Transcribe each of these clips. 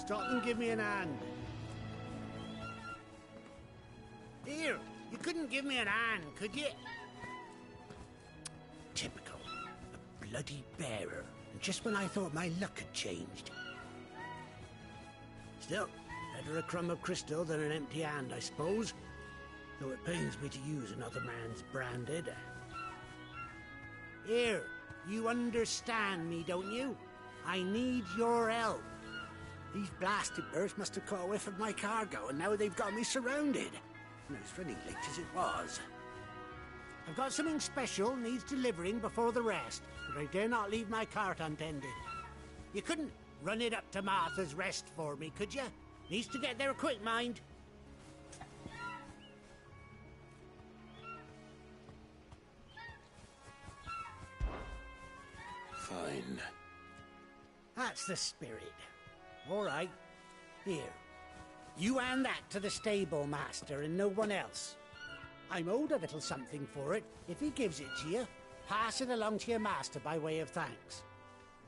Stop and give me an hand. Here, you couldn't give me an hand, could you? Typical. A bloody bearer. And just when I thought my luck had changed. Still, better a crumb of crystal than an empty hand, I suppose. Though it pains me to use another man's branded. Here, you understand me, don't you? I need your help. These blasted birds must have caught a whiff of my cargo, and now they've got me surrounded. And it's running late as it was. I've got something special needs delivering before the rest, but I dare not leave my cart untended. You couldn't run it up to Martha's Rest for me, could you? Needs to get there quick, mind. Fine. That's the spirit. All right. Here. You hand that to the stable master and no one else. I'm owed a little something for it. If he gives it to you, pass it along to your master by way of thanks.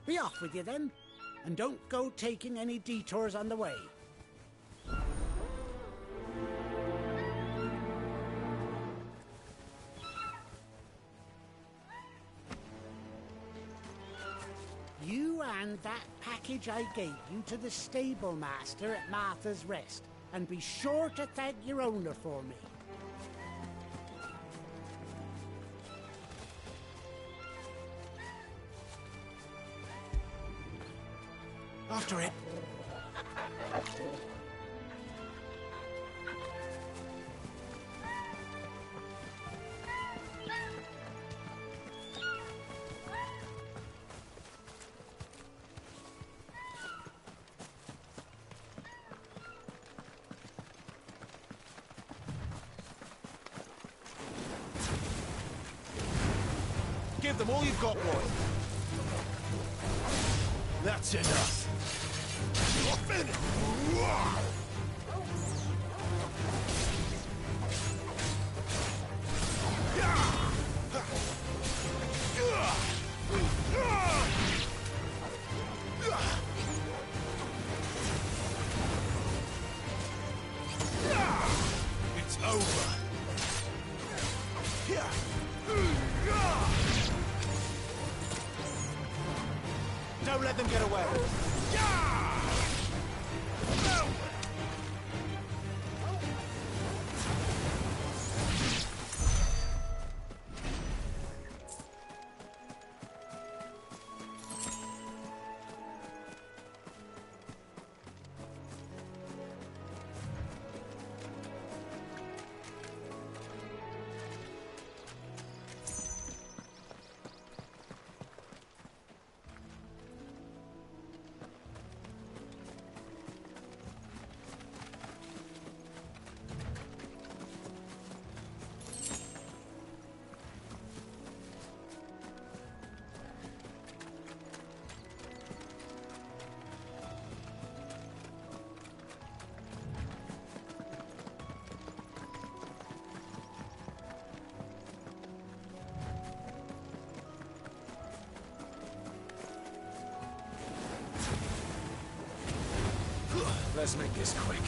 Be off with you then, and don't go taking any detours on the way. You hand that package I gave you to the stable master at Martha's Rest, and be sure to thank your owner for me. After it. Give them all you've got, boy. That's enough. It's over. Don't let them get away. Let's make this quick.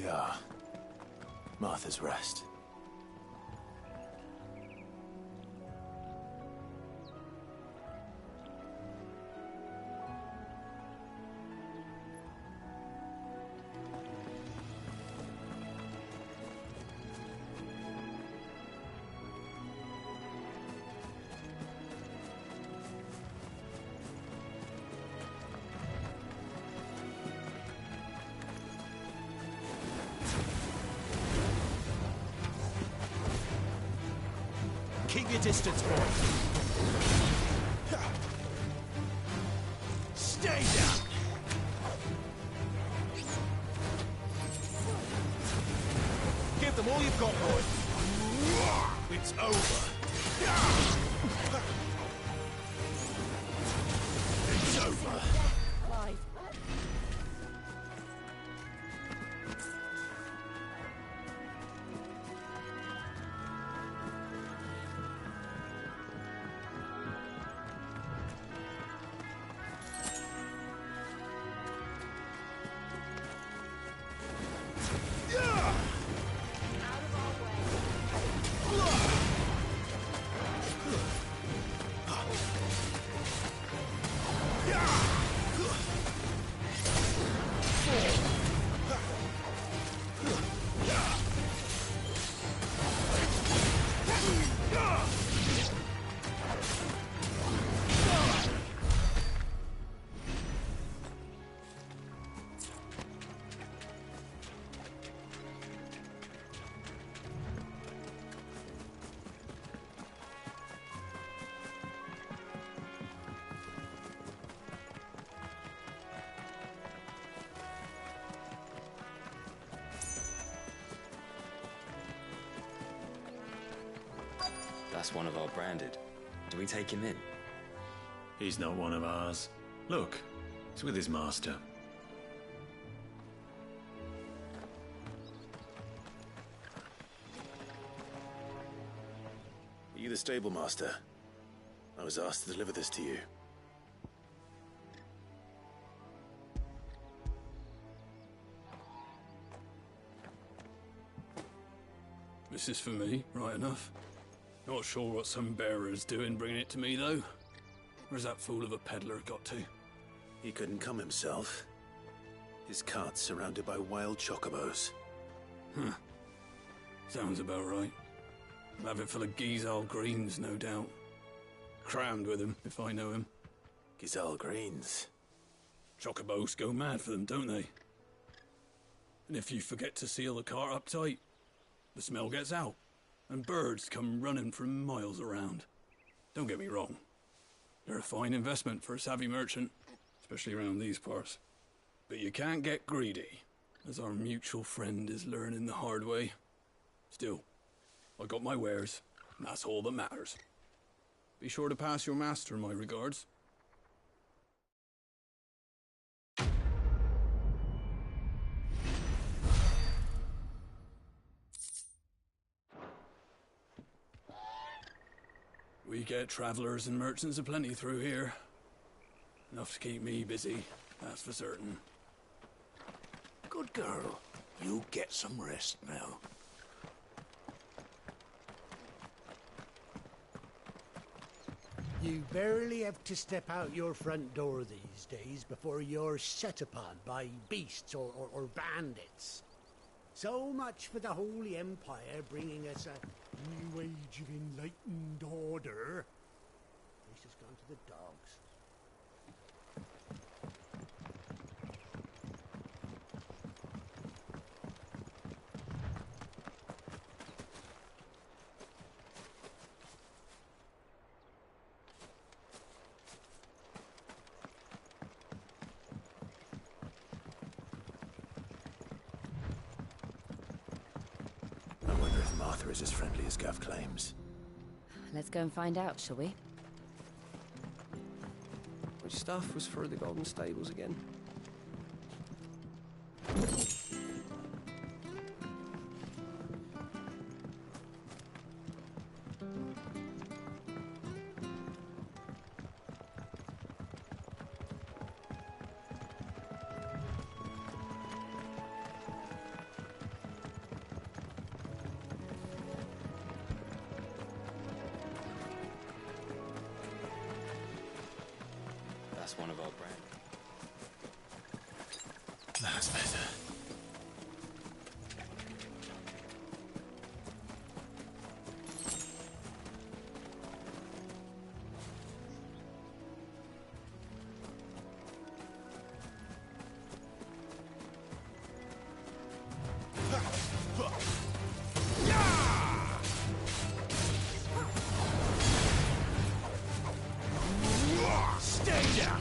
are. Martha's Rest. Keep your distance, boy. Stay down. Give them all you've got, boy. It's over. It's over. Clive. That's one of our branded. Do we take him in? He's not one of ours. Look, he's with his master. Are you the stable master? I was asked to deliver this to you. This is for me, right enough. Not sure what some bearer's doing bringing it to me, though. Where's that fool of a peddler got to? He couldn't come himself. His cart's surrounded by wild chocobos. Huh. Sounds about right. I'll have it full of agaaaains, no doubt. Crammed with him, if I know him. Agaaaains. Chocobos go mad for them, don't they? And if you forget to seal the cart up tight, the smell gets out, and birds come running from miles around. Don't get me wrong. They're a fine investment for a savvy merchant, especially around these parts. But you can't get greedy, as our mutual friend is learning the hard way. Still, I got my wares, and that's all that matters. Be sure to pass your master my regards. We get travellers and merchants aplenty through here. Enough to keep me busy, that's for certain. Good girl. You get some rest now. You barely have to step out your front door these days before you're set upon by beasts or bandits. So much for the Holy Empire bringing us a new age of enlightened order. This has gone to the dogs. Martha is as friendly as Gav claims. Let's go and find out, shall we? Which stuff was for the Golden Stables again? That's one of our brand. That's better. Stay down!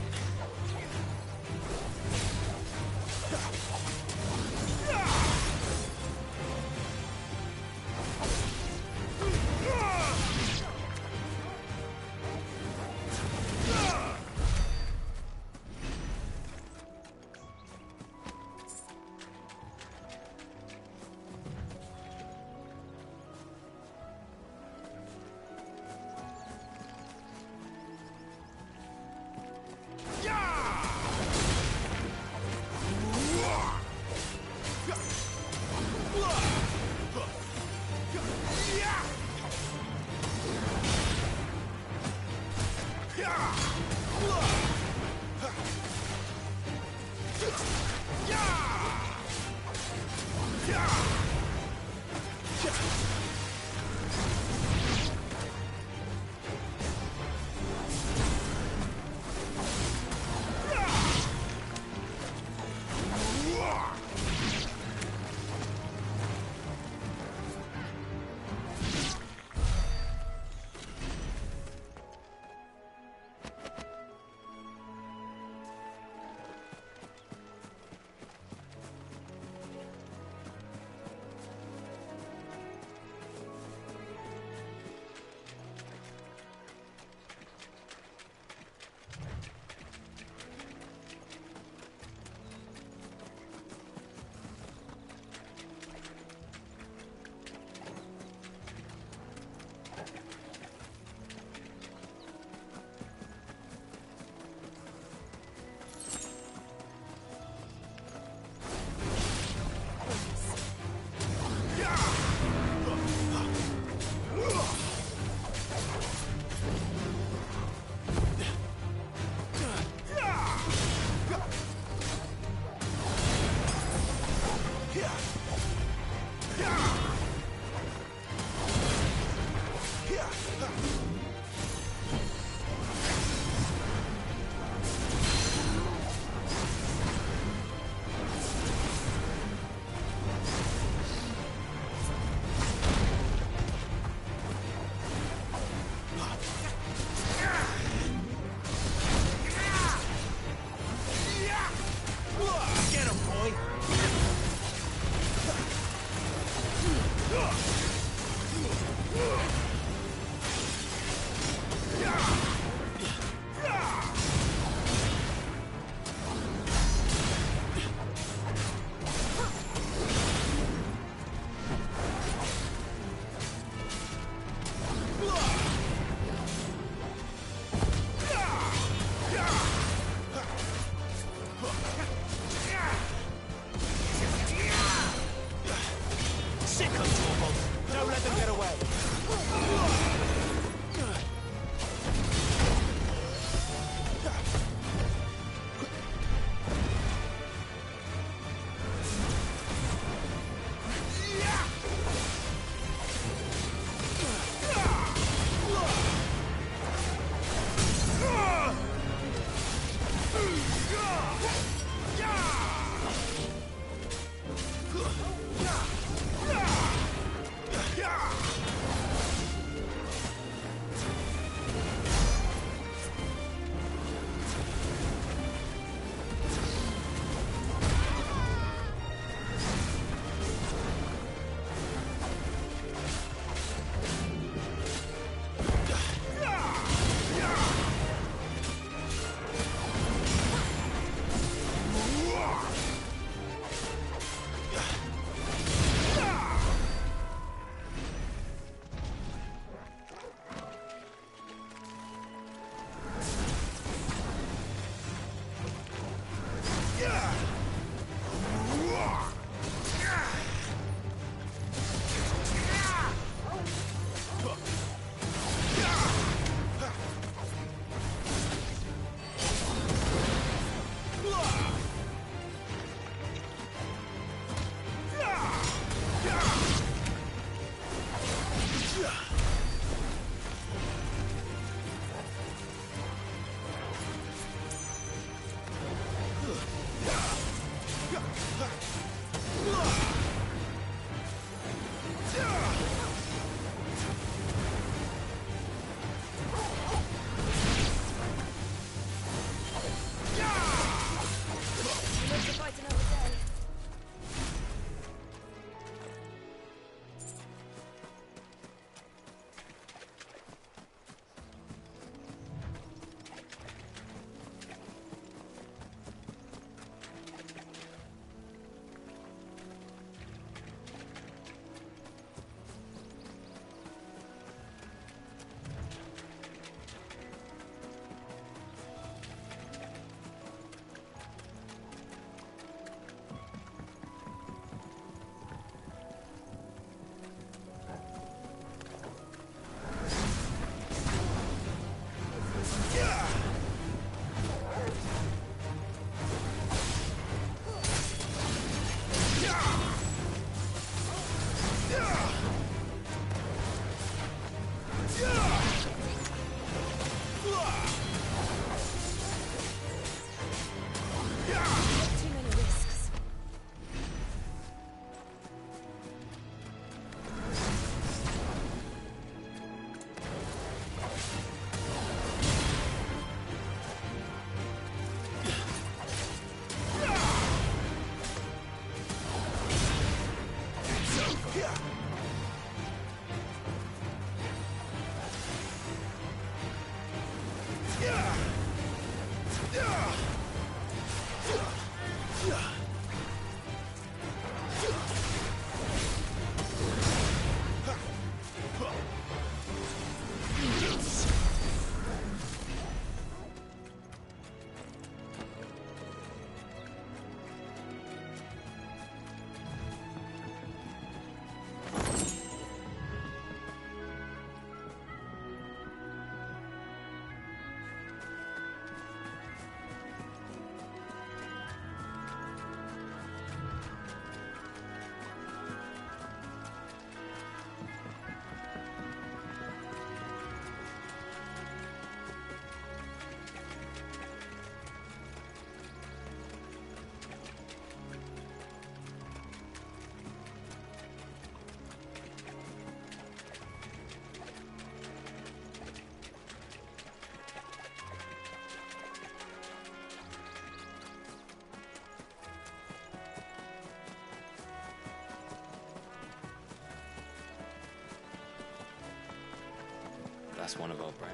That's one of our brand.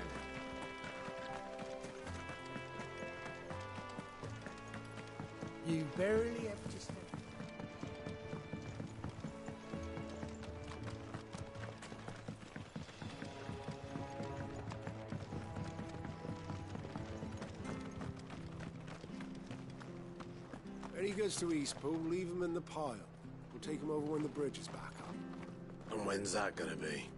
You barely have to step. When he goes to Eastpool, leave him in the pile. We'll take him over when the bridge is back up. And when's that gonna be?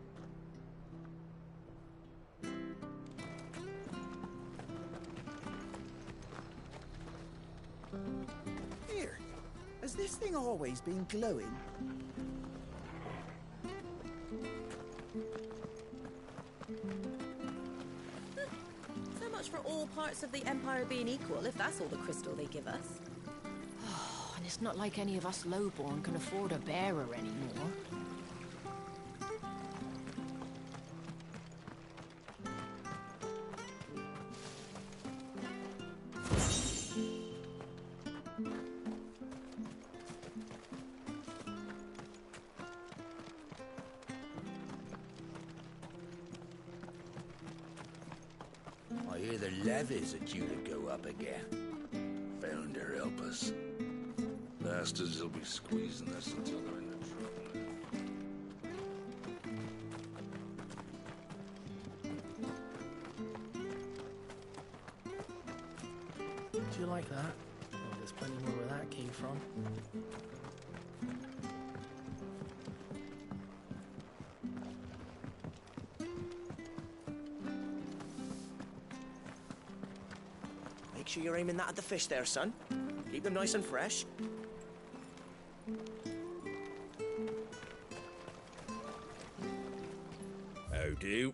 Here, has this thing always been glowing? So much for all parts of the Empire being equal, if that's all the crystal they give us. Oh, and it's not like any of us lowborn can afford a bearer anymore. I hear the levies are due to go up again. Found their help us. Bastards will be squeezing us until they're in the trouble. Do you like that? Oh, there's plenty more where that came from. Make sure you're aiming that at the fish there, son. Keep them nice and fresh. How do?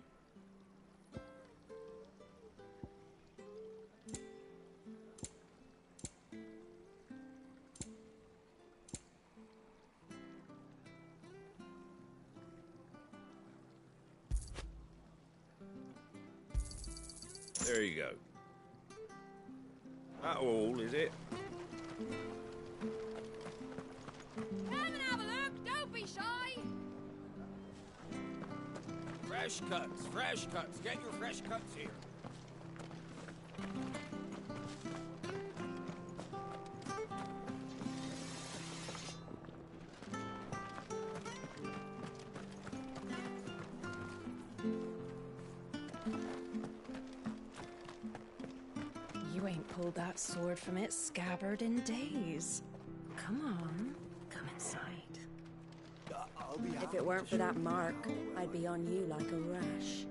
There you go. That all, is it? Come and have a look, don't be shy! Fresh cuts, fresh cuts. Get your fresh cuts here. You ain't pulled that sword from its scabbard in days. Come on, come inside. I'll be If it weren't for that mark, I'd be on you like a rash.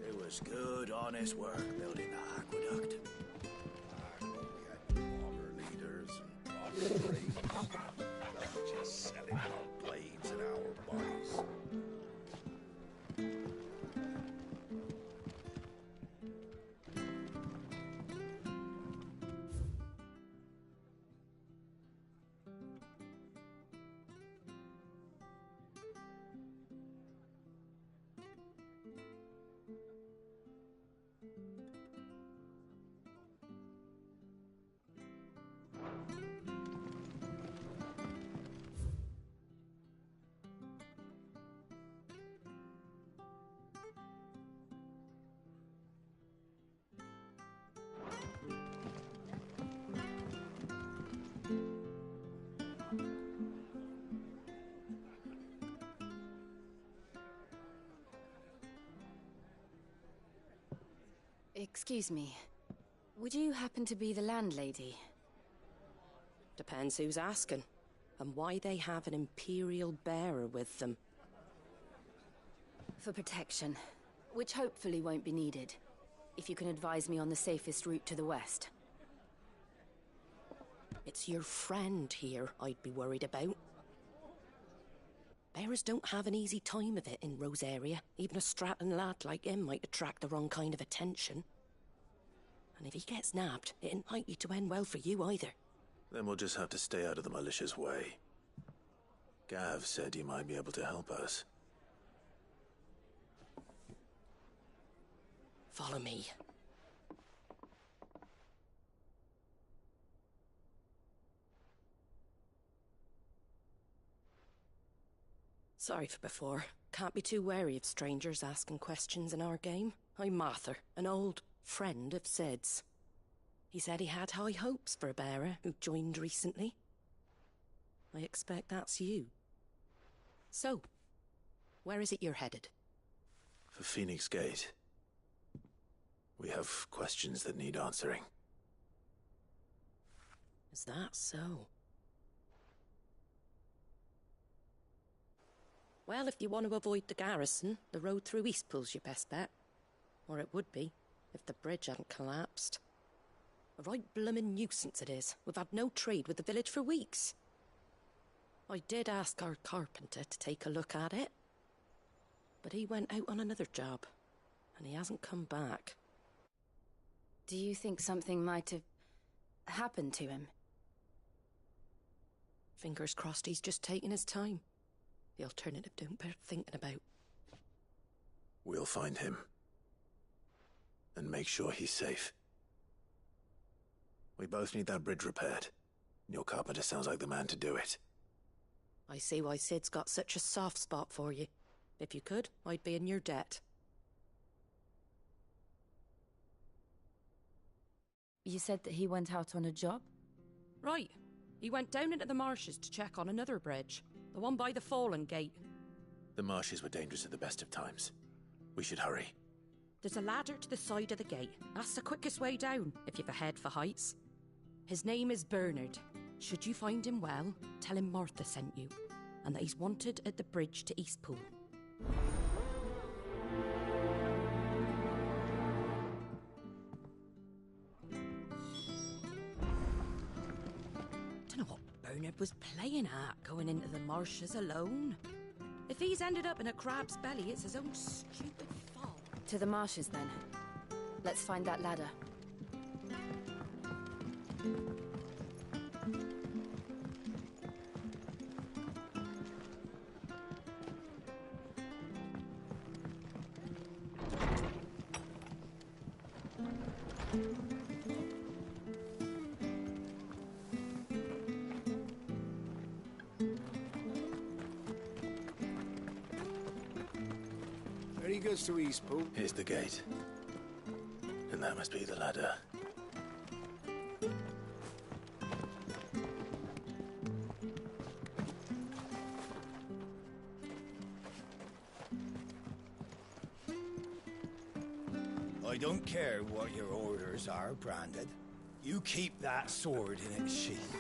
It was good, honest work building the aqueduct. We had water leaders and water raiders. Just selling our blades and our bodies. Excuse me. Would you happen to be the landlady? Depends who's asking, and why they have an Imperial bearer with them. For protection, which hopefully won't be needed. If you can advise me on the safest route to the west. It's your friend here I'd be worried about. Bearers don't have an easy time of it in Rosaria. Even a Stratton lad like him might attract the wrong kind of attention. And if he gets nabbed, it ain't likely to end well for you either. Then we'll just have to stay out of the malicious way. Gav said he might be able to help us. Follow me. Sorry for before. Can't be too wary of strangers asking questions in our game. I'm Martha, an old friend of Sid's. He said he had high hopes for a bearer who joined recently. I expect that's you. So, where is it you're headed? For Phoenix Gate. We have questions that need answering. Is that so? Well, if you want to avoid the garrison, the road through Eastpool's your best bet. Or it would be, if the bridge hadn't collapsed. A right bloomin' nuisance it is. We've had no trade with the village for weeks. I did ask our carpenter to take a look at it. But he went out on another job, and he hasn't come back. Do you think something might have happened to him? Fingers crossed he's just taking his time. The alternative don't bear thinking about. We'll find him. And make sure he's safe. We both need that bridge repaired. Your carpenter sounds like the man to do it. I see why Sid's got such a soft spot for you. If you could, I'd be in your debt. You said that he went out on a job? Right. He went down into the marshes to check on another bridge. The one by the Fallen Gate. The marshes were dangerous at the best of times. We should hurry. There's a ladder to the side of the gate. That's the quickest way down, if you've a head for heights. His name is Bernard. Should you find him well, tell him Martha sent you, and that he's wanted at the bridge to Eastpool. Dunno what Bernard was playing at, going into the marshes alone. If he's ended up in a crab's belly, it's his own stupid fault. To the marshes, then. Let's find that ladder. Any goods to Eastpool? Here's the gate. And that must be the ladder. I don't care what your orders are, Branded. You keep that sword in its sheath.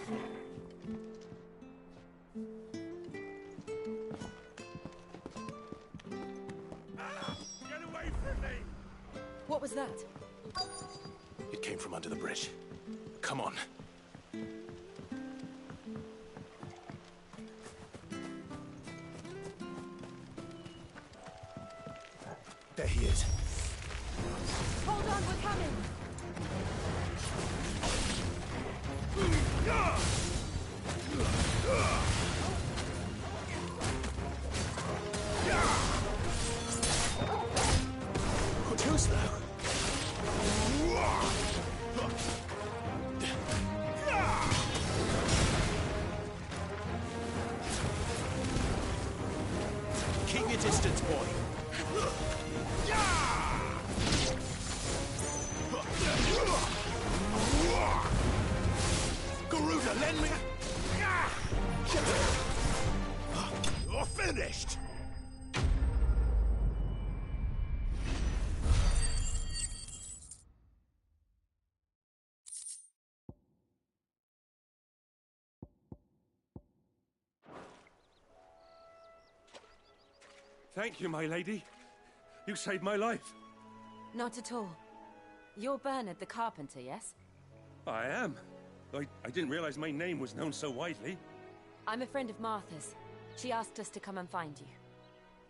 Get away from me! What was that? It came from under the bridge. Come on. There he is. Hold on, we're coming! You're too slow. Keep your distance, boy. Garuda, lend me. You're finished! Thank you, my lady. You saved my life. Not at all. You're Bernard the carpenter, yes? I am. I didn't realize my name was known so widely. I'm a friend of Martha's. She asked us to come and find you.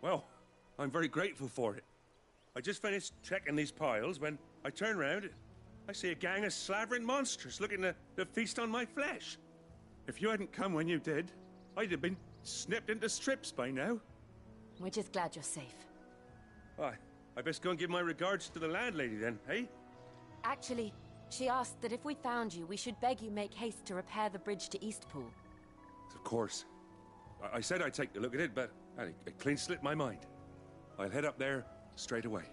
Well, I'm very grateful for it. I just finished checking these piles when I turn around. I see a gang of slavering monsters looking to feast on my flesh. If you hadn't come when you did, I'd have been snipped into strips by now. We're just glad you're safe. I best go and give my regards to the landlady then, eh? Actually, she asked that if we found you, we should beg you make haste to repair the bridge to Eastpool. Of course. I said I'd take a look at it, but it clean slipped my mind. I'll head up there straight away.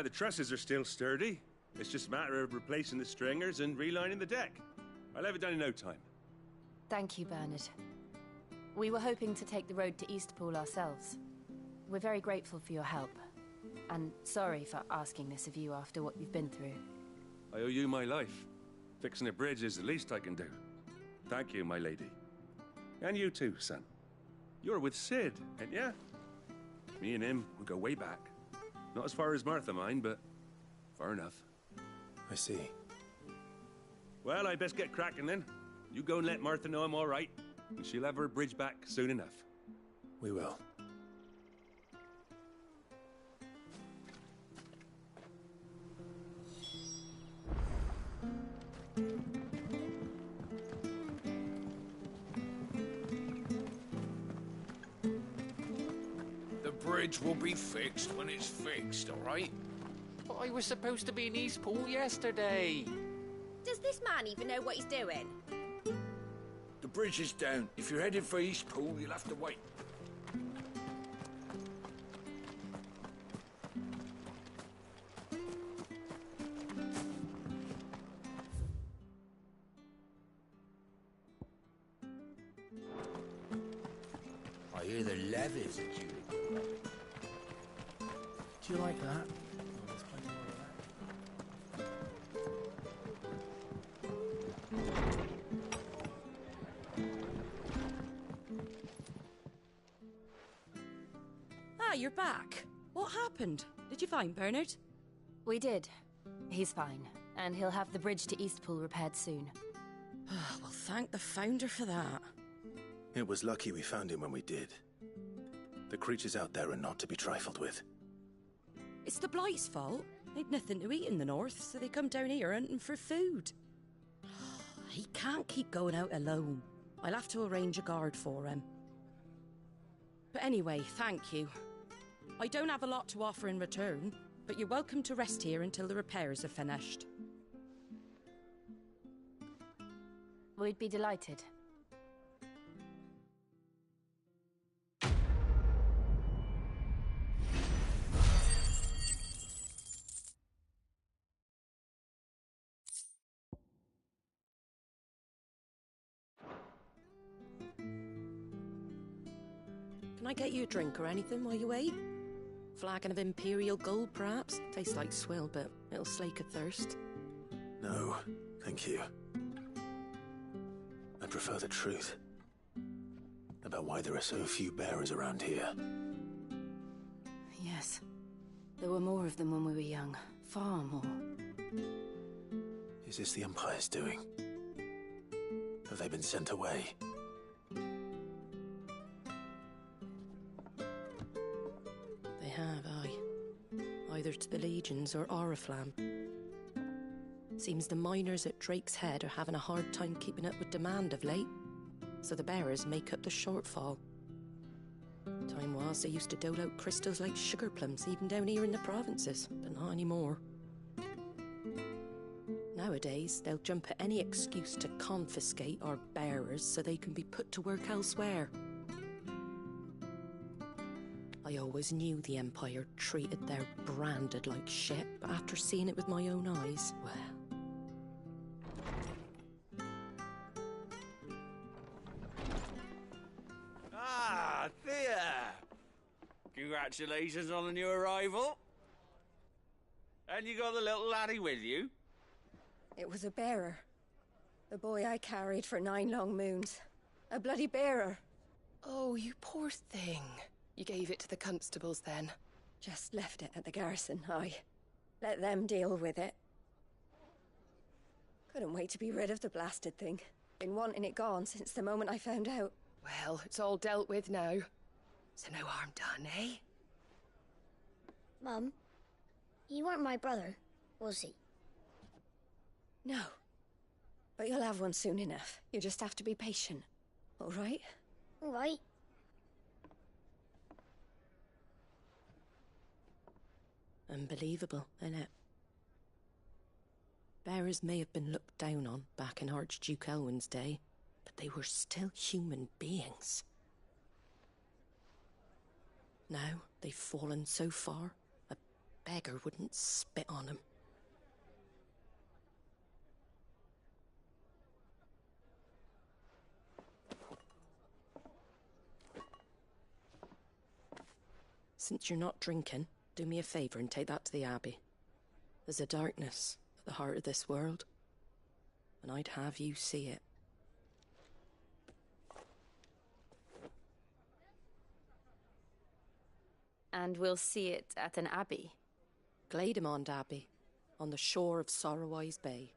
The trusses are still sturdy. It's just a matter of replacing the stringers and relining the deck. I'll have it done in no time. Thank you, Bernard. We were hoping to take the road to Eastpool ourselves. We're very grateful for your help. And sorry for asking this of you after what you've been through. I owe you my life. Fixing a bridge is the least I can do. Thank you, my lady. And you too, son. You're with Sid, ain't ya? Me and him, we go way back. Not as far as Martha, mind, but far enough. I see. Well, I best get cracking then. You go and let Martha know I'm all right, and she'll have her bridge back soon enough. We will. The bridge will be fixed when it's fixed, all right? But I was supposed to be in Eastpool yesterday. Does this man even know what he's doing? The bridge is down. If you're headed for Eastpool, you'll have to wait. I hear the levies are due to go up. Do you like that? Oh, there's plenty more of that. Ah, you're back. What happened? Did you find Bernard? We did. He's fine, and he'll have the bridge to Eastpool repaired soon. Well, thank the Founder for that. It was lucky we found him when we did. The creatures out there are not to be trifled with. It's the Blight's fault. They'd nothing to eat in the north, so they come down here hunting for food. He can't keep going out alone. I'll have to arrange a guard for him. But anyway, thank you. I don't have a lot to offer in return, but you're welcome to rest here until the repairs are finished. We'd be delighted. Can I get you a drink or anything while you wait? Flagon of Imperial Gold, perhaps? Tastes like swill, but it'll slake a thirst. No, thank you. I prefer the truth. About why there are so few bearers around here. Yes. There were more of them when we were young. Far more. Is this the Empire's doing? Have they been sent away? They have, aye. Either to the Legions or Oriflamme. Seems the miners at Drake's Head are having a hard time keeping up with demand of late, so the bearers make up the shortfall. Time was they used to dole out crystals like sugar plums even down here in the provinces, but not anymore. Nowadays, they'll jump at any excuse to confiscate our bearers so they can be put to work elsewhere. I always knew the Empire treated their branded like shit, but after seeing it with my own eyes, well... Ah, Congratulations on the new arrival. And you got the little laddie with you? It was a bearer. The boy I carried for 9 long moons. A bloody bearer. Oh, you poor thing. You gave it to the constables then? Just left it at the garrison, aye. Let them deal with it. Couldn't wait to be rid of the blasted thing. Been wanting it gone since the moment I found out. Well, it's all dealt with now. So no harm done, eh? Mum, he weren't my brother, was he? No. But you'll have one soon enough. You just have to be patient. All right? All right. Unbelievable, innit? Bearers may have been looked down on back in Archduke Elwin's day, but they were still human beings. Now they've fallen so far, a beggar wouldn't spit on them. Since you're not drinking, do me a favour and take that to the Abbey. There's a darkness at the heart of this world, and I'd have you see it. And we'll see it at an abbey? Glaidemond Abbey, on the shore of Sorrowwise Bay.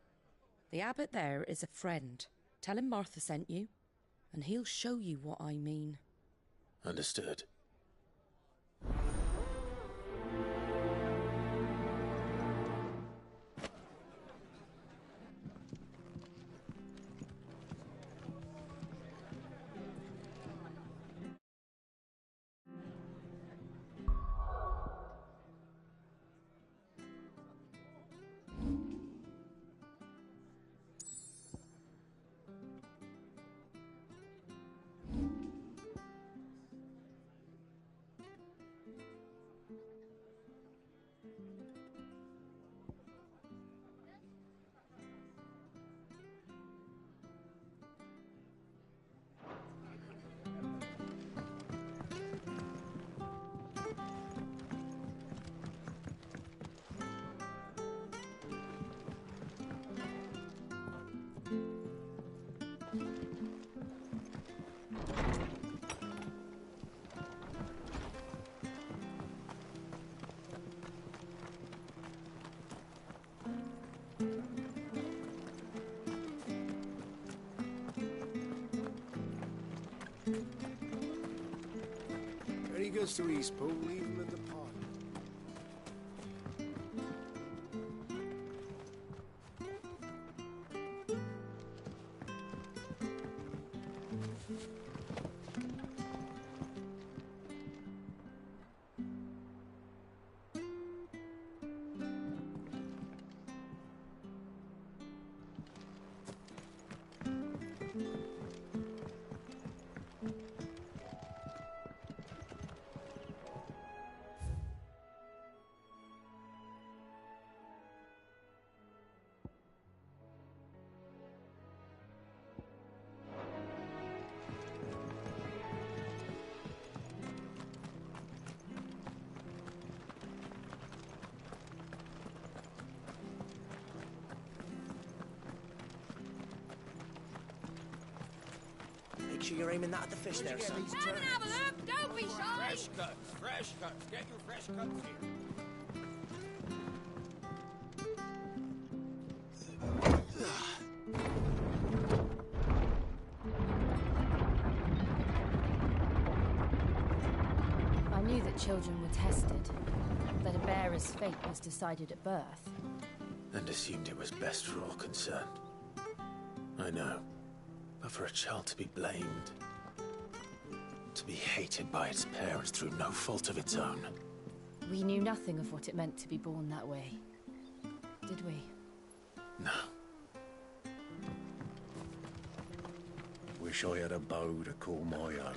The abbot there is a friend. Tell him Martha sent you, and he'll show you what I mean. Understood. When he goes to Eastpool, leave him in the pile. Make sure you're aiming that at the fish there, son. Come and have a look, don't be shy! Fresh cuts, fresh cuts. Get your fresh cuts here. I knew that children were tested, that a bearer's fate was decided at birth. And assumed it was best for all concerned. I know. But for a child to be blamed, to be hated by its parents through no fault of its own. We knew nothing of what it meant to be born that way, did we? No. Wish I had a bow to call my own.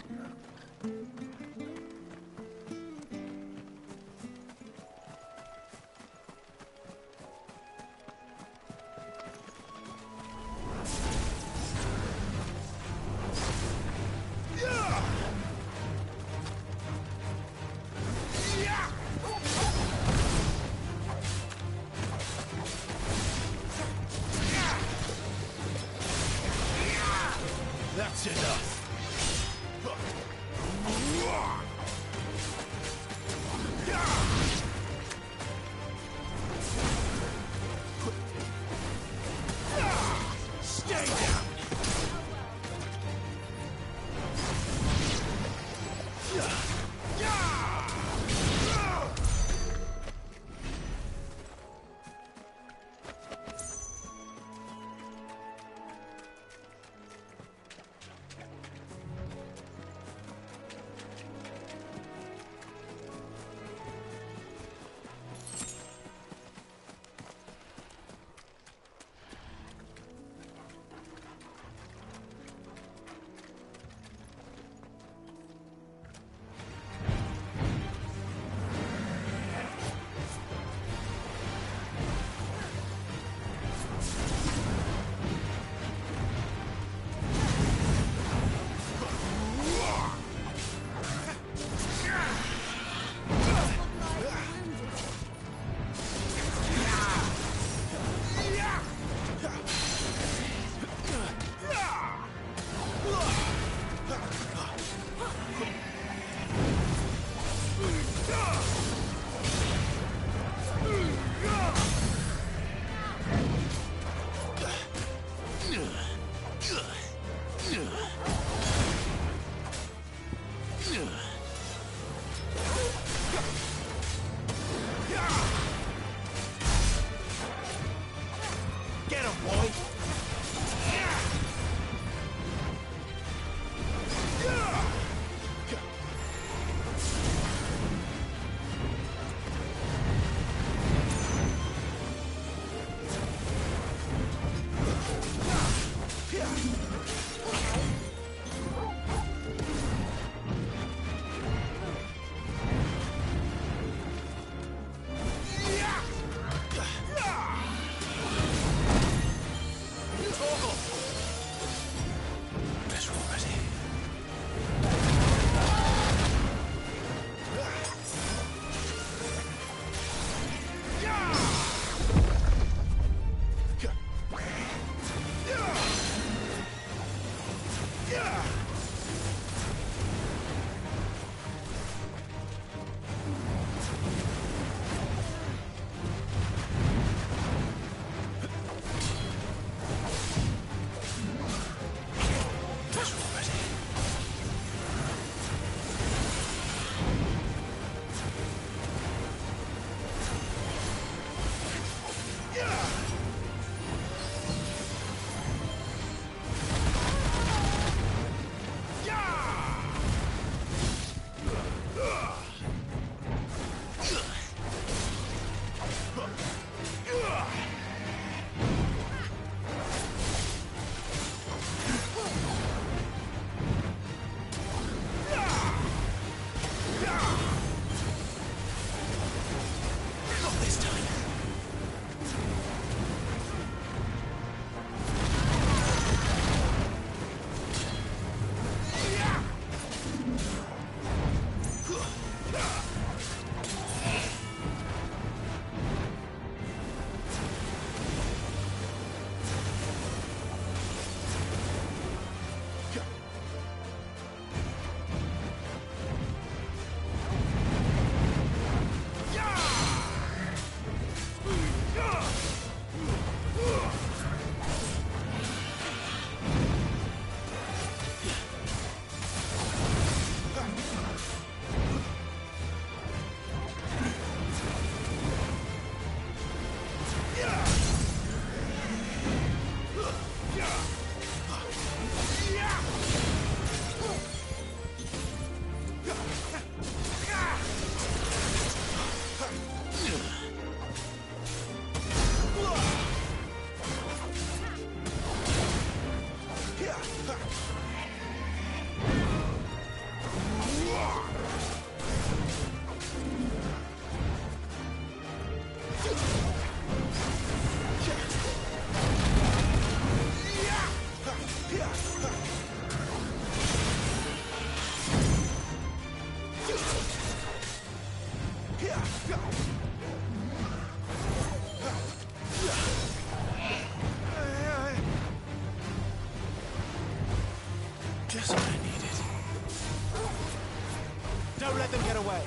Don't let them get away.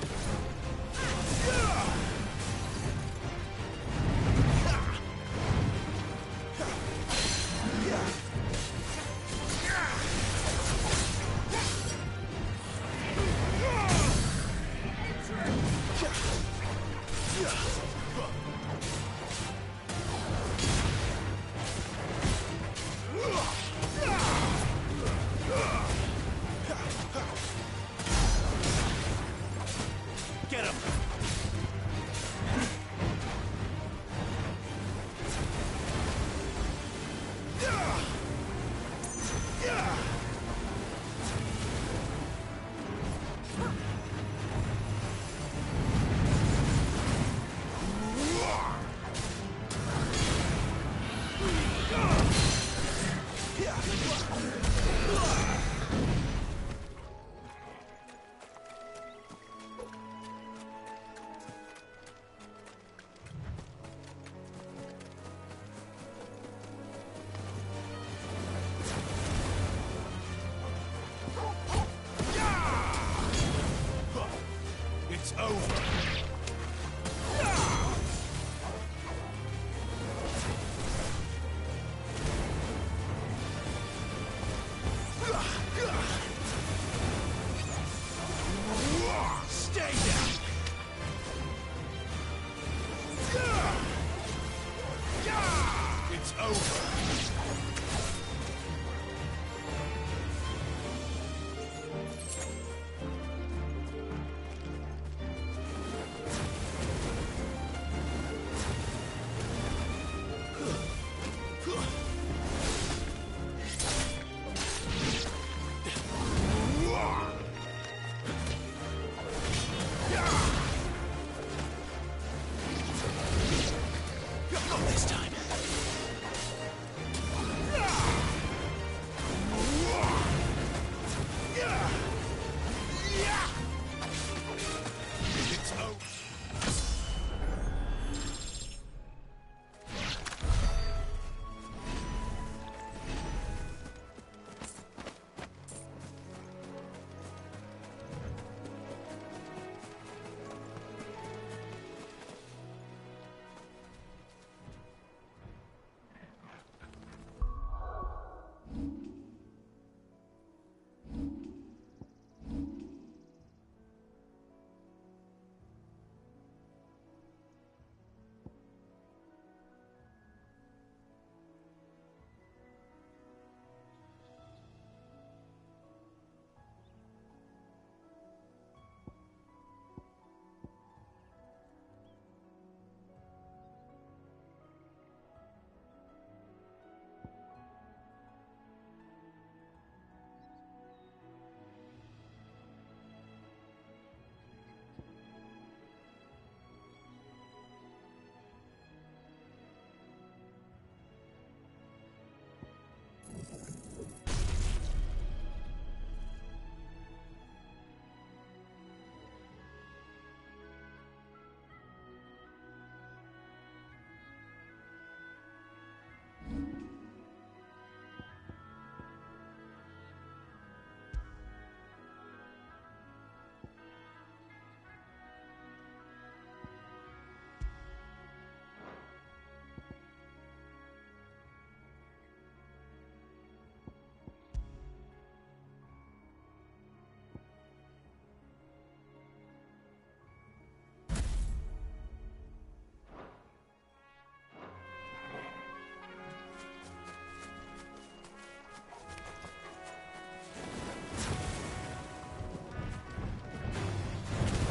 Get him! It's over. Stay down. It's over. Not this time. It's over.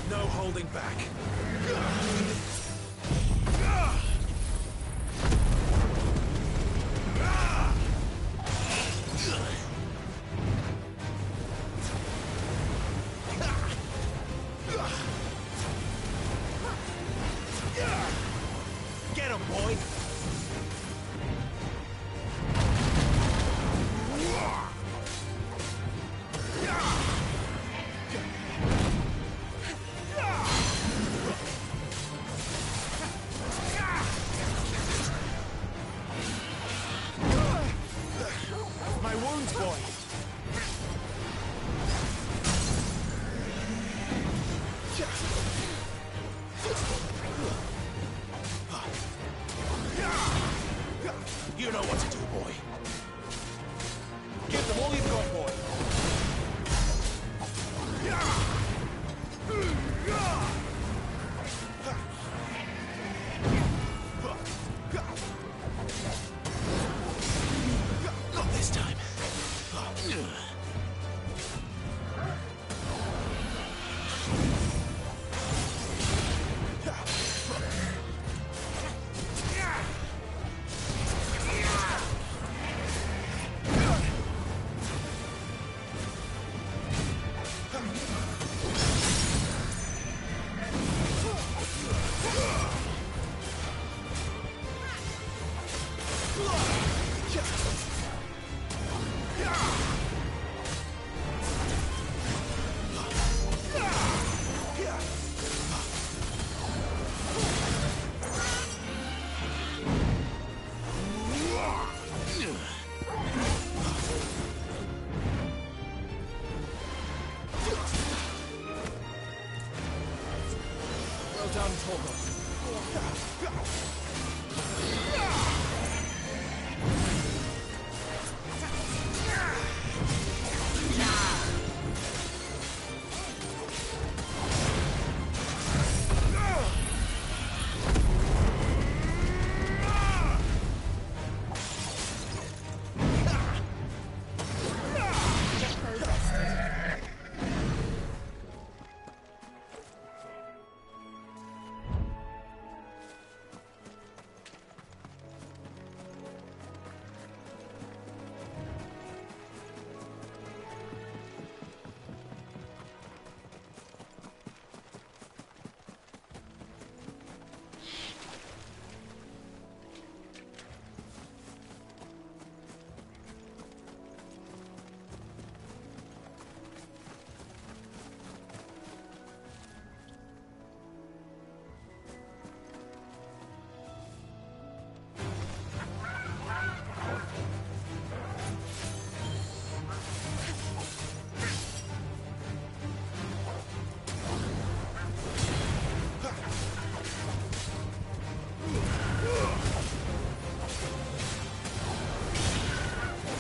No holding back. Get him, boy! You know what to do, boy. Give them all you've got, boy. Not this time. Well done, Torgo.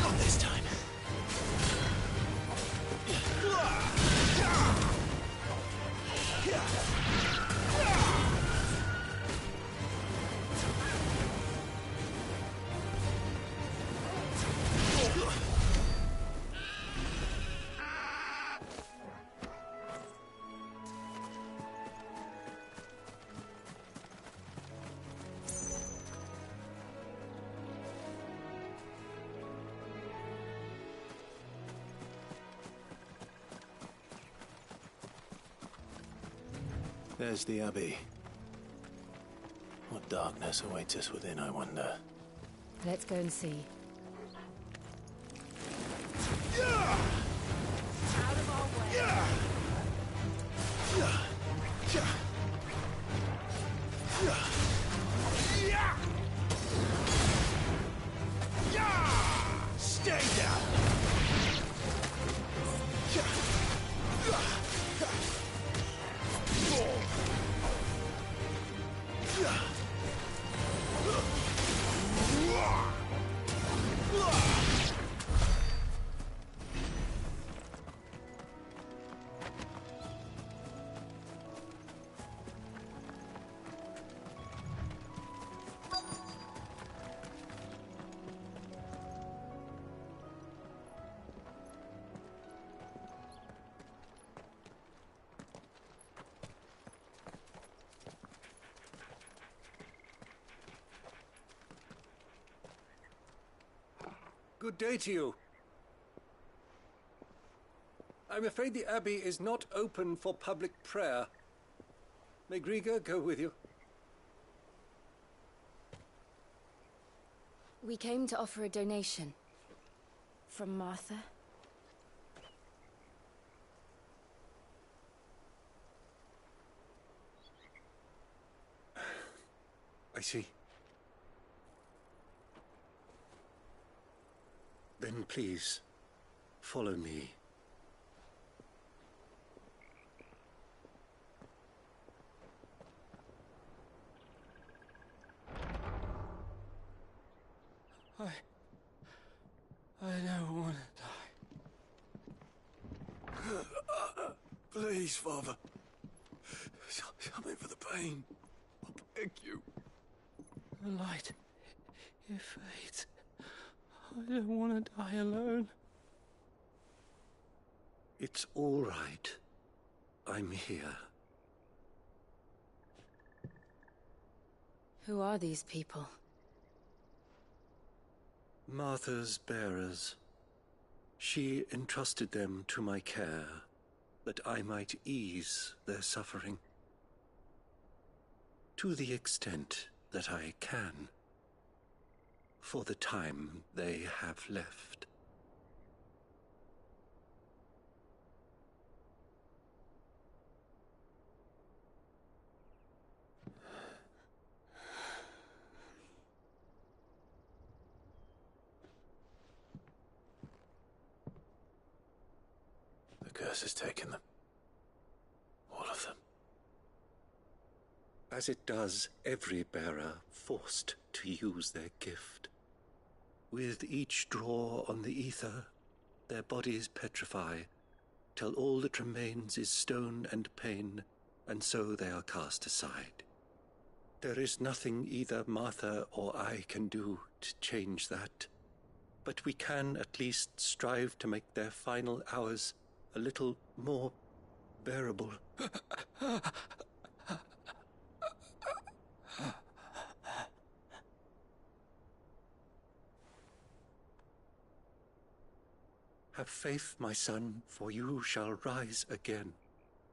Not this time. There's the Abbey. What darkness awaits us within, I wonder? Let's go and see. Stay down! Good day to you. I'm afraid the Abbey is not open for public prayer. May Griga go with you? We came to offer a donation. From Martha. I see. Then please, follow me. Please, Father. Something for the pain. I beg you. The light, it fades. I don't want to die alone. It's all right. I'm here. Who are these people? Martha's bearers. She entrusted them to my care, that I might ease their suffering. To the extent that I can, for the time they have left. The curse has taken them. All of them. As it does every bearer forced to use their gift. With each draw on the ether, their bodies petrify, till all that remains is stone and pain, and so they are cast aside. There is nothing either Martha or I can do to change that, but we can at least strive to make their final hours a little more bearable. Have faith, my son, for you shall rise again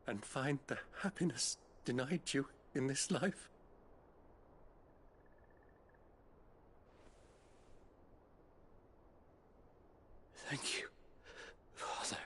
and find the happiness denied you in this life. Thank you, Father.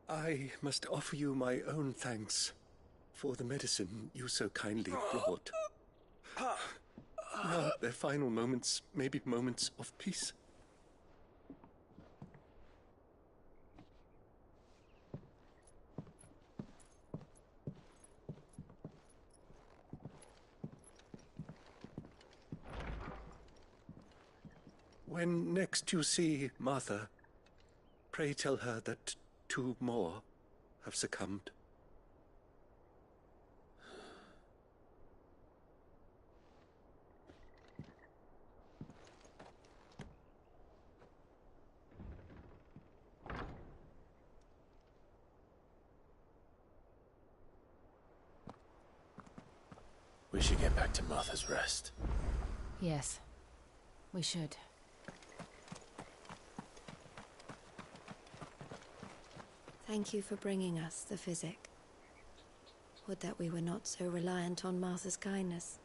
I must offer you my own thanks for the medicine you so kindly brought. Now, their final moments may be moments of peace. When next you see Martha, pray tell her that 2 more have succumbed. We should get back to Martha's Rest. Yes, we should. Thank you for bringing us the physic. Would that we were not so reliant on Martha's kindness.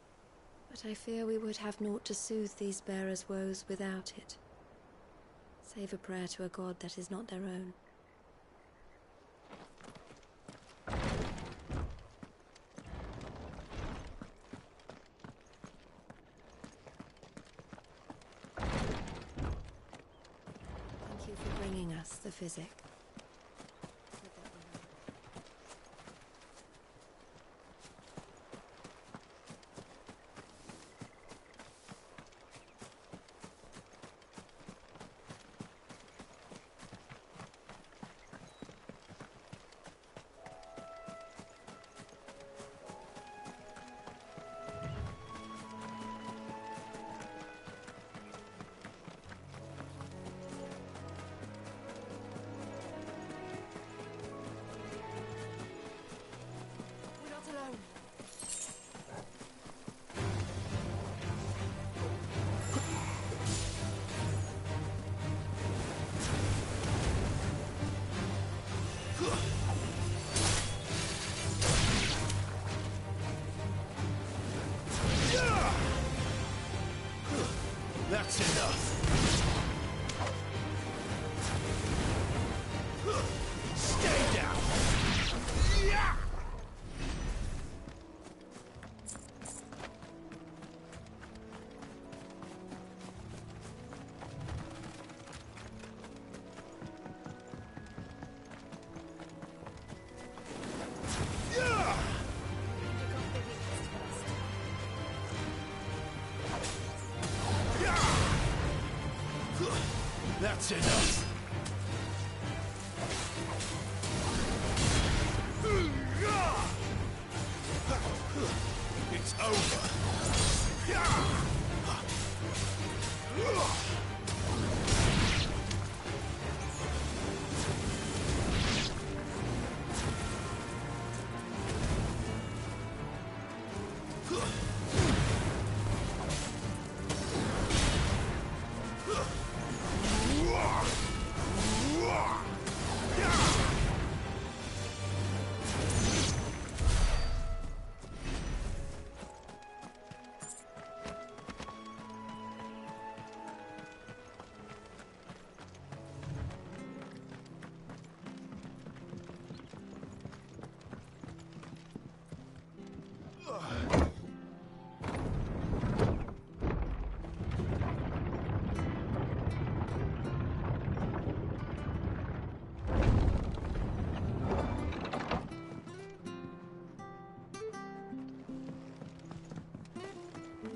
But I fear we would have naught to soothe these bearers' woes without it. Save a prayer to a god that is not their own. Thank you for bringing us the physic. That's enough. It's over.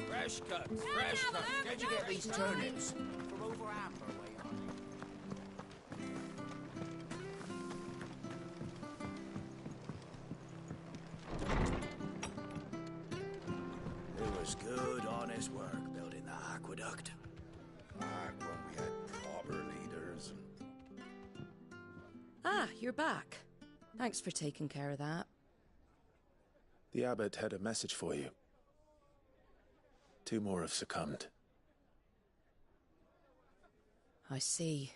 Fresh cuts, fresh cuts. Where'd you get these turnips? From over Amber way on. It was good, honest work building that aqueduct. Back when we had proper leaders and... Ah, you're back. Thanks for taking care of that. The abbot had a message for you. 2 more have succumbed. I see.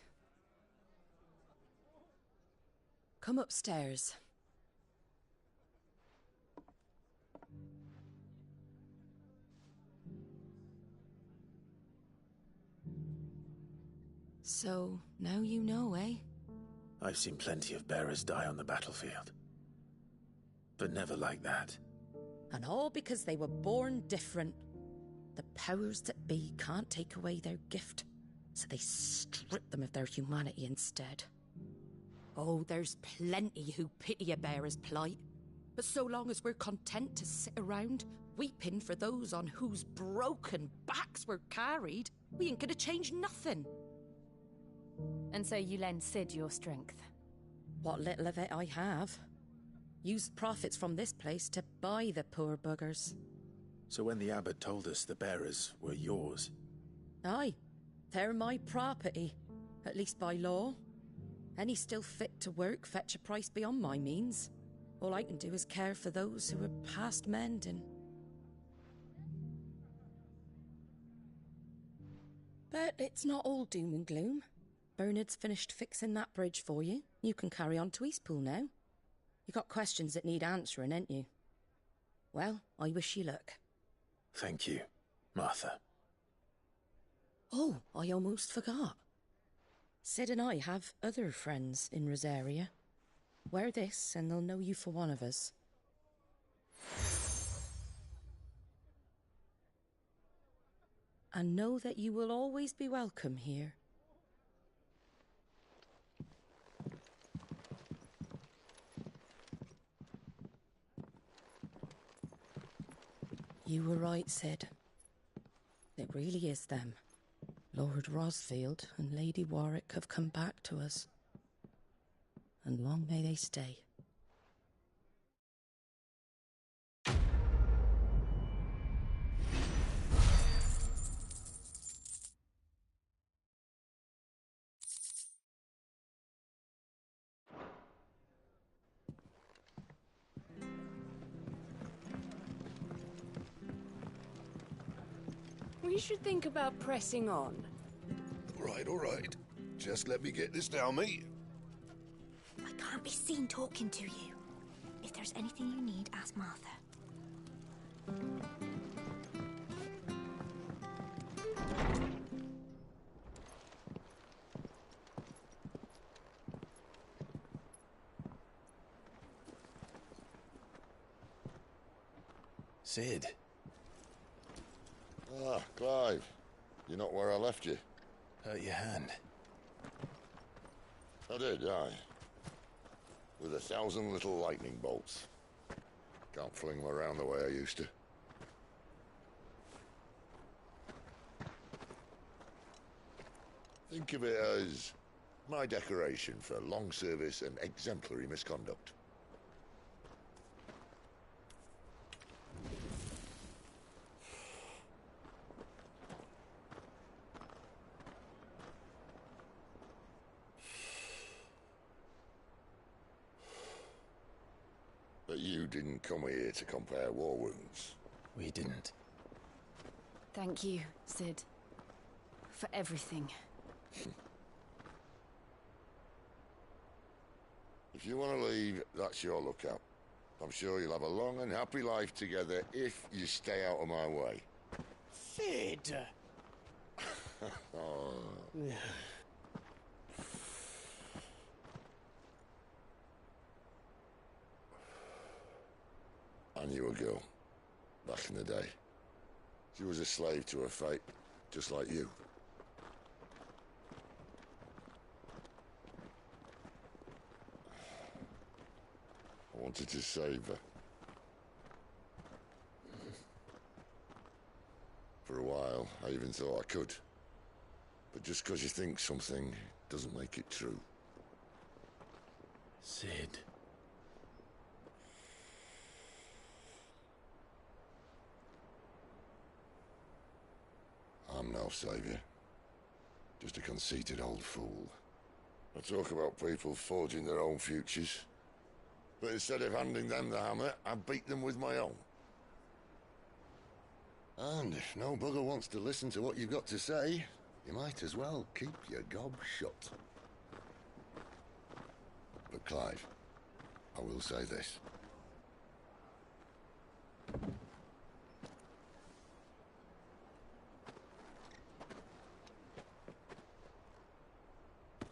Come upstairs. So, now you know, eh? I've seen plenty of bearers die on the battlefield. But never like that. And all because they were born different. The powers that be can't take away their gift, so they strip them of their humanity instead. Oh, there's plenty who pity a bearer's plight. But so long as we're content to sit around, weeping for those on whose broken backs we're carried, we ain't gonna change nothing. And so you lend Sid your strength? What little of it I have. Used profits from this place to buy the poor buggers. So when the abbot told us the bearers were yours... Aye, they're my property, at least by law. Any still fit to work fetch a price beyond my means. All I can do is care for those who are past mending. But it's not all doom and gloom. Bernard's finished fixing that bridge for you. You can carry on to Eastpool now. You got questions that need answering, ain't you? Well, I wish you luck. Thank you, Martha. Oh, I almost forgot. Sid and I have other friends in Rosaria. Wear this and they'll know you for one of us. And know that you will always be welcome here. You were right, Sid. It really is them. Lord Rosfield and Lady Warwick have come back to us. And long may they stay. We should think about pressing on. All right. Just let me get this down, mate. I can't be seen talking to you. If there's anything you need, ask Martha. Sid. Ah, Clive. You're not where I left you. Hurt your hand. I did, aye. With 1,000 little lightning bolts. Can't fling them around the way I used to. Think of it as my decoration for long service and exemplary misconduct. But you didn't come here to compare war wounds. We didn't. Thank you, Sid. For everything. If you want to leave, that's your lookout. I'm sure you'll have a long and happy life together if you stay out of my way. Sid! Oh. I knew a girl, back in the day. She was a slave to her fate, just like you. I wanted to save her. For a while, I even thought I could. But just because you think something doesn't make it true. Sid. I'm no savior. Just a conceited old fool. I talk about people forging their own futures. But instead of handing them the hammer, I beat them with my own. And if no bugger wants to listen to what you've got to say, you might as well keep your gob shut. But Clive, I will say this.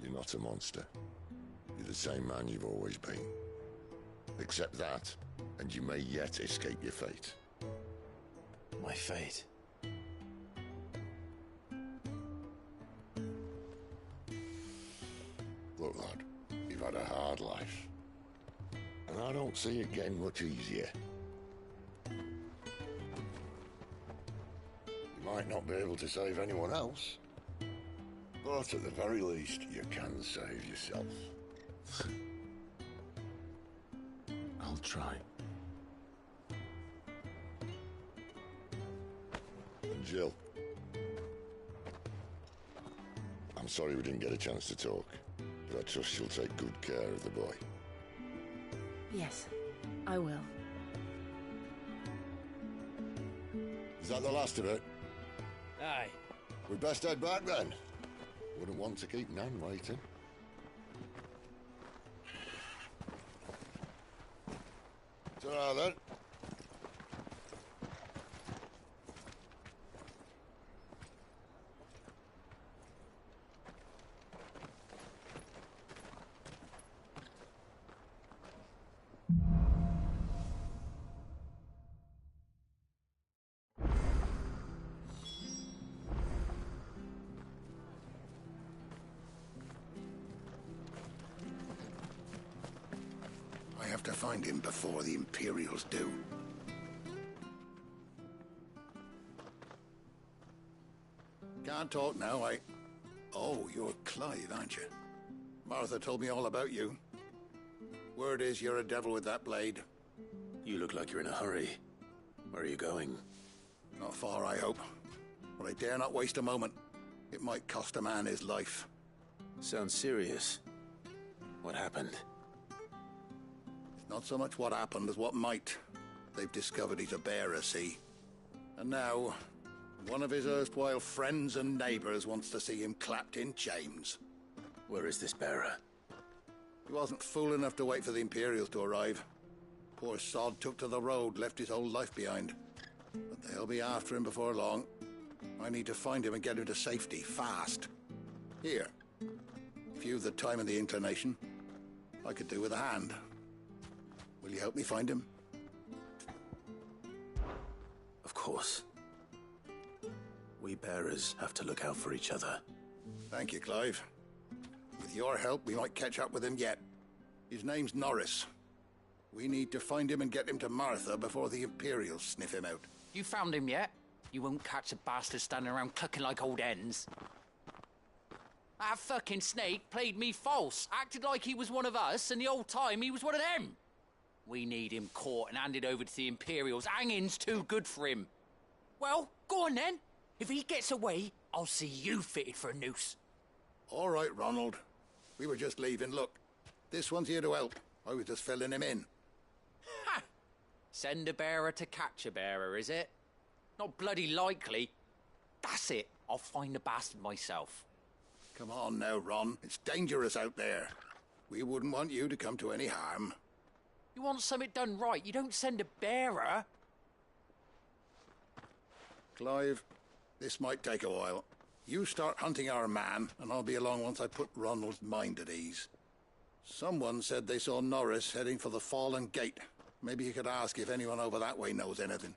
You're not a monster. You're the same man you've always been. Accept that, and you may yet escape your fate. My fate? Look, lad, you've had a hard life. And I don't see it getting much easier. You might not be able to save anyone else, but at the very least, you can save yourself. I'll try. And Jill, I'm sorry we didn't get a chance to talk, but I trust you'll take good care of the boy. Yes, I will. Is that the last of it? Aye. We'd best head back then. Wouldn't want to keep Nan waiting. Ta-ra then. I have to find him before the Imperials do. Can't talk now, Oh, you're Clive, aren't you? Martha told me all about you. Word is you're a devil with that blade. You look like you're in a hurry. Where are you going? Not far, I hope. But I dare not waste a moment. It might cost a man his life. Sounds serious. What happened? It's not so much what happened as what might. They've discovered he's a bearer, see? And now, one of his erstwhile friends and neighbors wants to see him clapped in chains. Where is this bearer? He wasn't fool enough to wait for the Imperials to arrive. Poor sod took to the road, left his whole life behind. But they'll be after him before long. I need to find him and get him to safety, fast. Here. If you've the time and the inclination, I could do with a hand. Will you help me find him? Of course. We bearers have to look out for each other. Thank you, Clive. With your help, we might catch up with him yet. His name's Norris. We need to find him and get him to Martha before the Imperials sniff him out. You found him yet? You won't catch a bastard standing around clucking like old hens. That fucking snake played me false, acted like he was one of us, and the whole time he was one of them. We need him caught and handed over to the Imperials. Hanging's too good for him. Well, go on then. If he gets away, I'll see you fitted for a noose. All right, Ronald. We were just leaving. Look, this one's here to help. I was just filling him in. Ha! Send a bearer to catch a bearer, is it? Not bloody likely. That's it. I'll find the bastard myself. Come on now, Ron. It's dangerous out there. We wouldn't want you to come to any harm. You want something done right, you don't send a bearer. Clive, this might take a while. You start hunting our man, and I'll be along once I put Ronald's mind at ease. Someone said they saw Norris heading for the Fallen Gate. Maybe you could ask if anyone over that way knows anything.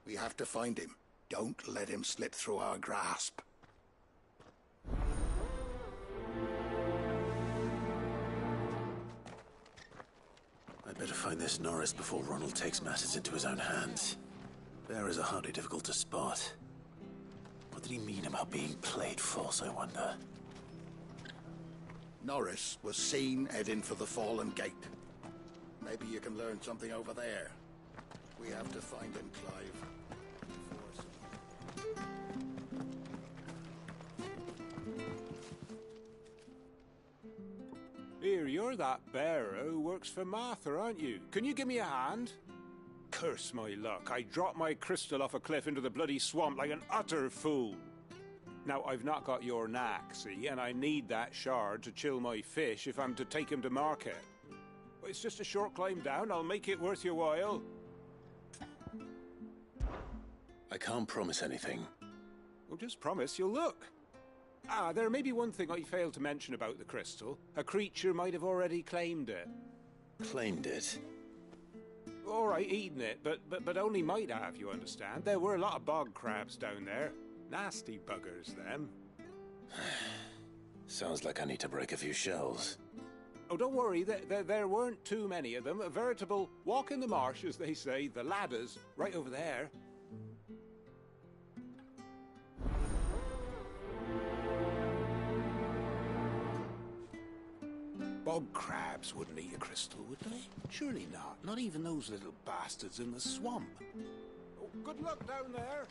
We have to find him. Don't let him slip through our grasp. I'd better find this Norris before Ronald takes matters into his own hands. Bearers are hardly difficult to spot. What did he mean about being played false, I wonder? Norris was seen heading for the Fallen Gate. Maybe you can learn something over there. We have to find him, Clive. Here, you're that bearer who works for Martha, aren't you? Can you give me a hand? Curse my luck. I dropped my crystal off a cliff into the bloody swamp like an utter fool. Now, I've not got your knack, see, and I need that shard to chill my fish if I'm to take him to market. But it's just a short climb down. I'll make it worth your while. I can't promise anything. Well, just promise you'll look. Ah, there may be one thing I failed to mention about the crystal. A creature might have already claimed it. Claimed it? All right, eaten it, but only might have, you understand. There were a lot of bog crabs down there. Nasty buggers, them. Sounds like I need to break a few shells. Oh, don't worry, there weren't too many of them. A veritable walk in the marsh, as they say, the ladders, right over there. Bog crabs wouldn't eat a crystal, would they? Surely not. Not even those little bastards in the swamp. Oh, good luck down there.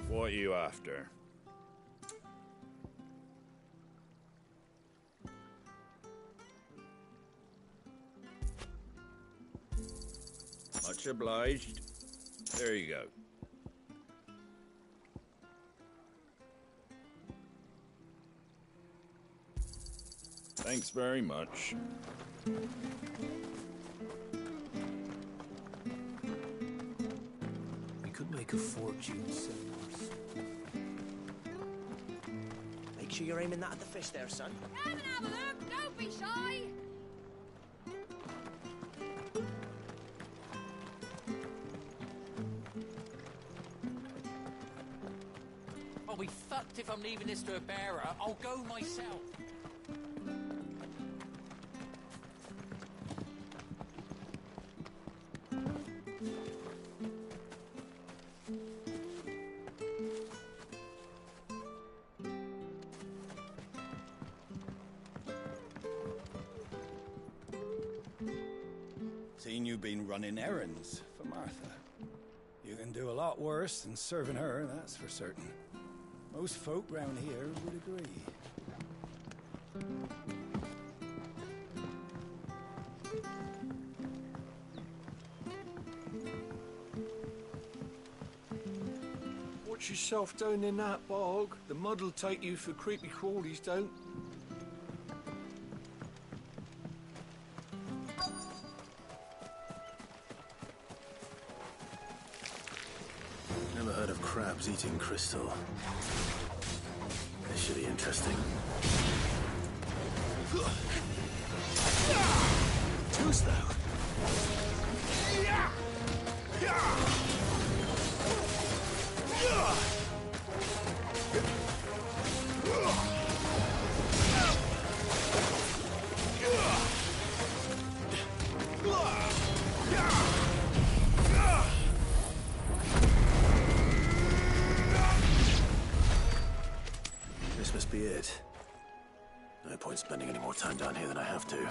What are you after? Much obliged. There you go. Thanks very much. We could make a fortune selling our souls. Make sure you're aiming that at the fish there, son. Come and have a look. Don't be shy. I'll be fucked if I'm leaving this to a bearer. I'll go myself. Seen you been running errands for Martha. You can do a lot worse than serving her, that's for certain. Most folk round here would agree. Watch yourself down in that bog. The mud'll take you for creepy crawlies, don't. Never heard of crabs eating crystal. This should be interesting. Too slow. This must be it. No point spending any more time down here than I have to.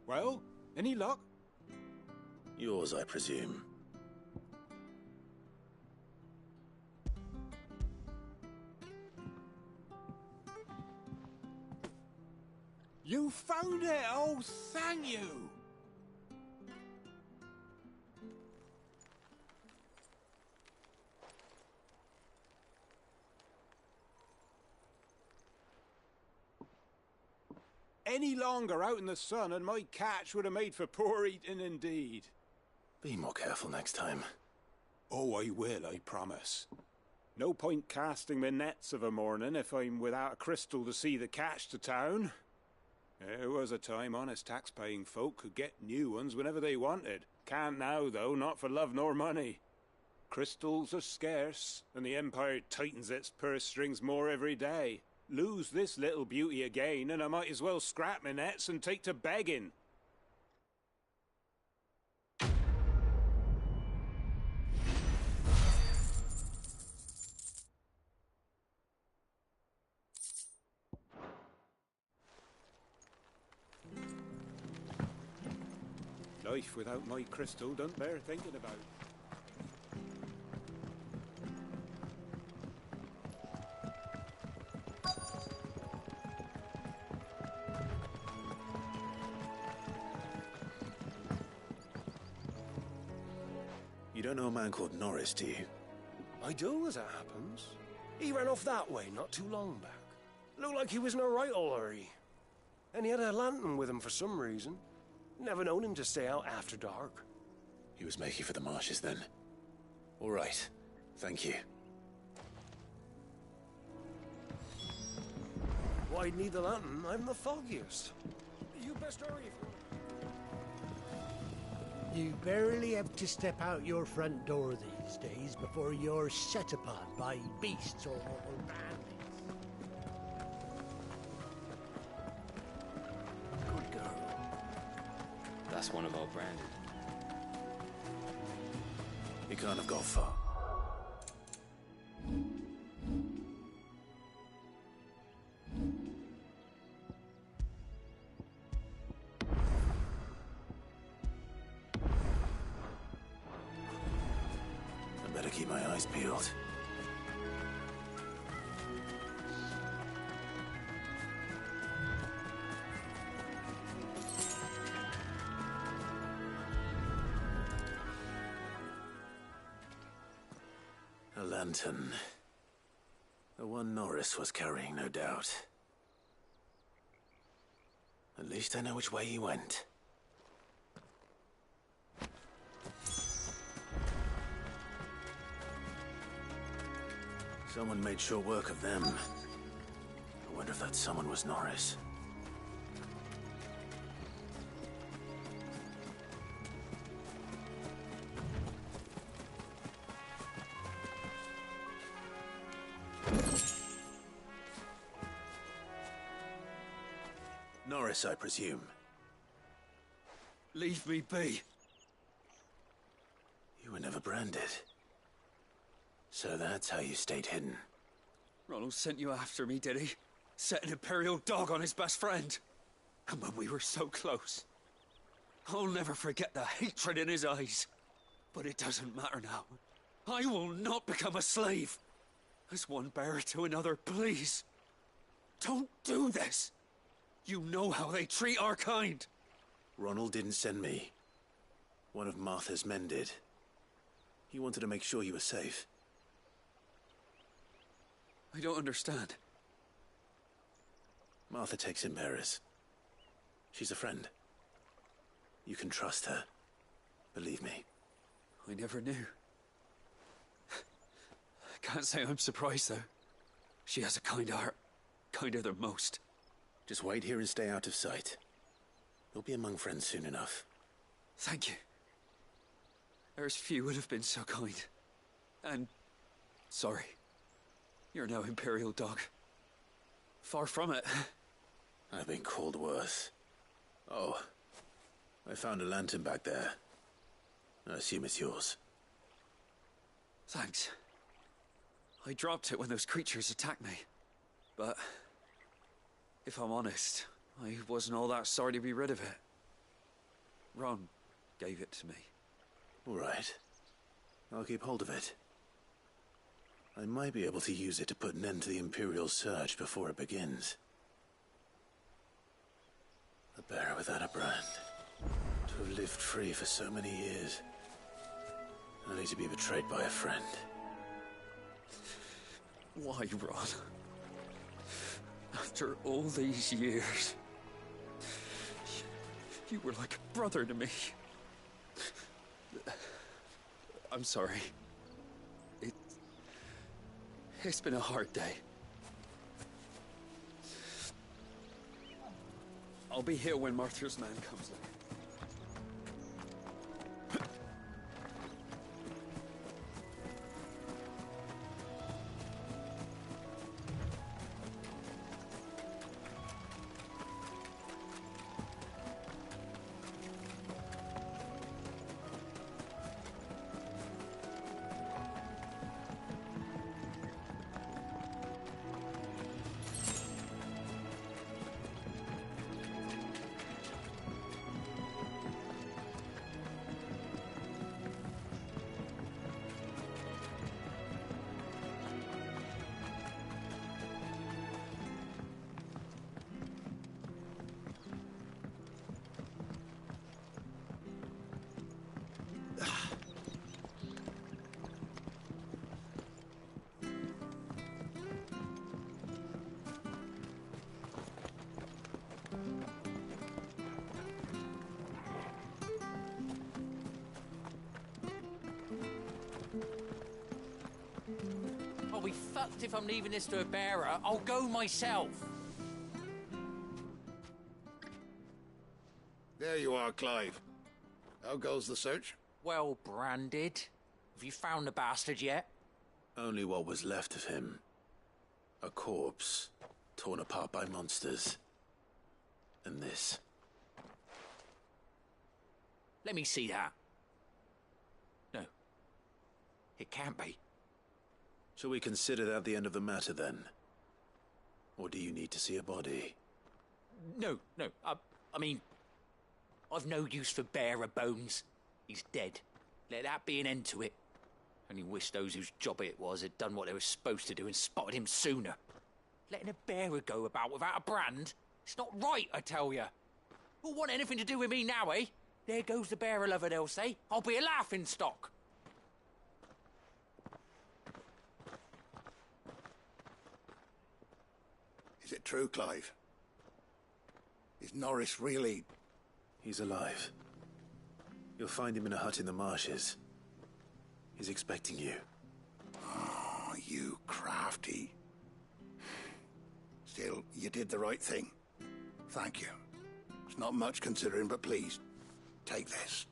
Well, any luck? Yours, I presume. You found it! Oh, thank you! Any longer out in the sun and my catch would have made for poor eating indeed. Be more careful next time. Oh, I will, I promise. No point casting my nets of a morning if I'm without a crystal to see the catch to town. There was a time honest tax-paying folk could get new ones whenever they wanted. Can't now, though, not for love nor money. Crystals are scarce, and the Empire tightens its purse strings more every day. Lose this little beauty again, and I might as well scrap my nets and take to begging. Life without my crystal don't bear thinking about. You don't know a man called Norris, do you? I do, as it happens. He ran off that way not too long back. Looked like he was in a right old hurry. And he had a lantern with him for some reason. Never known him to stay out after dark. He was making for the marshes then. All right. Thank you. Why'd need the lantern? I'm the foggiest. You best hurry if You barely have to step out your front door these days before you're set upon by beasts or bandits. Good girl. That's one of our branded. He can't have got far. I better keep my eyes peeled. A lantern. The one Norris was carrying, no doubt. At least I know which way he went. Someone made sure work of them. I wonder if that someone was Norris. Norris, I presume. Leave me be. You were never branded. So that's how you stayed hidden. Ronald sent you after me, did he? Set an Imperial dog on his best friend. And when we were so close. I'll never forget the hatred in his eyes. But it doesn't matter now. I will not become a slave. As one bearer to another, please. Don't do this. You know how they treat our kind. Ronald didn't send me. One of Martha's men did. He wanted to make sure you were safe. I don't understand. Martha takes in bearers. She's a friend. You can trust her. Believe me. I never knew. I can't say I'm surprised, though. She has a kind heart. Kinder than most. Just wait here and stay out of sight. You'll be among friends soon enough. Thank you. There's few would have been so kind. And... sorry. You're no Imperial dog. Far from it. I've been called worse. Oh, I found a lantern back there. I assume it's yours. Thanks. I dropped it when those creatures attacked me. But... if I'm honest, I wasn't all that sorry to be rid of it. Ron gave it to me. All right. I'll keep hold of it. I might be able to use it to put an end to the Imperial surge before it begins. A bearer without a brand. To have lived free for so many years. Only to be betrayed by a friend. Why, Ron? After all these years, you were like a brother to me. I'm sorry. It's been a hard day. I'll be here when Martha's man comes later. I'll be fucked if I'm leaving this to a bearer. I'll go myself. There you are, Clive. How goes the search? Well branded. Have you found the bastard yet? Only what was left of him. A corpse, torn apart by monsters. And this. Let me see that. No. It can't be. Shall we consider that the end of the matter, then? Or do you need to see a body? No. I mean... I've no use for bearer bones. He's dead. Let that be an end to it. Only wish those whose job it was had done what they were supposed to do and spotted him sooner. Letting a bearer go about without a brand? It's not right, I tell you. Who'll want anything to do with me now, eh? There goes the bearer lover, they'll say. I'll be a laughing stock. Is it true, Clive? Is Norris really... He's alive. You'll find him in a hut in the marshes. He's expecting you. Oh, you crafty. Still, you did the right thing. Thank you. It's not much considering, but please, take this.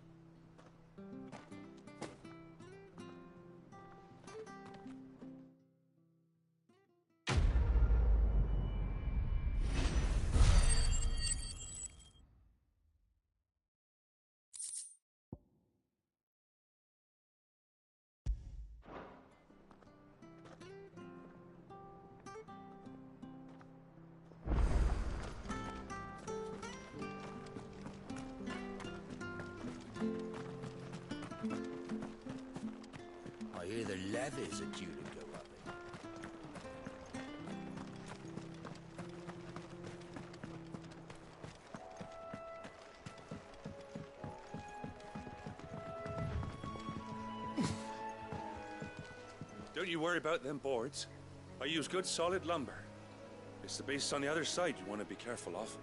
the levies are due to go up. Don't you worry about them boards. I use good solid lumber. It's the base on the other side you want to be careful of.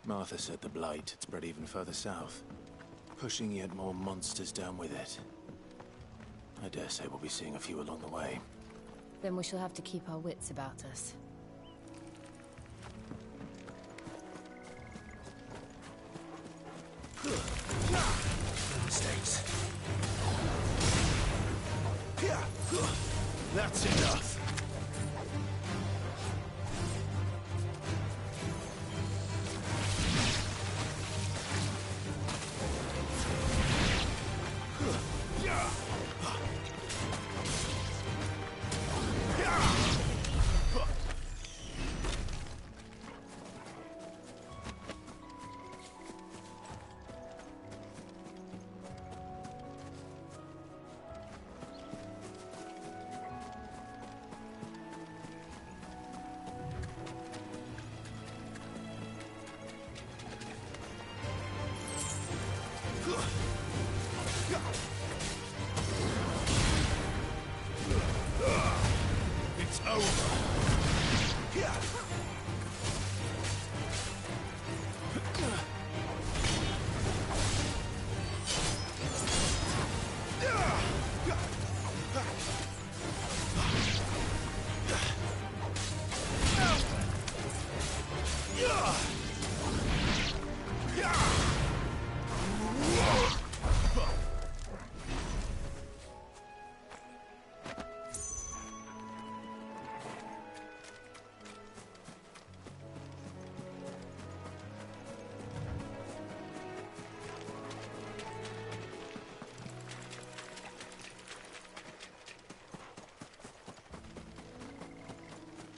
Martha said the blight had spread even further south, pushing yet more monsters down with it. I dare say we'll be seeing a few along the way. Then we shall have to keep our wits about us. Mistakes. That's enough. It's over.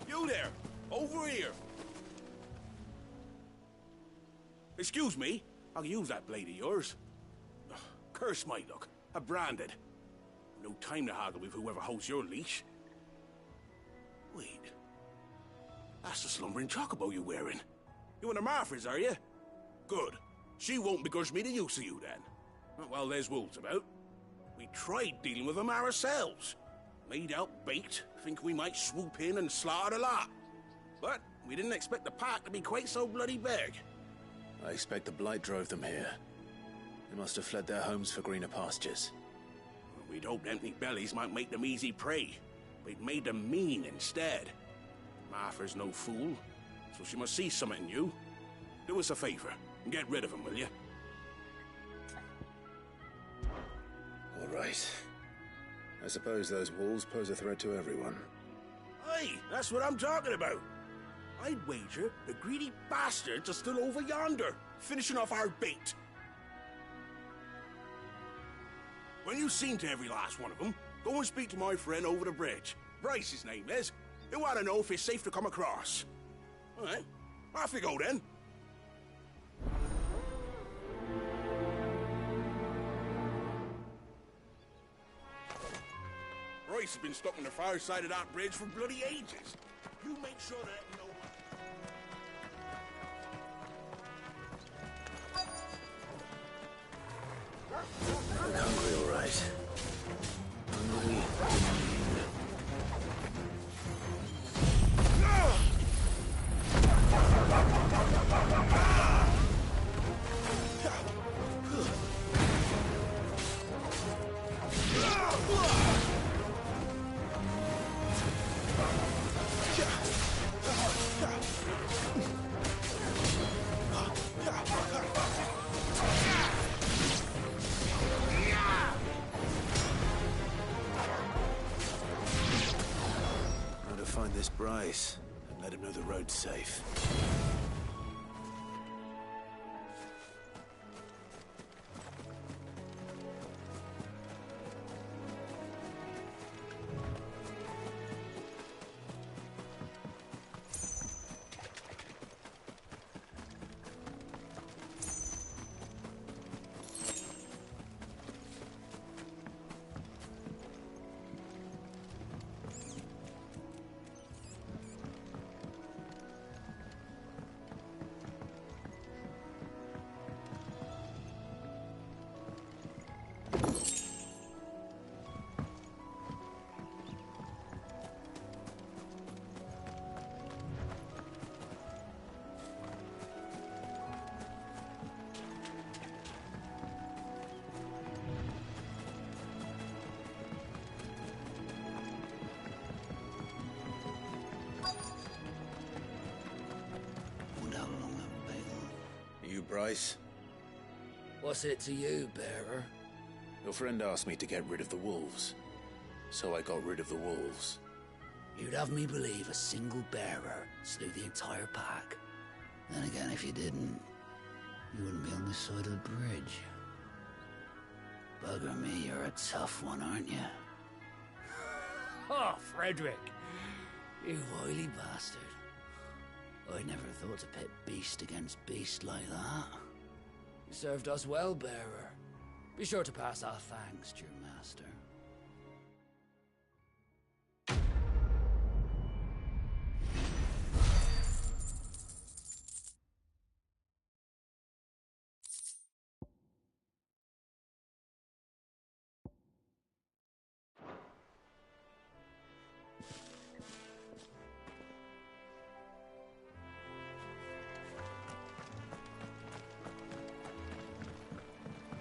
You there! Over here! Excuse me, I'll use that blade of yours. Ugh, curse my luck. I'm branded. No time to haggle with whoever holds your leash. Wait. That's the slumbering chocobo you're wearing. You one of Martha's, are you? Good. She won't begrudge me the use of you, then. Well, there's wolves about. We tried dealing with them ourselves. Laid out bait, think we might swoop in and slaughter the lot. But we didn't expect the pack to be quite so bloody big. I expect the blight drove them here. They must have fled their homes for greener pastures. We'd hoped empty bellies might make them easy prey. We'd made them mean instead. Martha's no fool, so she must see something in you. Do us a favor and get rid of them, will you? All right. I suppose those wolves pose a threat to everyone. Hey, that's what I'm talking about. I'd wager the greedy bastards are still over yonder, finishing off our bait. When you've seen to every last one of them, go and speak to my friend over the bridge. Bryce, his name is. He'll want to know if it's safe to come across. All right, off you go then. Bryce has been stuck on the far side of that bridge for bloody ages. You make sure that no one... Look hungry, all right. Hungry. Find this Bryce and let him know the road's safe. price. What's it to you, bearer? Your friend asked me to get rid of the wolves, so I got rid of the wolves. You'd have me believe a single bearer slew the entire pack. Then again, if you didn't, you wouldn't be on this side of the bridge. Bugger me, you're a tough one, aren't you? Oh, Frederick! You wily bastard. I never thought to pit beast against beast like that. You served us well, bearer. Be sure to pass our thanks to your master.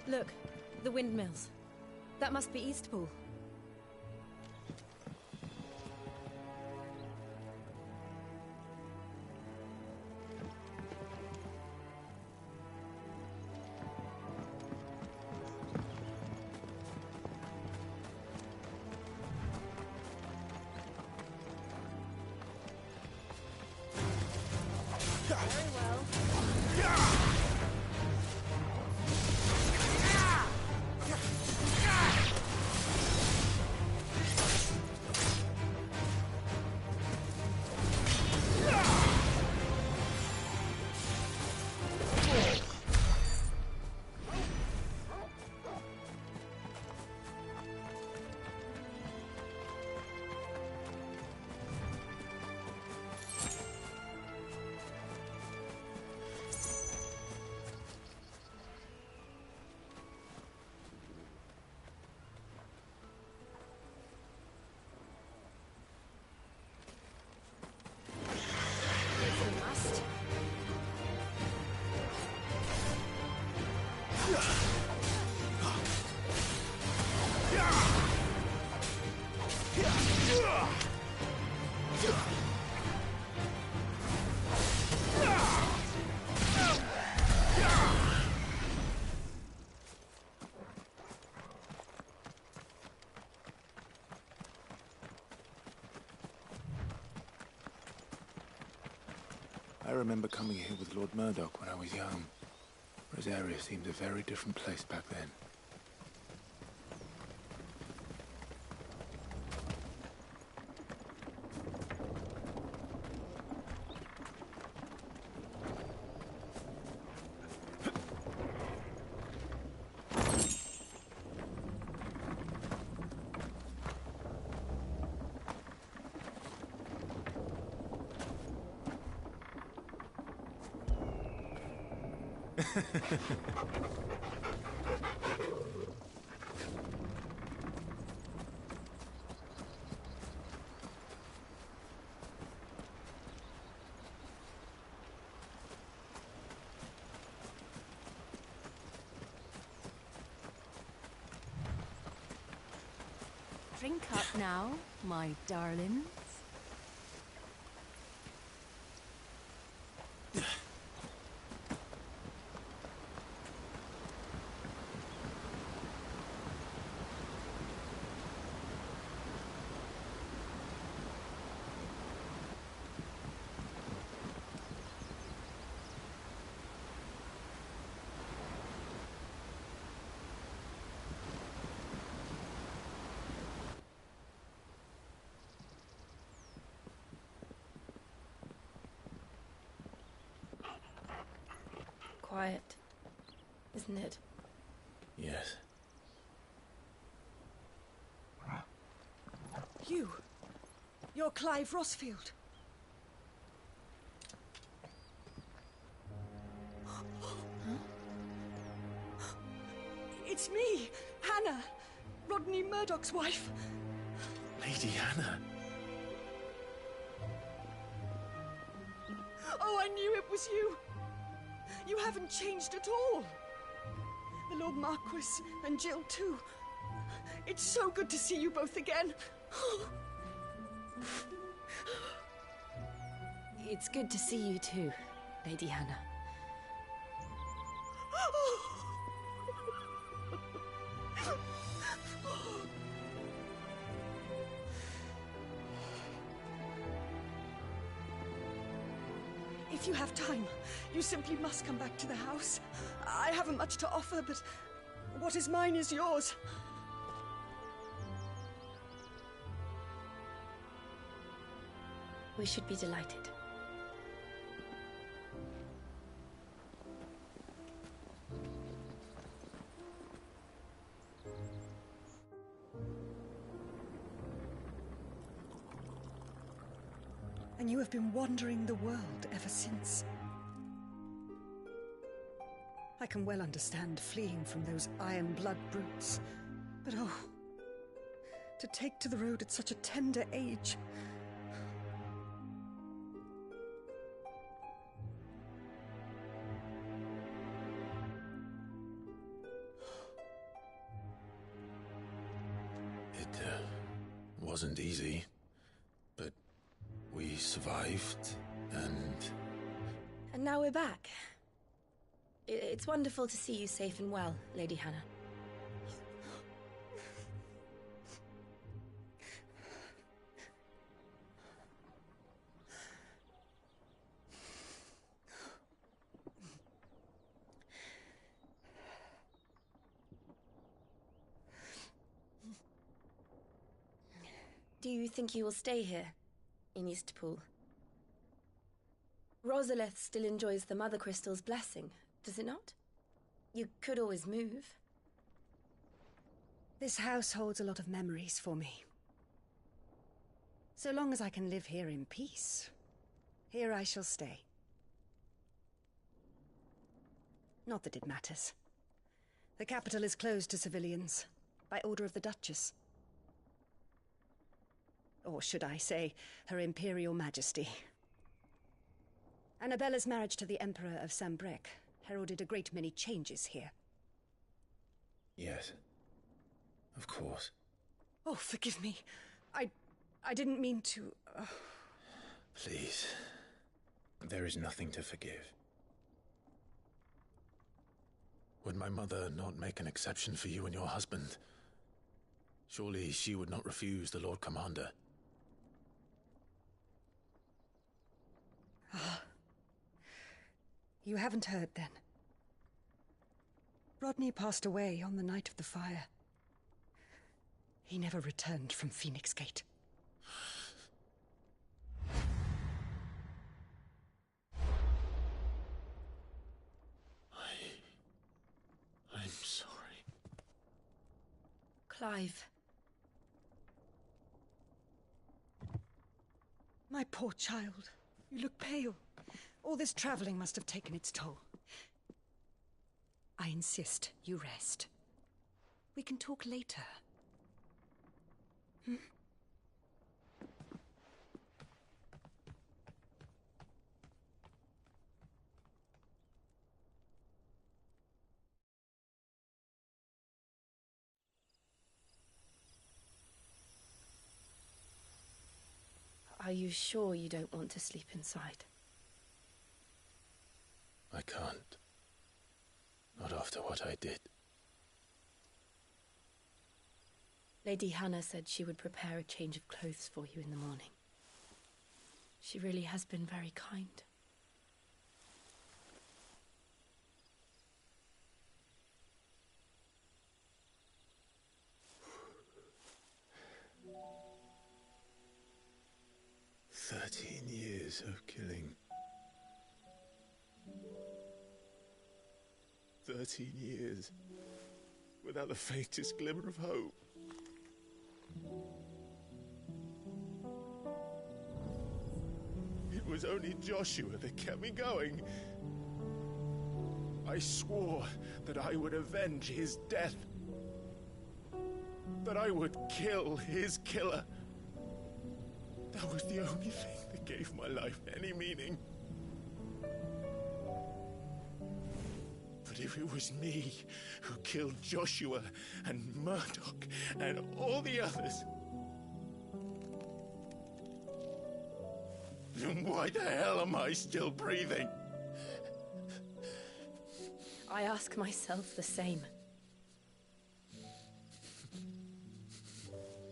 Look, the windmills. That must be Eastpool. Very well. I remember coming here with Lord Murdoch when I was young. Rosaria seemed a very different place back then. Drink up now, my darlings. Quiet, isn't it? Yes. You're Clive Rossfield. It's me, Hannah, Rodney Murdoch's wife. Lady Hannah. Oh, I knew it was you. You haven't changed at all. The Lord Marquis and Jill too. It's so good to see you both again. It's good to see you too, Lady Hannah. If you have time, you simply must come back to the house. I haven't much to offer, but what is mine is yours. We should be delighted. And you have been wandering the world ever since. I can well understand fleeing from those iron blood brutes, but oh, to take to the road at such a tender age. It wasn't easy, but we survived, and... And now we're back. It's wonderful to see you safe and well, Lady Hannah. Do you think you will stay here, in Eastpool? Rosalith still enjoys the Mother Crystal's blessing, does it not? You could always move. This house holds a lot of memories for me. So long as I can live here in peace, here I shall stay. Not that it matters. The capital is closed to civilians, by order of the Duchess. Or should I say, Her Imperial Majesty. Annabella's marriage to the Emperor of Sambrec heralded a great many changes here. Yes. Of course. Oh, forgive me. I didn't mean to... Please. There is nothing to forgive. Would my mother not make an exception for you and your husband? Surely she would not refuse the Lord Commander. Ah. You haven't heard, then. Rodney passed away on the night of the fire. He never returned from Phoenix Gate. I'm sorry. Clive. My poor child. You look pale. All this traveling must have taken its toll. I insist you rest. We can talk later. Hmm? Are you sure you don't want to sleep inside? I can't. Not after what I did. Lady Hannah said she would prepare a change of clothes for you in the morning. She really has been very kind. Years of killing. 13 years without the faintest glimmer of hope. It was only Joshua that kept me going. I swore that I would avenge his death. That I would kill his killer. That was the only thing that gave my life any meaning. But if it was me who killed Joshua and Murdoch and all the others, then why the hell am I still breathing? I ask myself the same.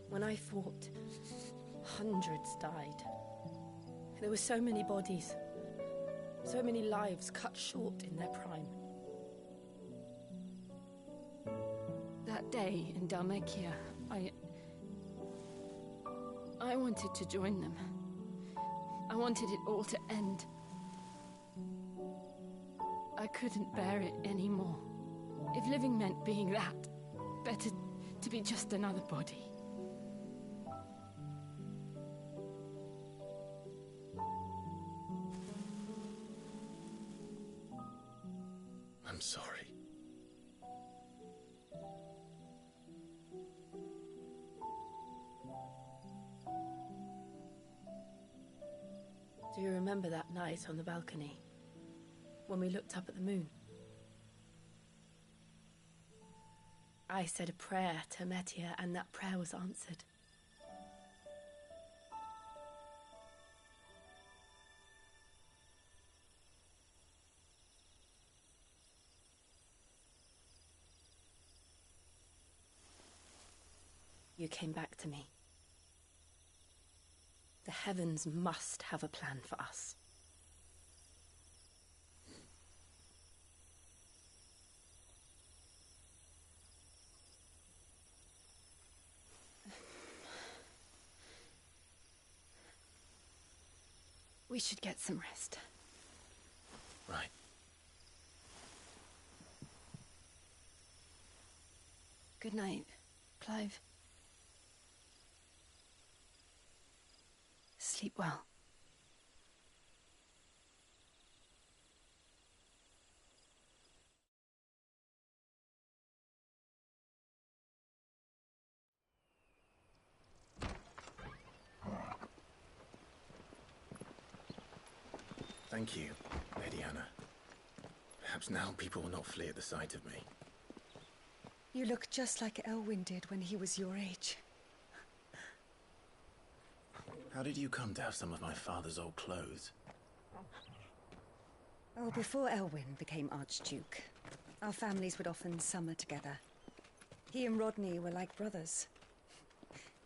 When I fought, hundreds died. There were so many bodies, so many lives cut short in their prime. That day in Dalmekia, I wanted to join them. I wanted it all to end. I couldn't bear it anymore. If living meant being that, better to be just another body. I'm sorry. Do you remember that night on the balcony, when we looked up at the moon? I said a prayer to Metia, and that prayer was answered. You came back to me. The heavens must have a plan for us. We should get some rest. Right. Good night, Clive. Sleep well. Thank you, Lady Hannah. Perhaps now people will not flee at the sight of me. You look just like Elwyn did when he was your age. How did you come to have some of my father's old clothes? Oh, before Elwyn became Archduke, our families would often summer together. He and Rodney were like brothers.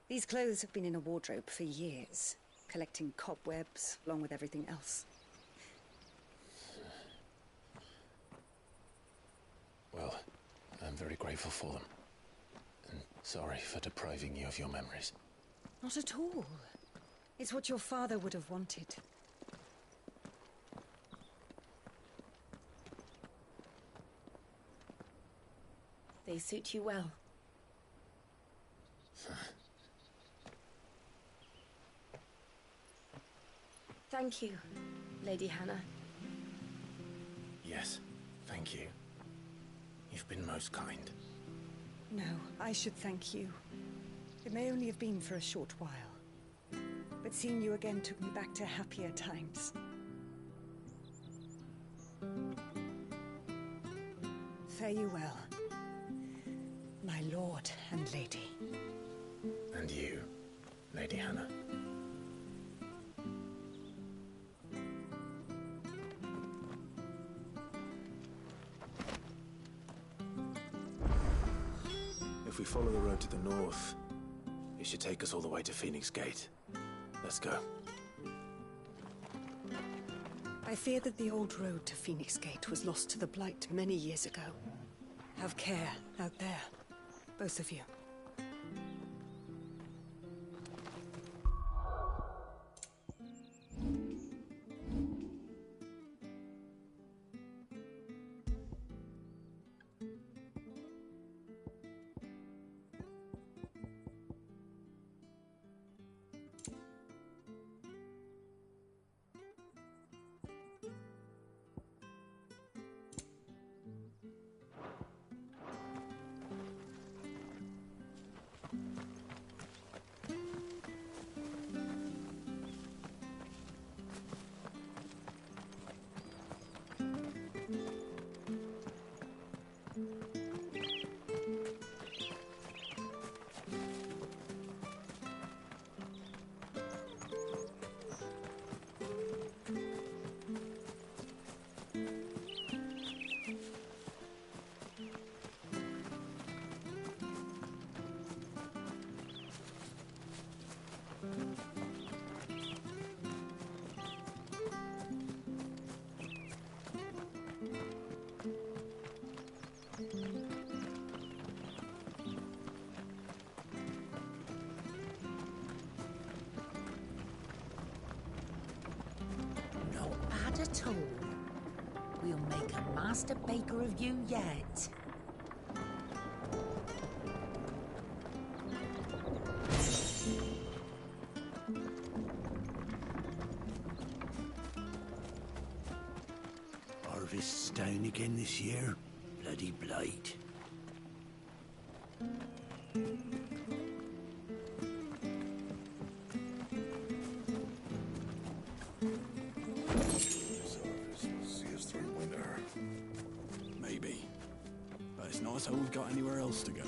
These clothes have been in a wardrobe for years, collecting cobwebs along with everything else. Well, I'm very grateful for them. And sorry for depriving you of your memories. Not at all. It's what your father would have wanted. They suit you well. Thank you, Lady Hannah. Yes, thank you. You've been most kind. No, I should thank you. It may only have been for a short while. But seeing you again took me back to happier times. Fare you well, my lord and lady. And you, Lady Hannah. If we follow the road to the north, it should take us all the way to Phoenix Gate. Let's go. I fear that the old road to Phoenix Gate was lost to the Blight many years ago. Have care out there, both of you. at all. We'll make a master baker of you yet. Harvest's down again this year. Bloody blight. See us through winter. Maybe. But it's not as though we've got anywhere else to go.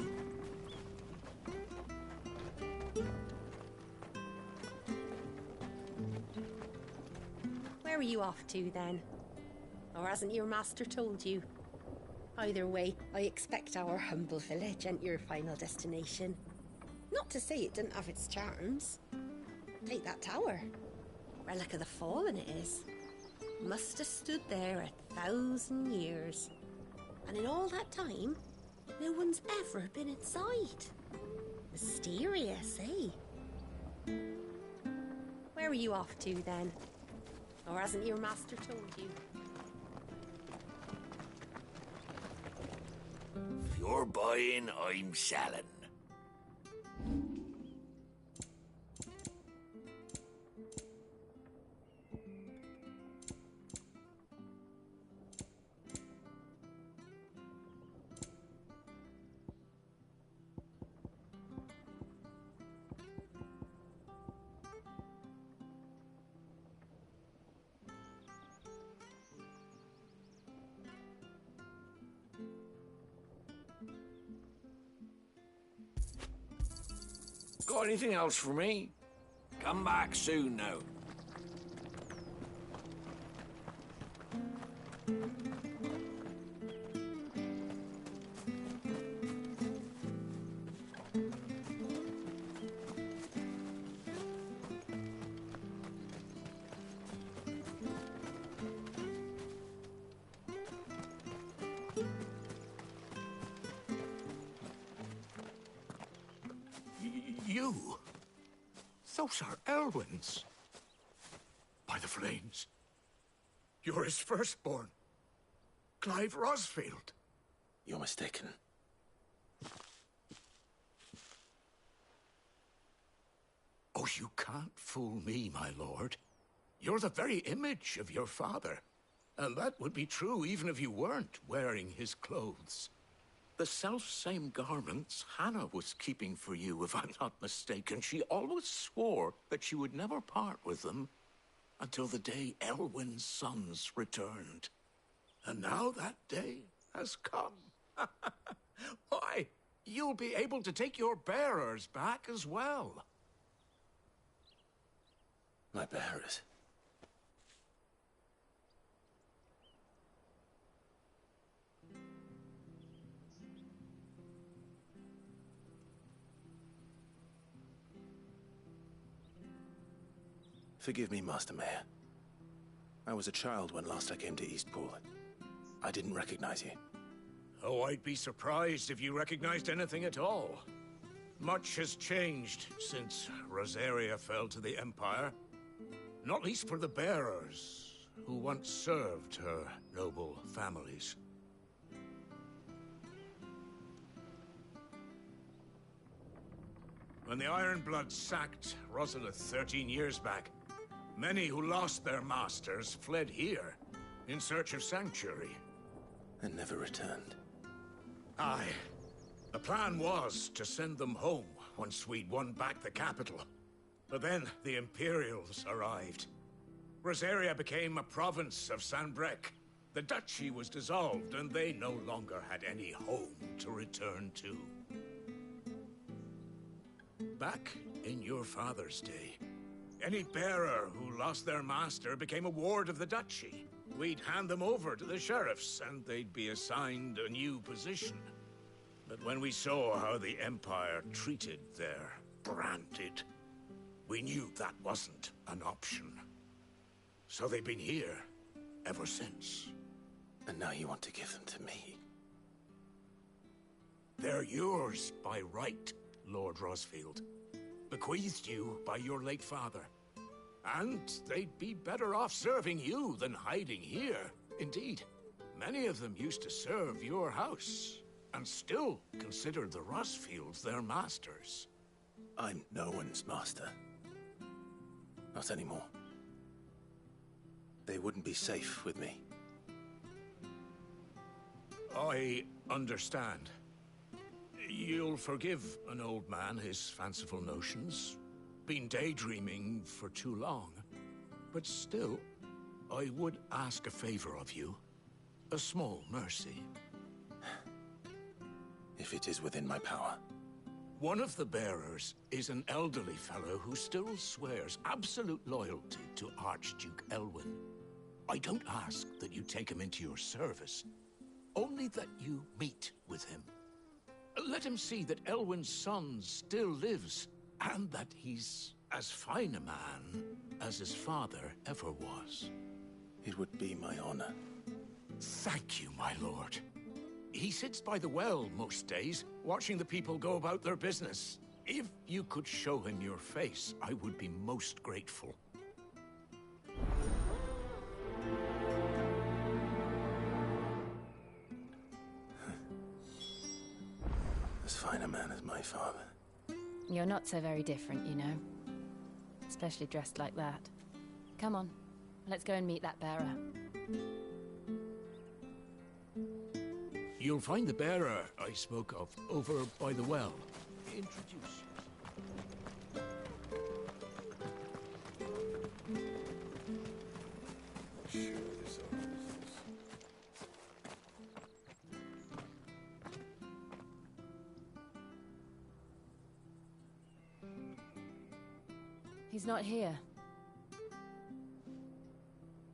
Where are you off to, then? Or hasn't your master told you? Either way, I expect our humble village ain't your final destination. Not to say it didn't have its charms. Take that tower. Relic of the Fallen it is. Must have stood there 1,000 years. And in all that time, no one's ever been inside. Mysterious, eh? Where are you off to, then? Or hasn't your master told you? If you're buying, I'm selling. Got anything else for me? Come back soon now. You? Those are Elwyn's. By the flames. You're his firstborn. Clive Rosfield. You're mistaken. Oh, you can't fool me, my lord. You're the very image of your father. And that would be true even if you weren't wearing his clothes. The self-same garments Hannah was keeping for you, if I'm not mistaken. She always swore that she would never part with them until the day Elwyn's sons returned. And now that day has come. Why, you'll be able to take your bearers back as well. My bearers? Forgive me, Master Mayor. I was a child when last I came to Eastpool. I didn't recognize you. Oh, I'd be surprised if you recognized anything at all. Much has changed since Rosaria fell to the Empire. Not least for the bearers, who once served her noble families. When the Ironbloods sacked Rosalith 13 years back, many who lost their masters fled here in search of sanctuary. And never returned. Aye. The plan was to send them home once we'd won back the capital. But then the Imperials arrived. Rosaria became a province of Sanbreque. The duchy was dissolved, and they no longer had any home to return to. Back in your father's day, any bearer who lost their master became a ward of the duchy. We'd hand them over to the sheriffs, and they'd be assigned a new position. But when we saw how the Empire treated their branded, we knew that wasn't an option. So they've been here ever since. And now you want to give them to me? They're yours by right, Lord Rosfield. Bequeathed you by your late father. And they'd be better off serving you than hiding here. Indeed, many of them used to serve your house, and still considered the Rosfields their masters. I'm no one's master. Not anymore. They wouldn't be safe with me. I understand. You'll forgive an old man his fanciful notions. Been daydreaming for too long. But still, I would ask a favor of you. A small mercy. If it is within my power. One of the bearers is an elderly fellow who still swears absolute loyalty to Archduke Elwyn. I don't ask that you take him into your service, only that you meet with him. Let him see that Elwyn's son still lives, and that he's as fine a man as his father ever was. It would be my honor. Thank you, my lord. He sits by the well most days, watching the people go about their business. If you could show him your face, I would be most grateful. As fine a man as my father. You're not so very different, you know. Especially dressed like that. Come on, let's go and meet that bearer. You'll find the bearer I spoke of over by the well. Introduce He's not here.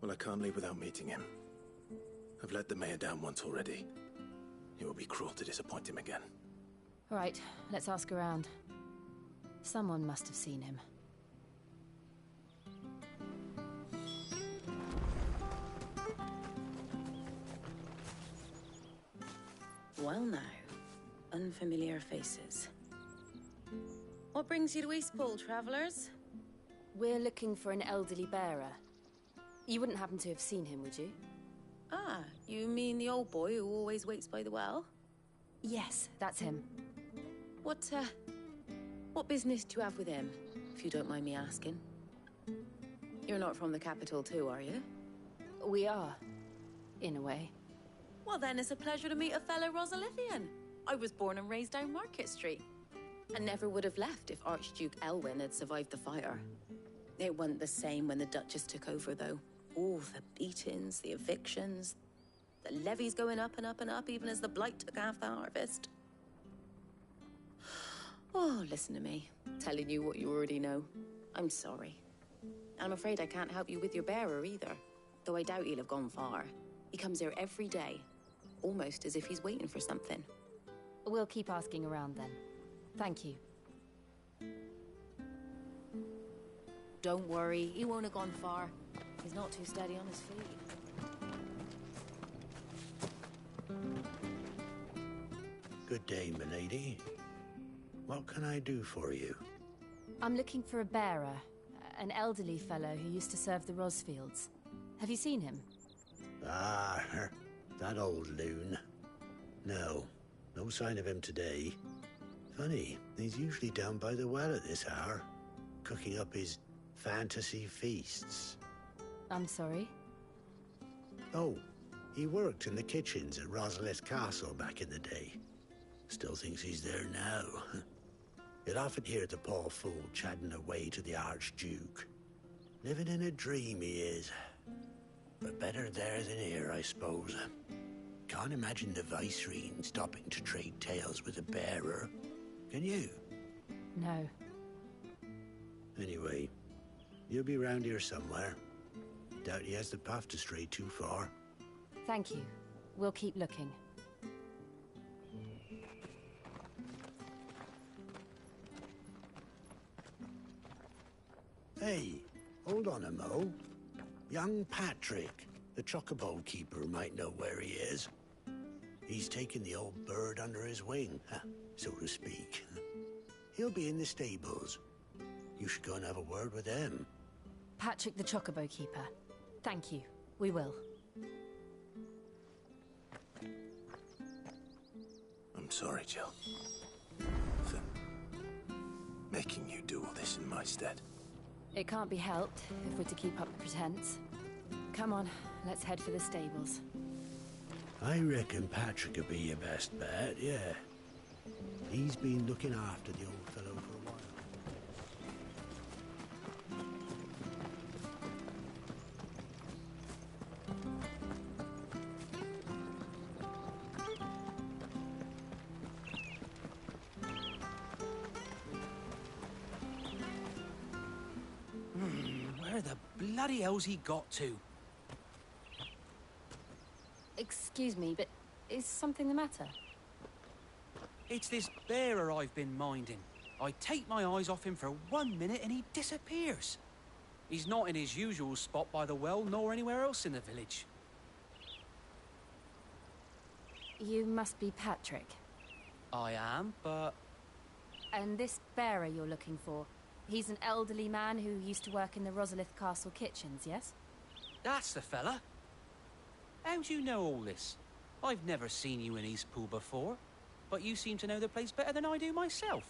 Well, I can't leave without meeting him. I've let the mayor down once already. It will be cruel to disappoint him again. All right, let's ask around. Someone must have seen him. Well now, unfamiliar faces. What brings you to Eastpool, travelers? We're looking for an elderly bearer. You wouldn't happen to have seen him, would you? Ah, you mean the old boy who always waits by the well? Yes, that's him. What business do you have with him, if you don't mind me asking? You're not from the capital too, are you? We are, in a way. Well then, it's a pleasure to meet a fellow Rosalithian. I was born and raised down Market Street. And never would have left if Archduke Elwyn had survived the fire. It wasn't the same when the Duchess took over, though. All the beatings, the evictions, the levies going up and up and up, even as the blight took half the harvest. Oh, listen to me, telling you what you already know. I'm sorry. I'm afraid I can't help you with your bearer either, though I doubt he'll have gone far. He comes here every day, almost as if he's waiting for something. We'll keep asking around then. Thank you. Don't worry, he won't have gone far. He's not too steady on his feet. Good day, milady. What can I do for you? I'm looking for a bearer, an elderly fellow who used to serve the Rosfields. Have you seen him? Ah, that old loon. No sign of him today. Funny, he's usually down by the well at this hour, cooking up his fantasy feasts. I'm sorry? Oh, he worked in the kitchens at Rosalith Castle back in the day. Still thinks he's there now. You'll often hear the poor fool chatting away to the Archduke. Living in a dream he is. But better there than here, I suppose. Can't imagine the Viceroy stopping to trade tales with a bearer. Can you? No. Anyway, you'll be round here somewhere. Doubt he has the path to stray too far. Thank you. We'll keep looking. Hey, hold on a mo. Young Patrick, the chocobo keeper, might know where he is. He's taken the old bird under his wing, so to speak. He'll be in the stables. You should go and have a word with him. Patrick the Chocobo Keeper. Thank you. We will. I'm sorry, Jill. For making you do all this in my stead. It can't be helped if we're to keep up the pretense. Come on, let's head for the stables. I reckon Patrick would be your best bet, yeah. He's been looking after the old fellow for a while. Where the bloody hell's he got to? Excuse me, but is something the matter? It's this bearer I've been minding. I take my eyes off him for 1 minute and he disappears. He's not in his usual spot by the well, nor anywhere else in the village. You must be Patrick. I am, but... And this bearer you're looking for, he's an elderly man who used to work in the Rosalith Castle kitchens, yes? That's the fella. How do you know all this? I've never seen you in Eastpool before, but you seem to know the place better than I do myself.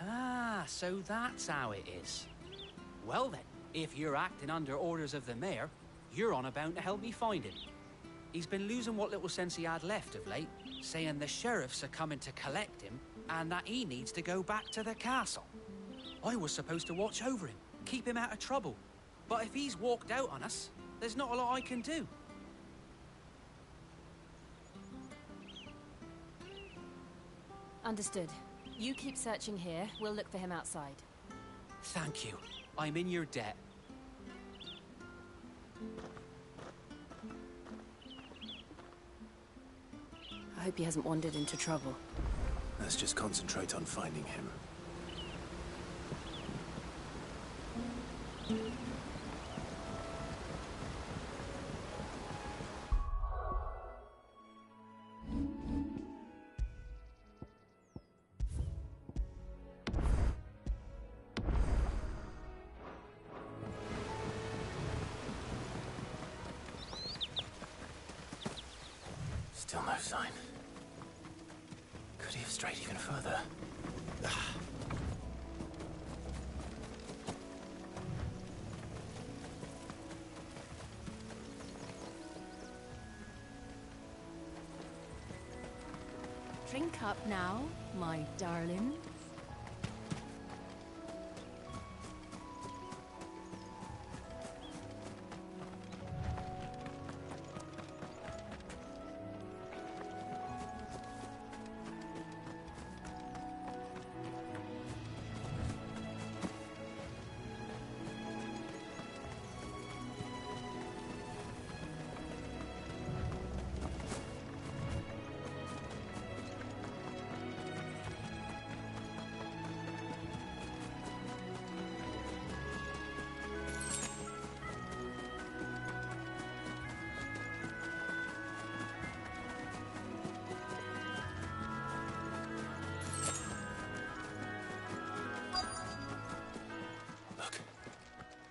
Ah, so that's how it is. Well then, if you're acting under orders of the mayor, you're on about to help me find him. He's been losing what little sense he had left of late, saying the sheriffs are coming to collect him and that he needs to go back to the castle. I was supposed to watch over him, keep him out of trouble. But if he's walked out on us, there's not a lot I can do. Understood. You keep searching here, we'll look for him outside. Thank you. I'm in your debt. I hope he hasn't wandered into trouble. Let's just concentrate on finding him. Still no sign. Could he have strayed even further? Drink up now, my darling.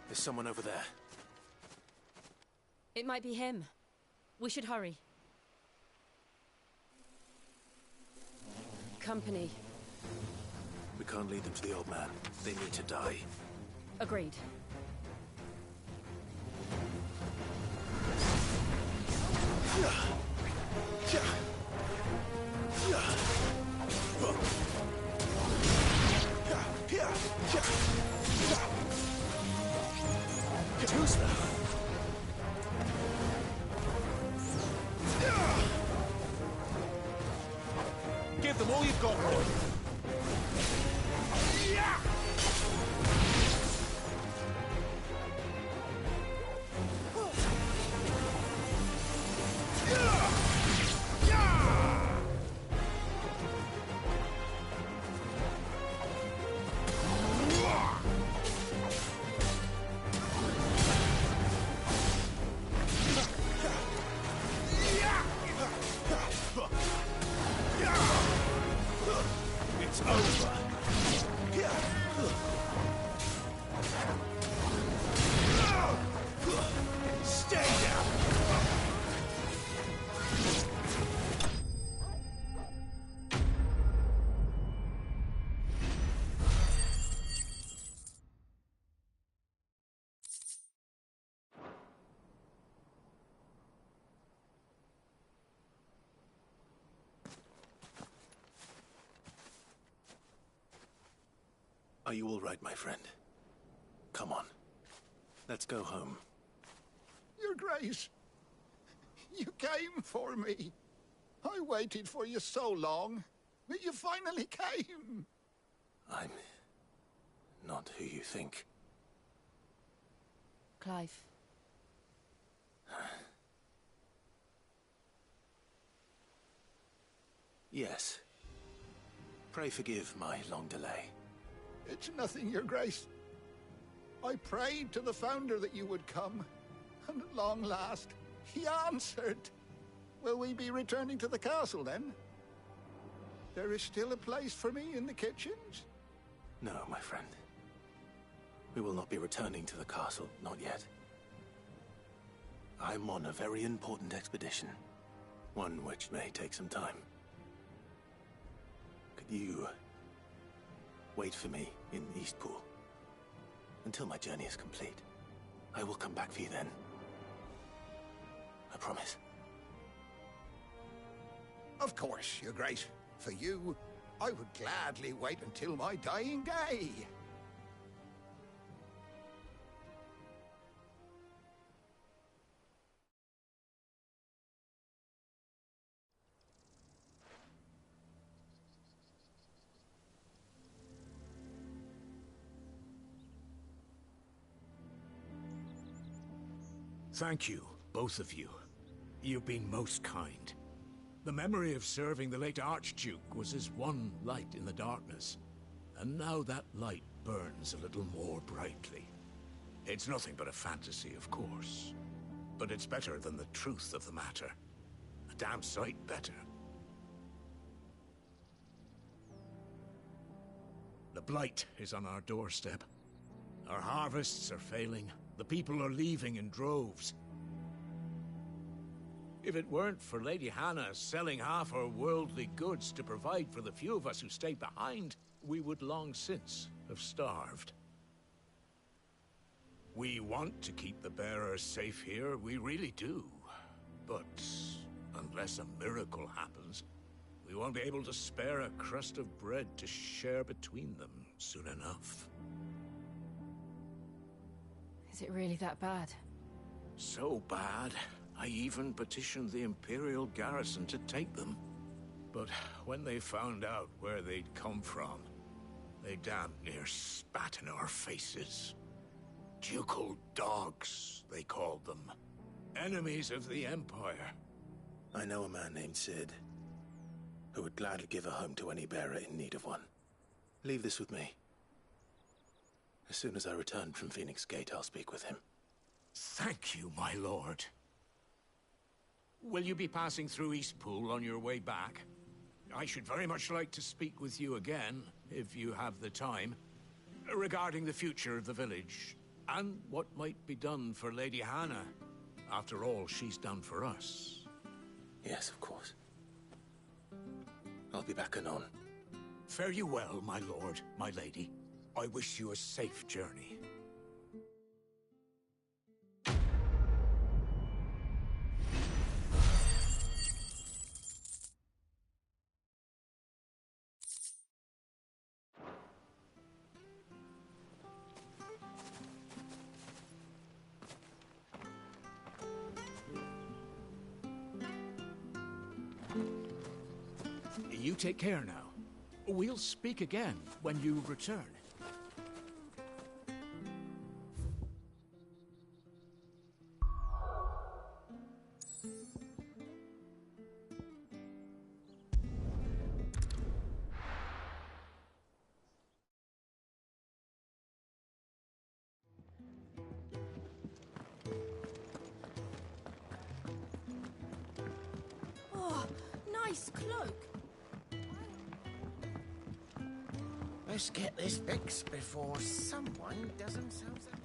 There's someone over there. It might be him. We should hurry. Company. We can't lead them to the old man. They need to die. Agreed. Too slow. Give them all you've got, boy. Stay down! Are you all right, my friend? Come on. Let's go home. Your Grace, you came for me. I waited for you so long, but you finally came. I'm not who you think. Clive. Yes. Pray forgive my long delay. It's nothing, Your Grace. I prayed to the Founder that you would come, and at long last, he answered. Will we be returning to the castle, then? There is still a place for me in the kitchens? No, my friend. We will not be returning to the castle, not yet. I'm on a very important expedition, one which may take some time. Could you wait for me in Eastpool until my journey is complete? I will come back for you then. I promise. Of course, Your Grace. For you, I would gladly wait until my dying day. Thank you, both of you. You've been most kind. The memory of serving the late Archduke was as one light in the darkness, and now that light burns a little more brightly. It's nothing but a fantasy, of course, but it's better than the truth of the matter. A damn sight better. The blight is on our doorstep. Our harvests are failing. The people are leaving in droves. If it weren't for Lady Hannah selling half her worldly goods to provide for the few of us who stayed behind, we would long since have starved. We want to keep the bearers safe here, we really do. But unless a miracle happens, we won't be able to spare a crust of bread to share between them soon enough. Is it really that bad? So bad, I even petitioned the Imperial garrison to take them. But when they found out where they'd come from, they damn near spat in our faces. Ducal dogs, they called them. Enemies of the Empire. I know a man named Sid, who would gladly give a home to any bearer in need of one. Leave this with me. As soon as I return from Phoenix Gate, I'll speak with him. Thank you, my lord. Will you be passing through Eastpool on your way back? I should very much like to speak with you again, if you have the time, regarding the future of the village, and what might be done for Lady Hannah. After all she's done for us. Yes, of course. I'll be back anon. Fare you well, my lord, my lady. I wish you a safe journey. You take care now. We'll speak again when you return. Oh, nice cloak. Best get this fixed before someone does themselves up.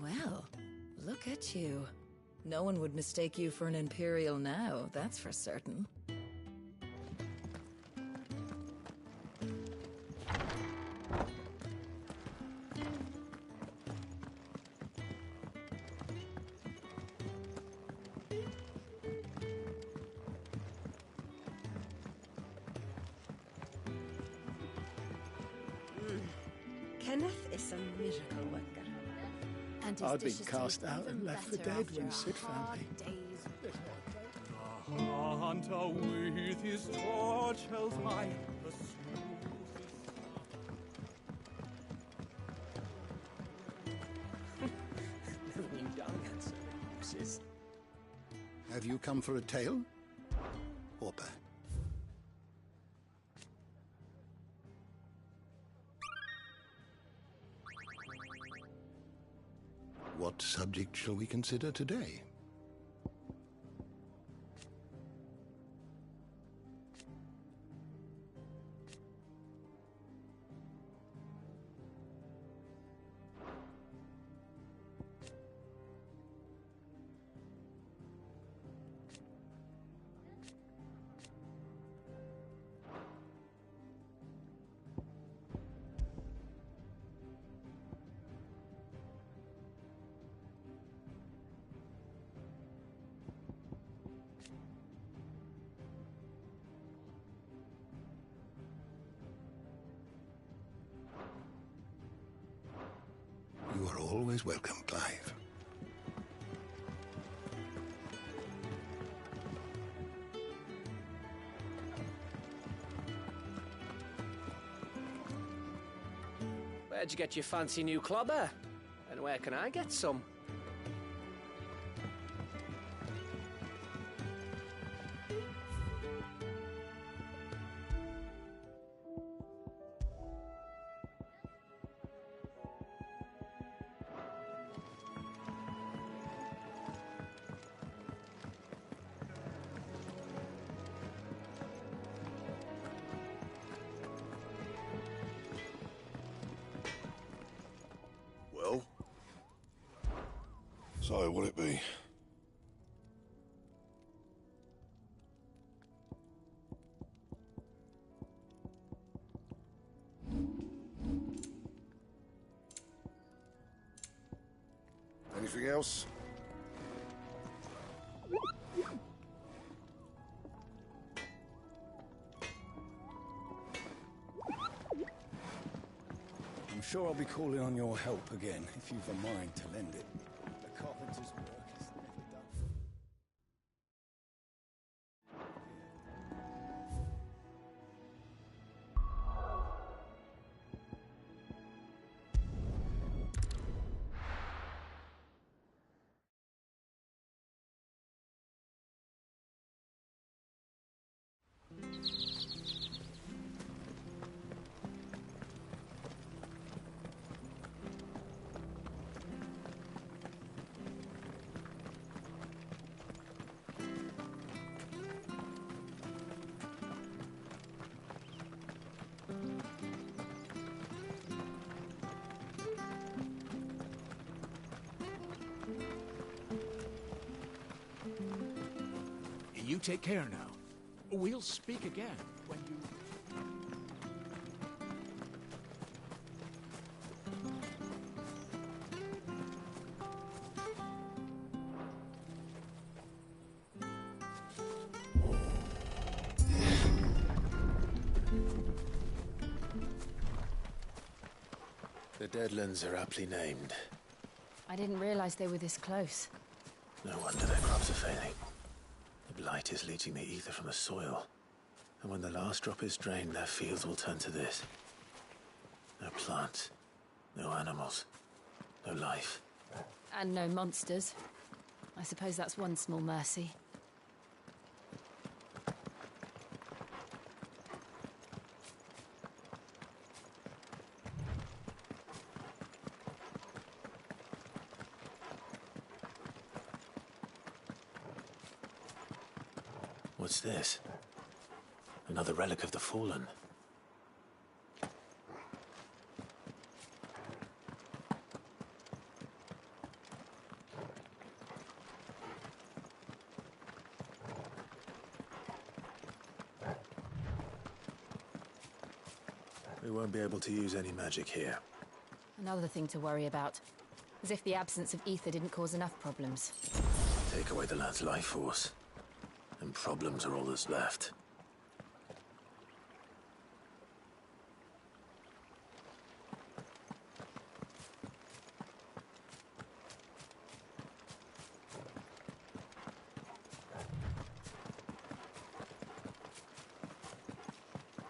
Well, look at you. No one would mistake you for an Imperial now, that's for certain. Kenneth is a miracle worker. And his I'd been dishes cast taste out and even left for better dead after when a Sid found hard me. day's The hunter with his torch held high the Never knew Dung had so many uses. Have you come for a tale? Hopper. What subject shall we consider today? You are always welcome, Clive. Where'd you get your fancy new clobber? And where can I get some? Well? So, what'll it be? Anything else? I'm sure I'll be calling on your help again, if you've a mind to lend it. The carpenter's work is never done. You take care now. We'll speak again when you... The Deadlands are aptly named. I didn't realize they were this close. No wonder their crops are failing. The blight is leaching the ether from the soil. And when the last drop is drained, their fields will turn to this. No plants, no animals, no life. And no monsters. I suppose that's one small mercy. What's this? Another relic of the Fallen. We won't be able to use any magic here. Another thing to worry about. As if the absence of ether didn't cause enough problems. Take away the lad's life force, and problems are all that's left.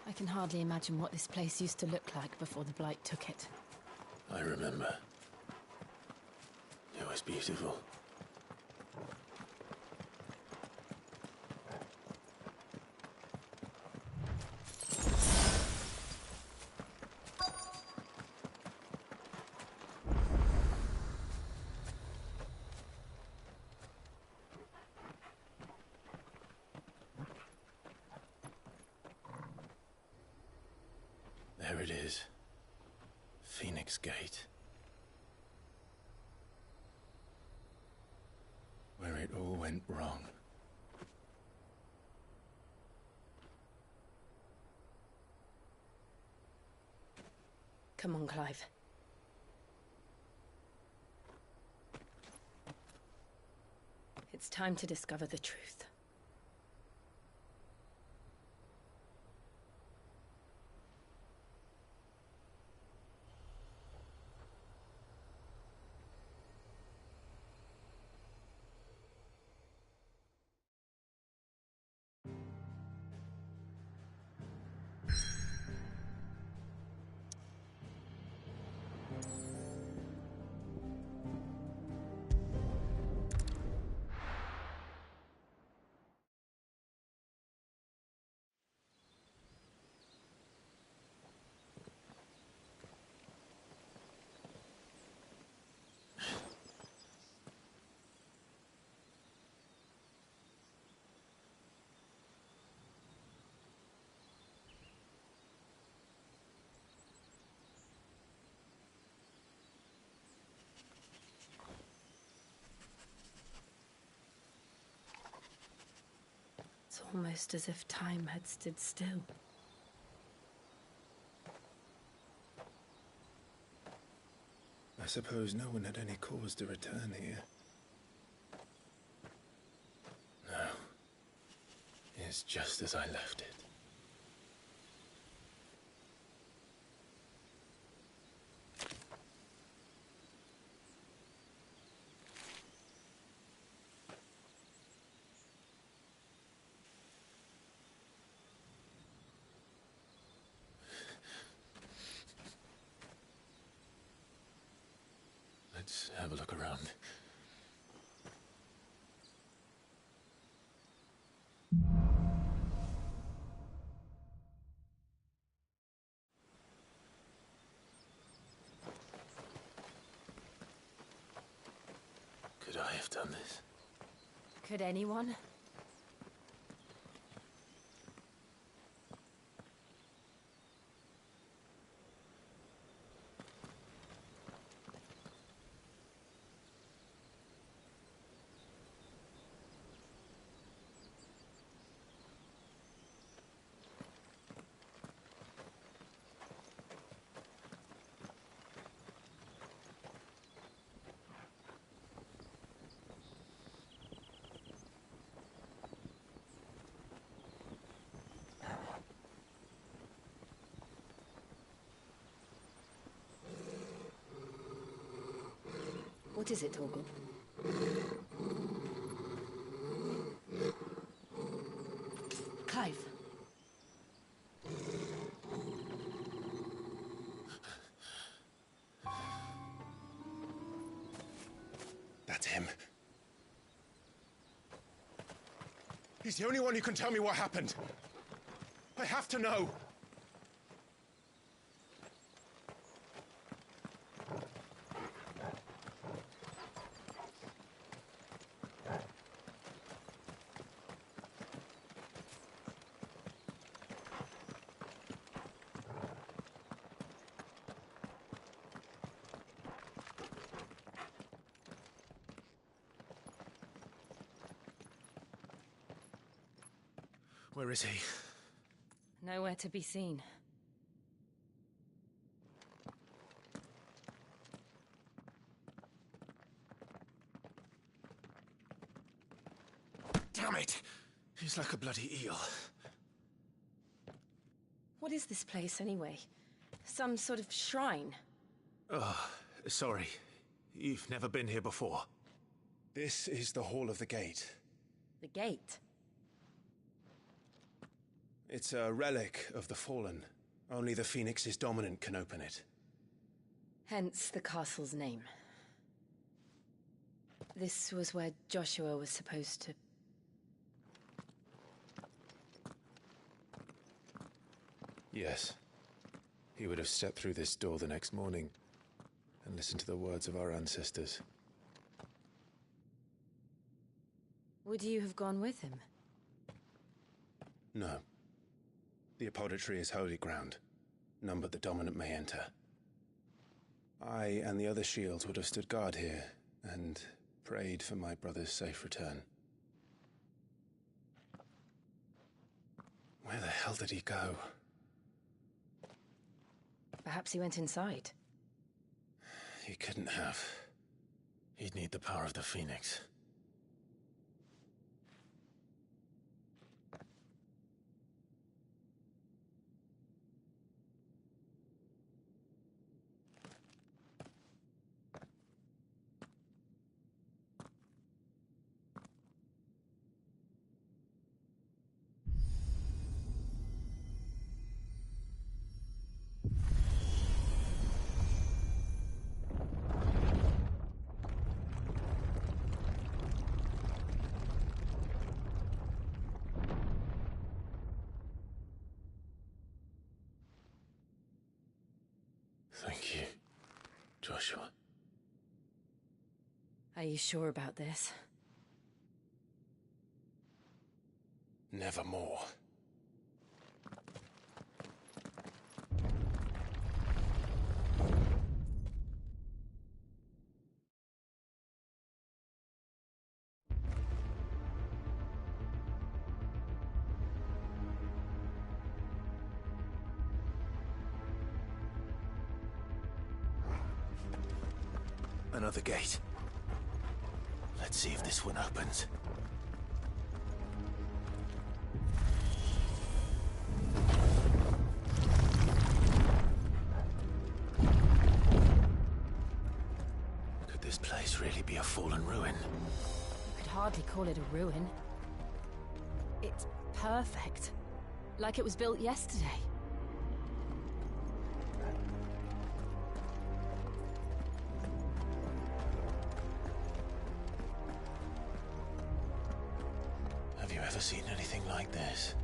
I can hardly imagine what this place used to look like before the Blight took it. I remember. It was beautiful. There it is. Phoenix Gate. Where it all went wrong. Come on, Clive. It's time to discover the truth. It's almost as if time had stood still. I suppose no one had any cause to return here. No. It's just as I left it. Let's have a look around. Could I have done this? Could anyone? What is it, Torgal? Clive. That's him. He's the only one who can tell me what happened. I have to know. Where is he? Nowhere to be seen. Damn it! He's like a bloody eel. What is this place, anyway? Some sort of shrine? Oh, sorry. You've never been here before. This is the Hall of the Gate. The gate? It's a relic of the Fallen. Only the Phoenix's dominant can open it. Hence the castle's name. This was where Joshua was supposed to... Yes. He would have stepped through this door the next morning and listened to the words of our ancestors. Would you have gone with him? No. The apodatory is holy ground. None but the dominant may enter. I and the other shields would have stood guard here and prayed for my brother's safe return. Where the hell did he go? Perhaps he went inside. He couldn't have. He'd need the power of the Phoenix. Thank you, Joshua. Are you sure about this? Nevermore. Another gate. Let's see if this one opens. Could this place really be a fallen ruin? You could hardly call it a ruin. It's perfect. Like it was built yesterday. Have you ever seen anything like this?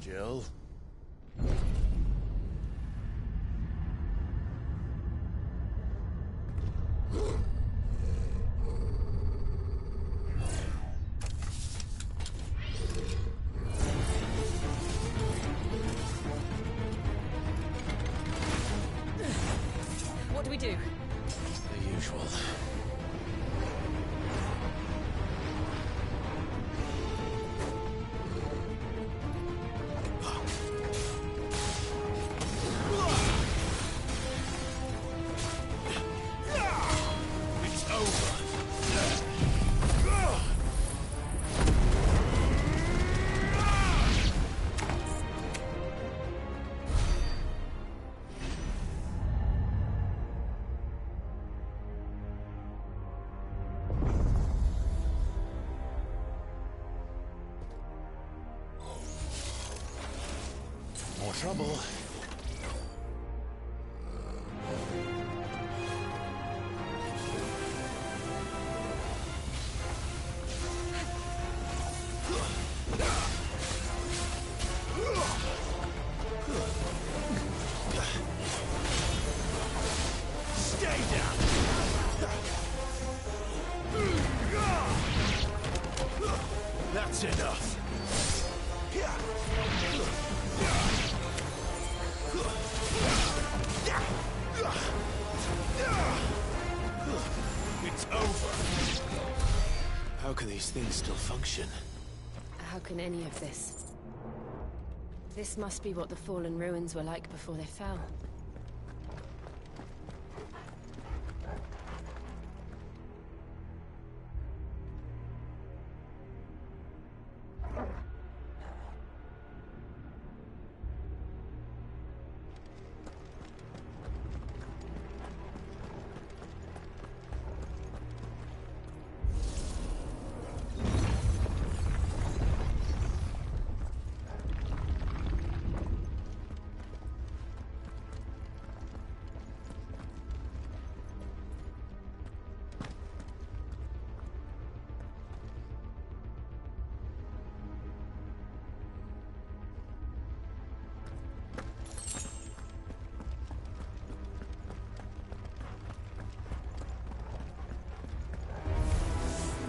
Jill? What do we do? The usual. It's over. More trouble. Stay down! That's enough. It's over. How can these things still function? How can any of this? This must be what the fallen ruins were like before they fell.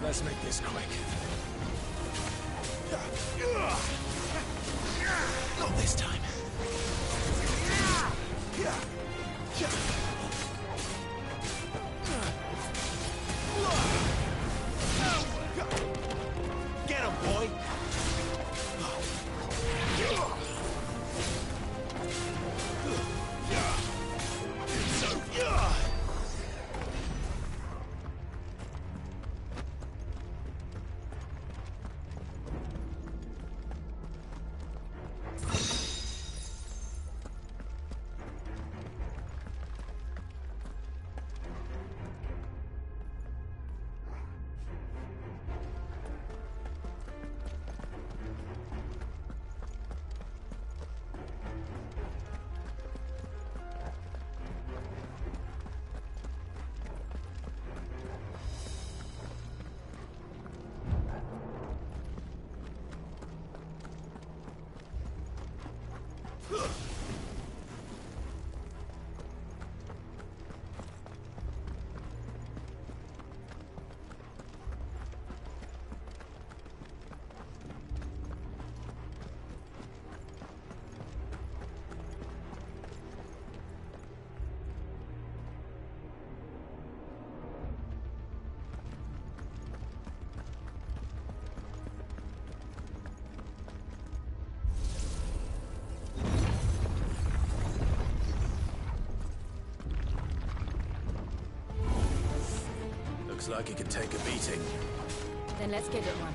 Let's make this quick. Not this time. Get him, boy! Looks like it could take a beating. Then let's give it one.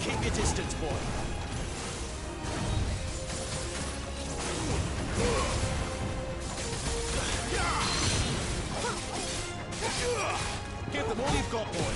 Keep your distance, boy. Give them all you've got, boy.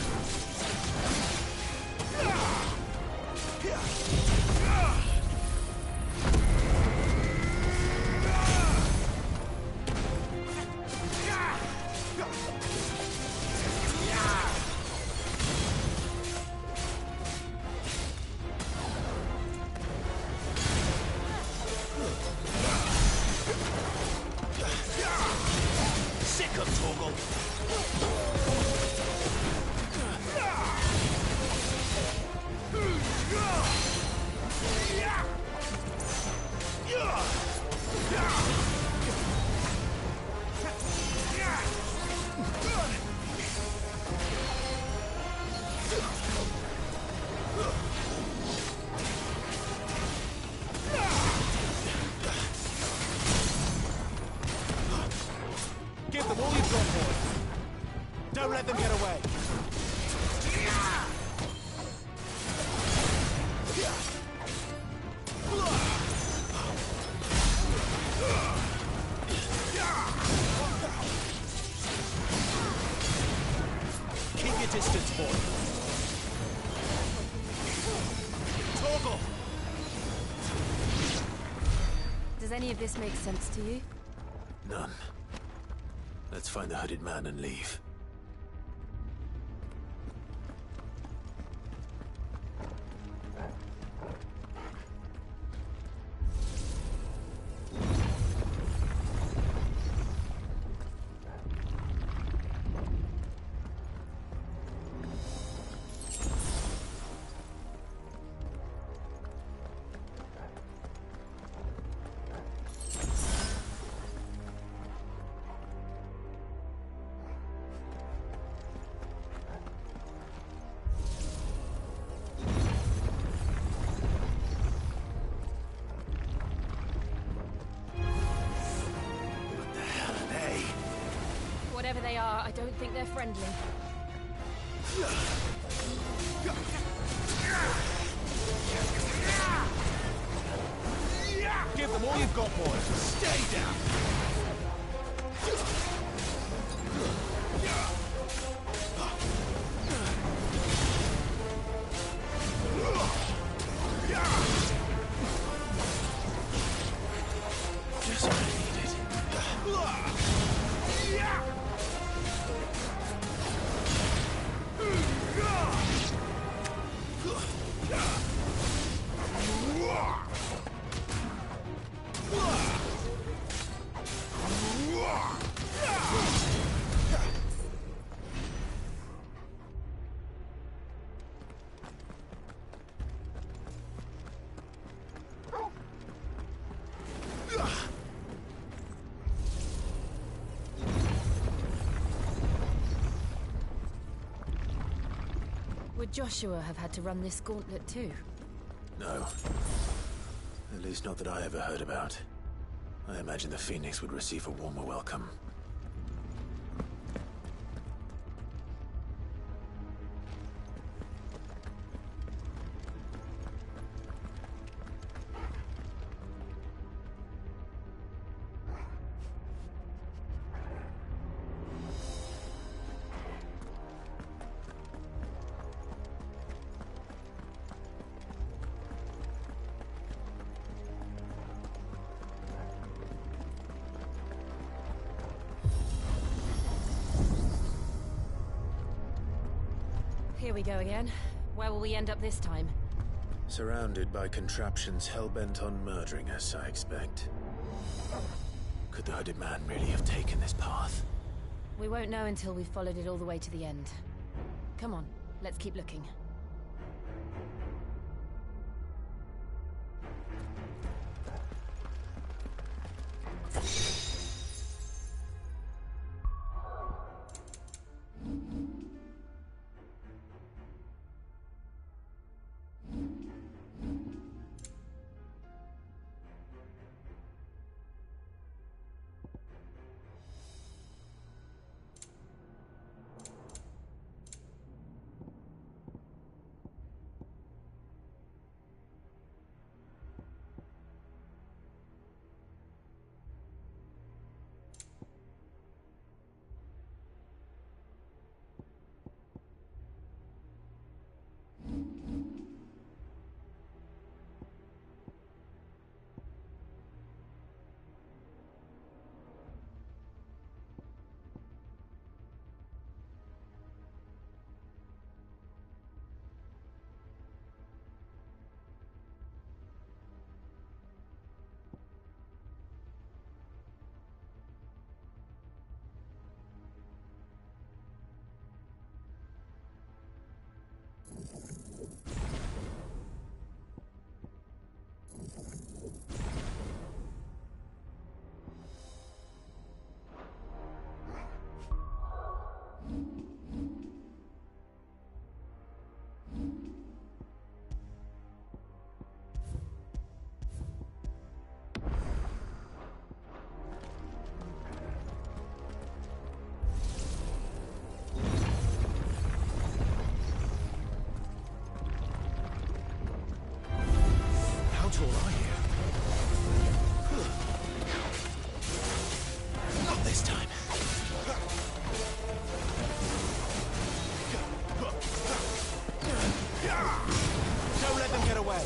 Sick of Torgal. Give them all you've got, boy. Don't let them get away. Keep your distance, boy. Torgal! Does any of this make sense to you? None. Let's find the hooded man and leave. I don't think they're friendly. Give them all you've got, boys. Stay down. Just what I needed. Would Joshua have had to run this gauntlet too? No. At least not that I ever heard about. I imagine the Phoenix would receive a warmer welcome. Here we go again. Where will we end up this time? Surrounded by contraptions hell-bent on murdering us, I expect. Could the hooded man really have taken this path? We won't know until we've followed it all the way to the end. Come on, let's keep looking. How tall are you? Not this time. Don't let them get away.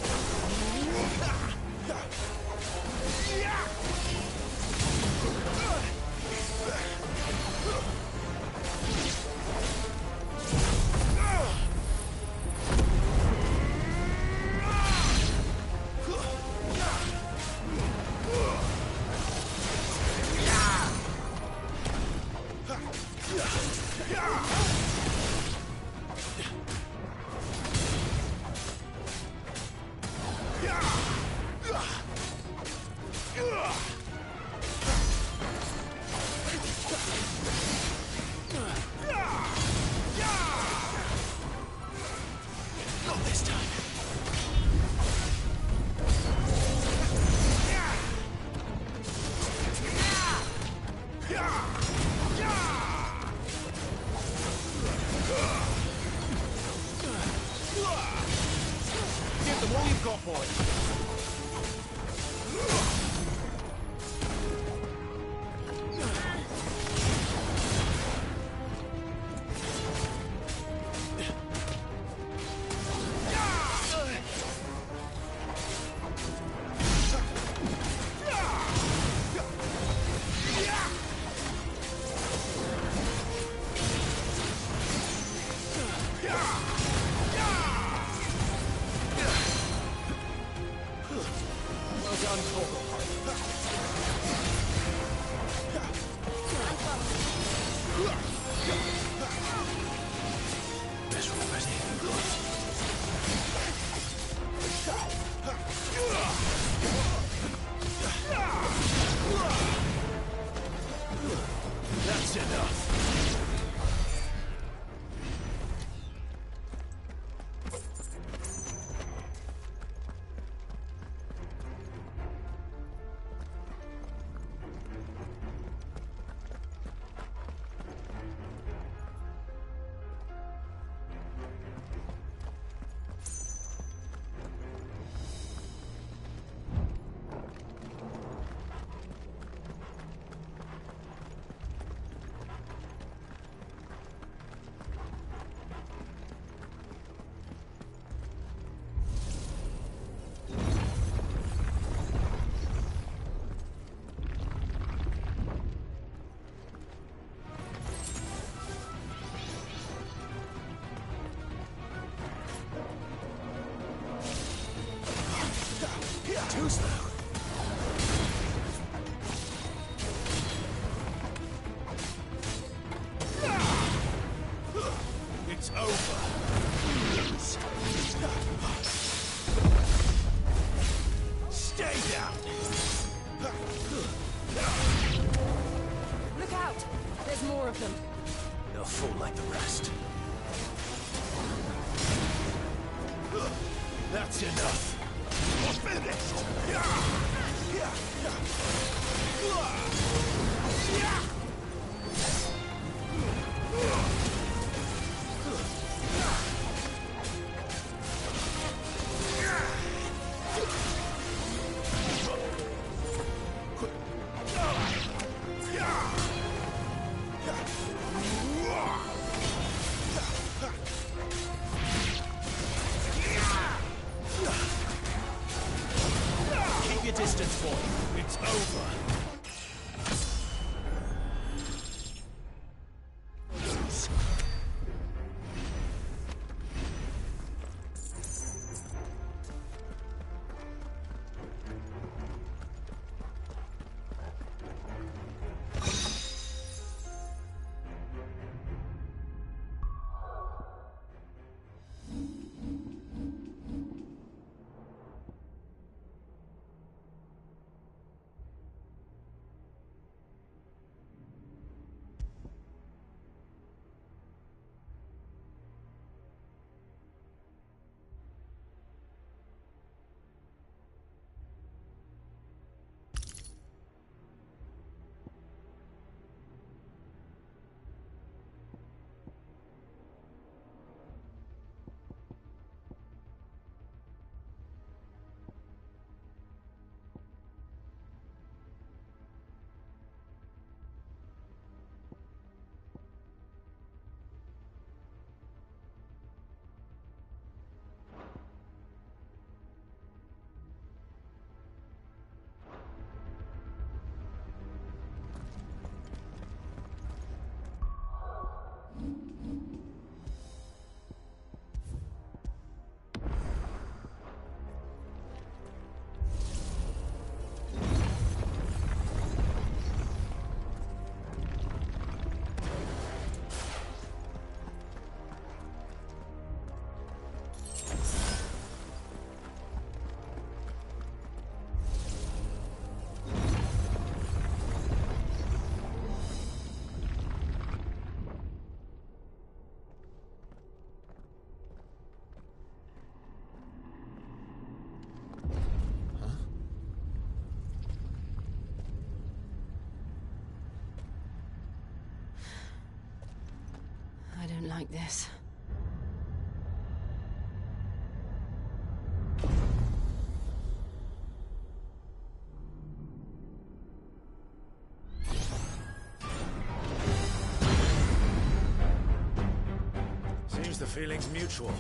Not this time. The more you've got, boy. That's enough. Too slow. It's over. Stay down. Look out! There's more of them. They'll fall like the rest. That's enough. You're finished. Keep your distance, boy. It's over. I don't like this. feeling's mutual.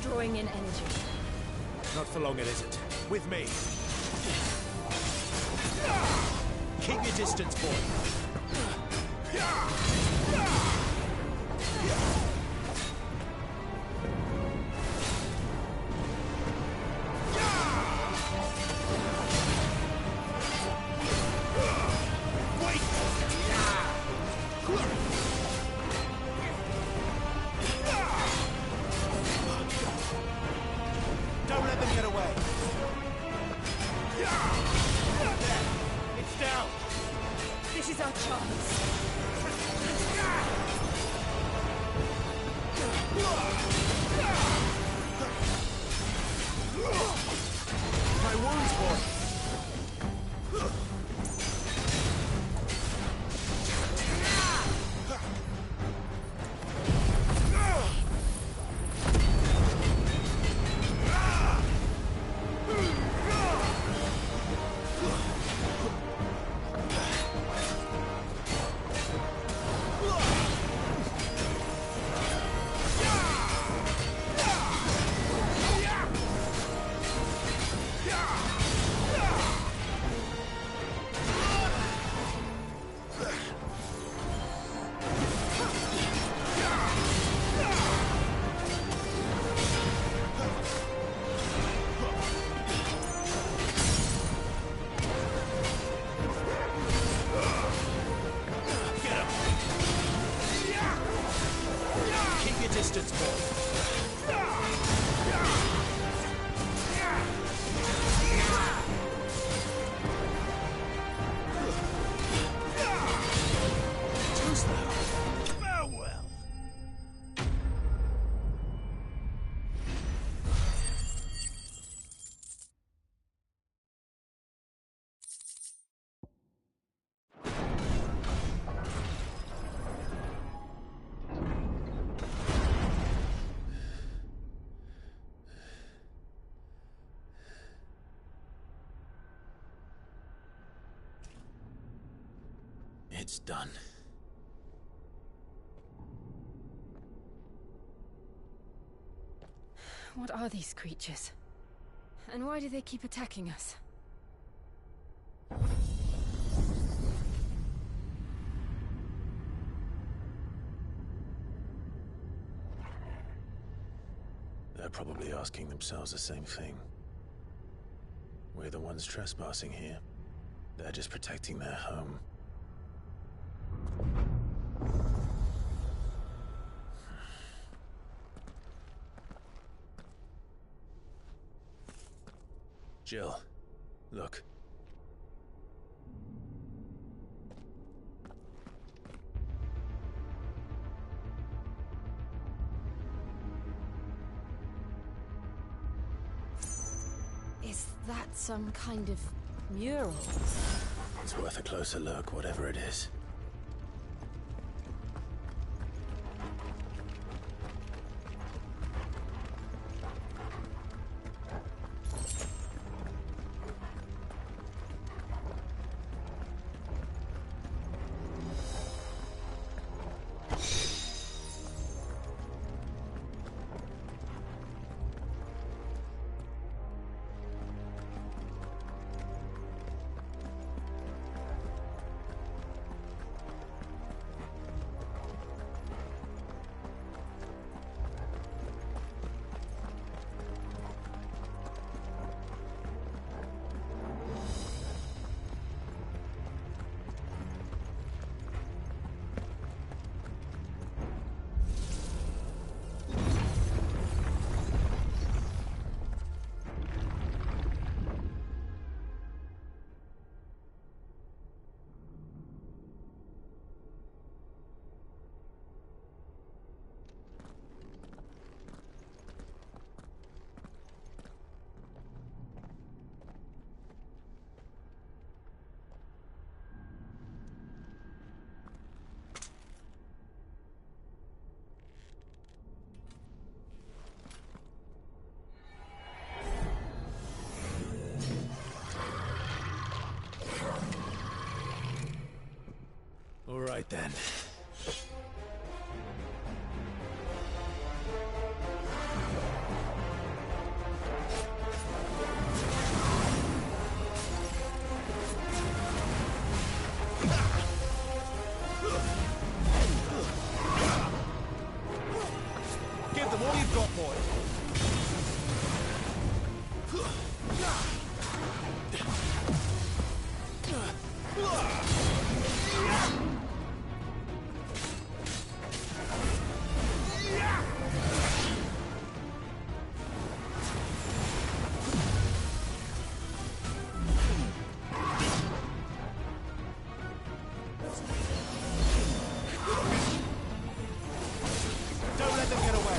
Drawing in energy. Not for long, it isn't. With me. Keep your distance, boy. Don't let them get away. It's down. This is our chance. My wounds, boy. Distance, boy. Too slow. Farewell. It's done. What are these creatures? And why do they keep attacking us? They're probably asking themselves the same thing. We're the ones trespassing here. They're just protecting their home. Jill, look. Is that some kind of mural? It's worth a closer look, whatever it is. right then. Give them all you've got, boy. Don't let them get away.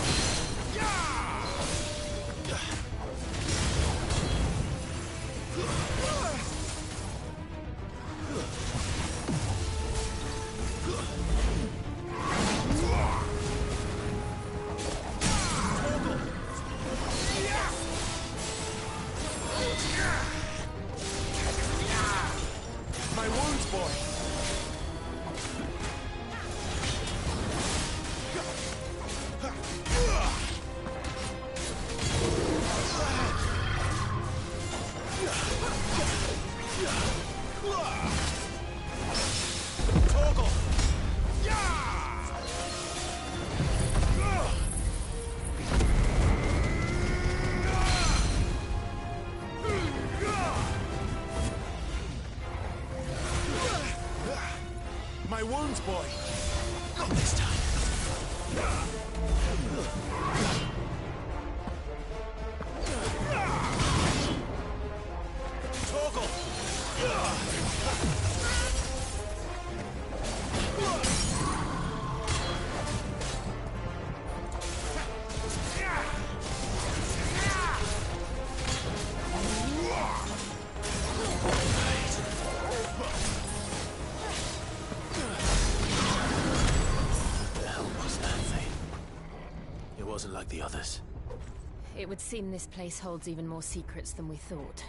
My wounds, boy. Toggle. My wounds, boy. Not this time. Toggle. The hell was that thing? It wasn't like the others. It would seem this place holds even more secrets than we thought.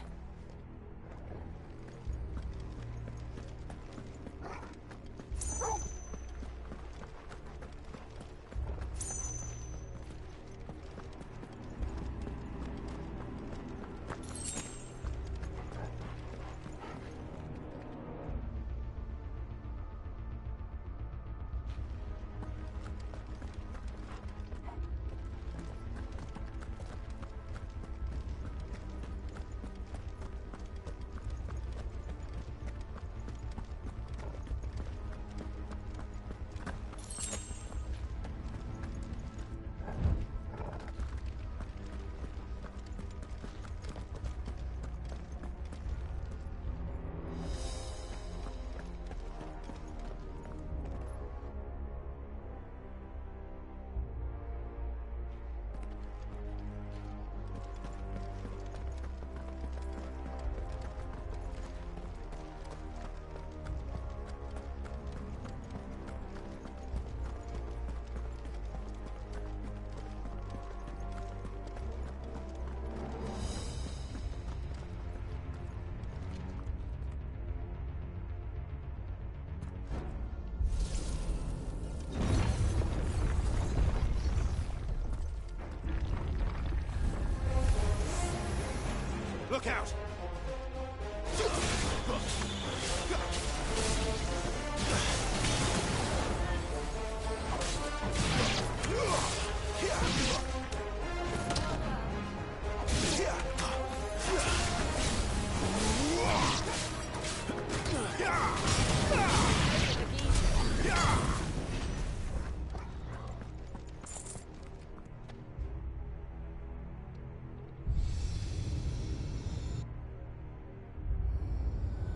Look out!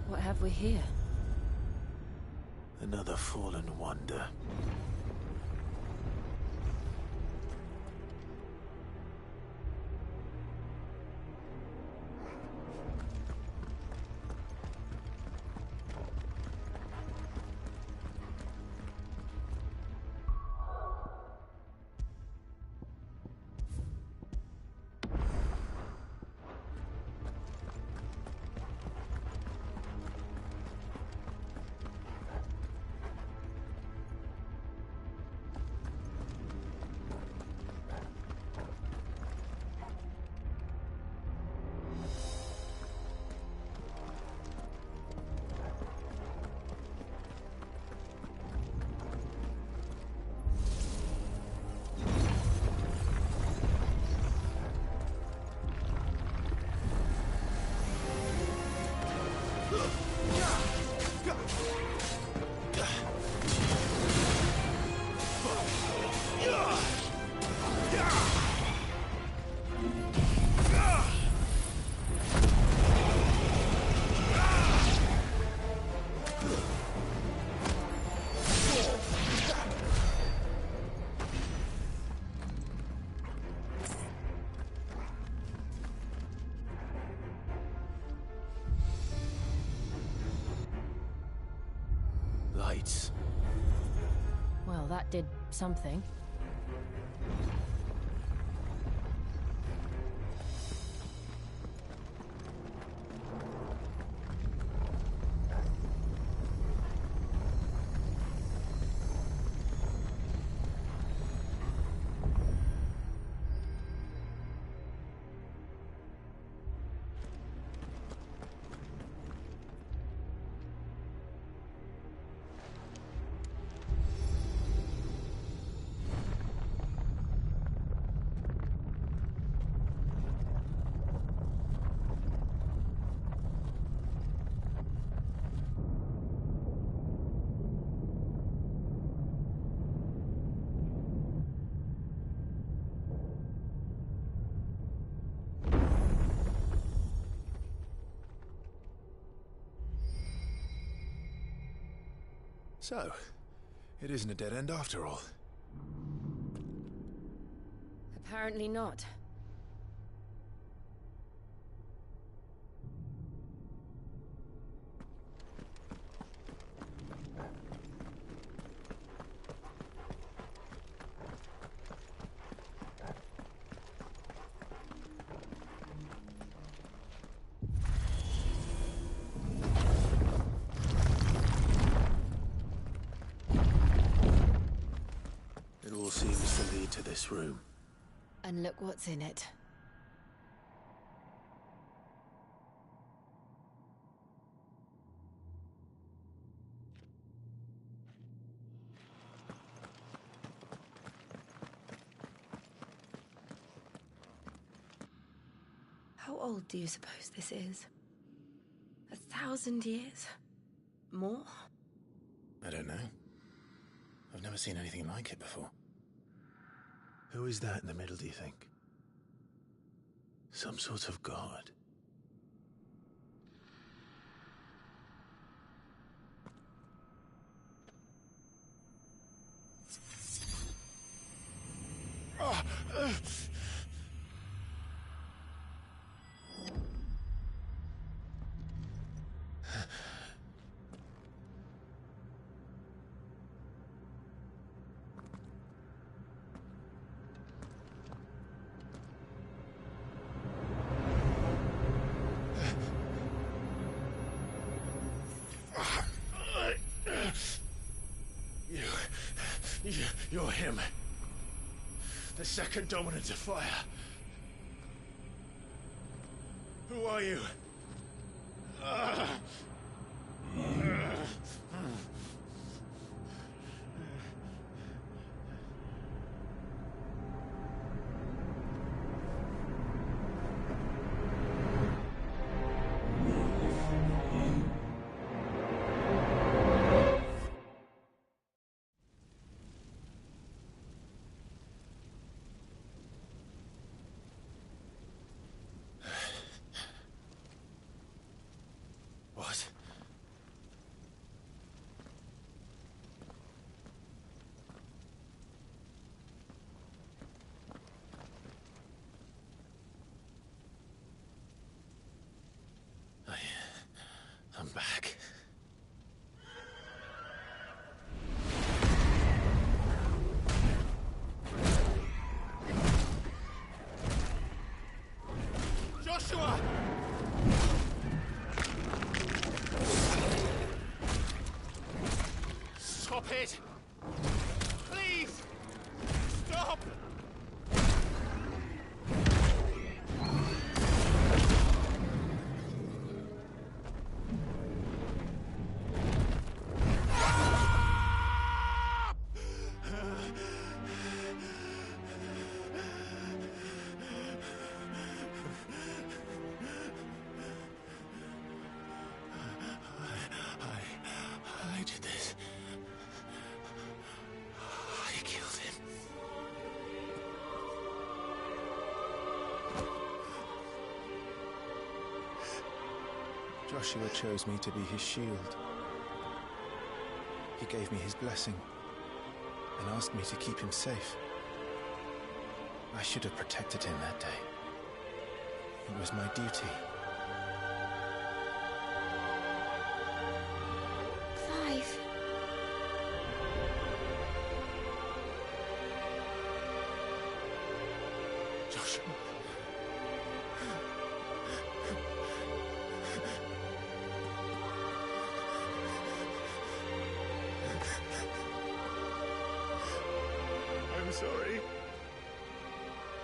What have we here? Another fallen wonder. Lights. Well, that did something. So, it isn't a dead end after all. Apparently not. It all seems to lead to this room. And look what's in it. How old do you suppose this is? 1,000 years? More? I don't know. I've never seen anything like it before. Who is that in the middle, do you think? Some sort of god? You're him. The second dominant of fire. Who are you? What? I'm back. Joshua! Stop it! Please! Stop! Joshua chose me to be his shield. He gave me his blessing and asked me to keep him safe. I should have protected him that day. It was my duty. Clive. Joshua. I'm sorry.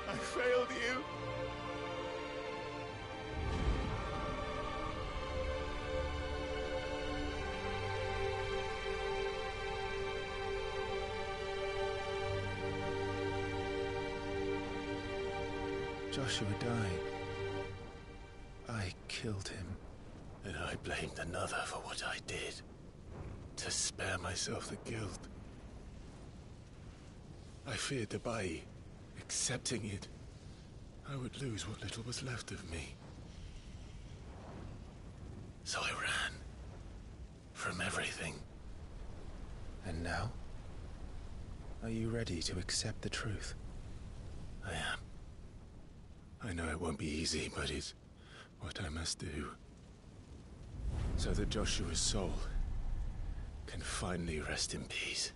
I failed you. Joshua died. I killed him. And I blamed another for what I did. To spare myself the guilt. I feared that by accepting it, I would lose what little was left of me. So I ran. From everything. And now? Are you ready to accept the truth? I am. I know it won't be easy, but it's what I must do. So that Joshua's soul can finally rest in peace.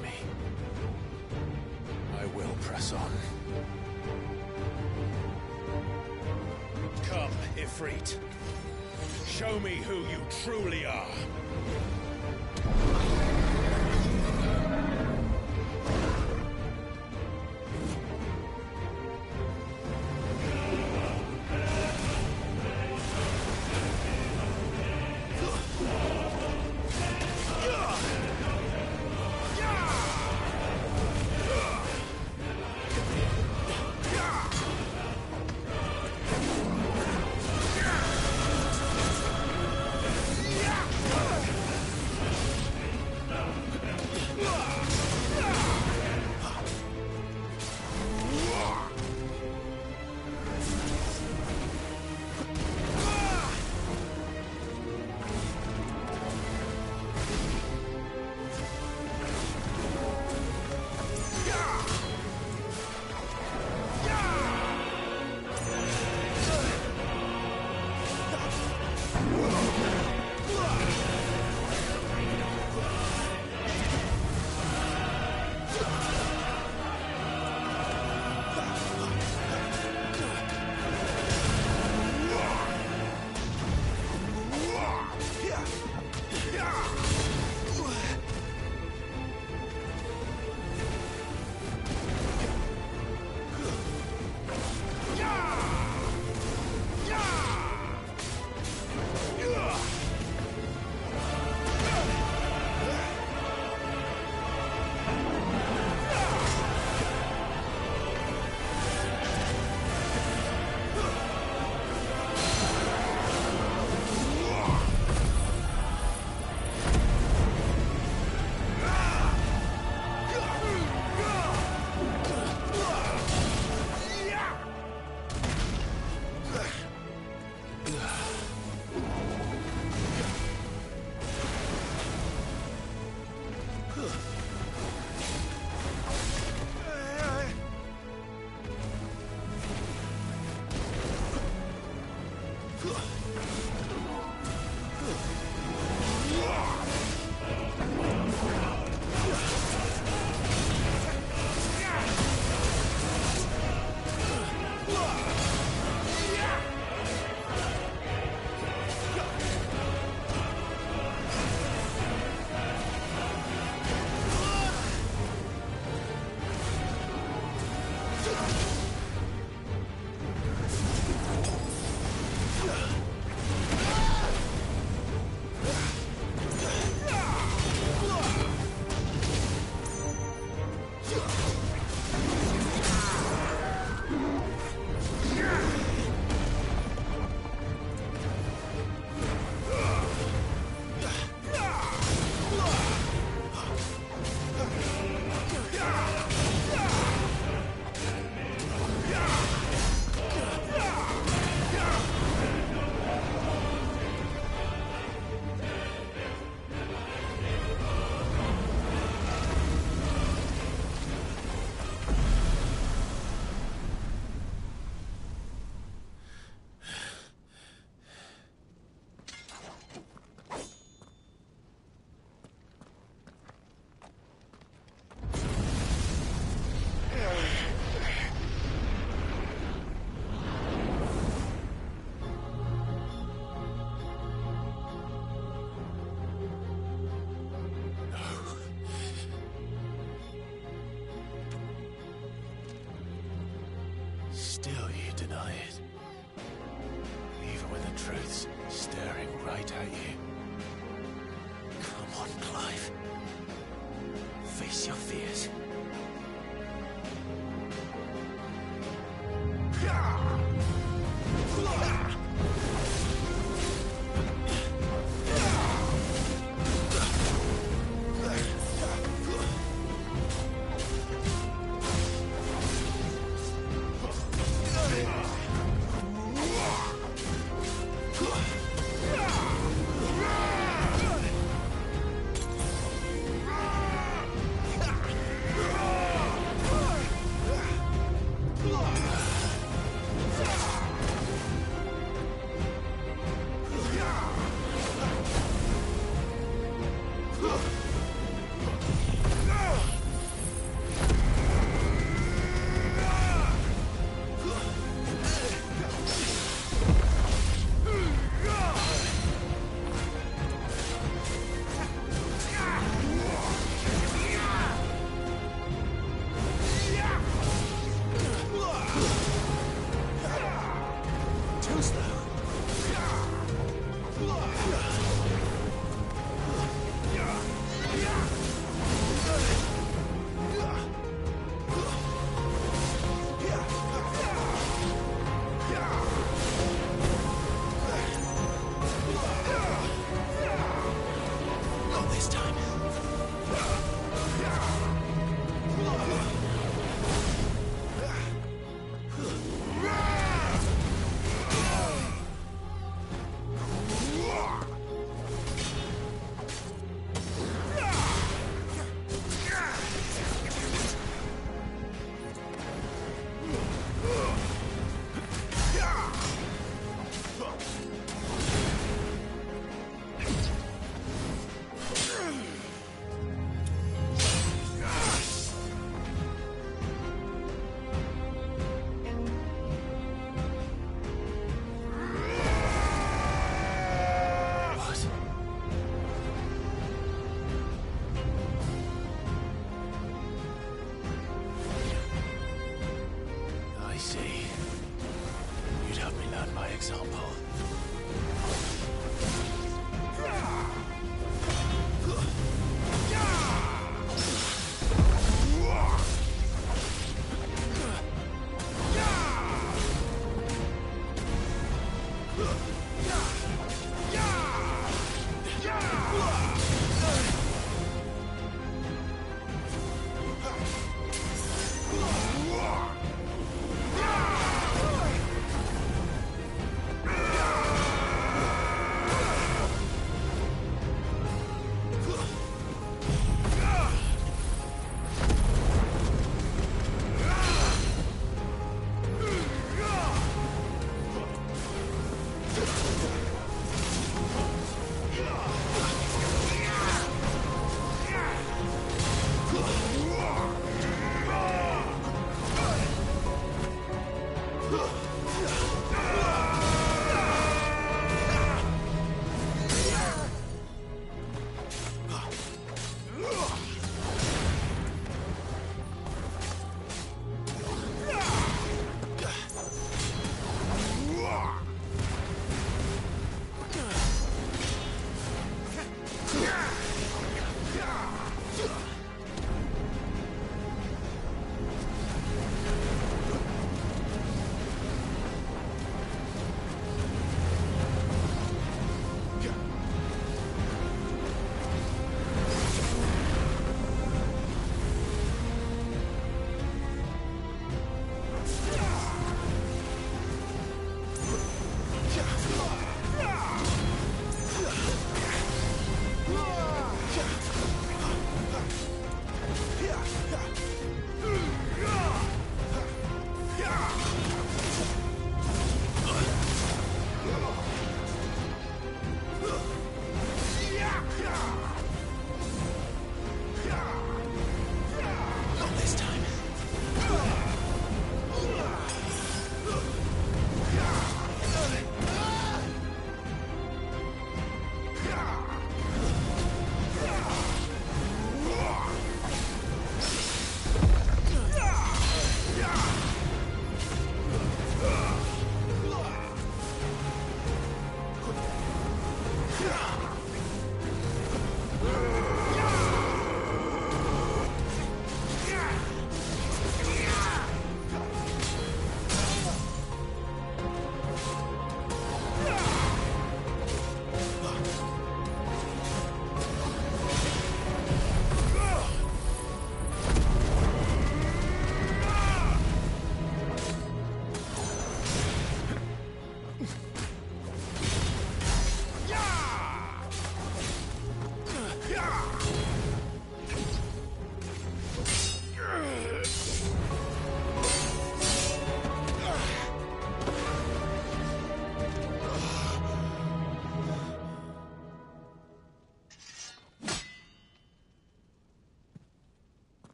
Me. I will press on. Come, Ifrit. Show me who you truly are. still you deny it. Even when the truth's staring right at you. Come on, Clive. Face your fears.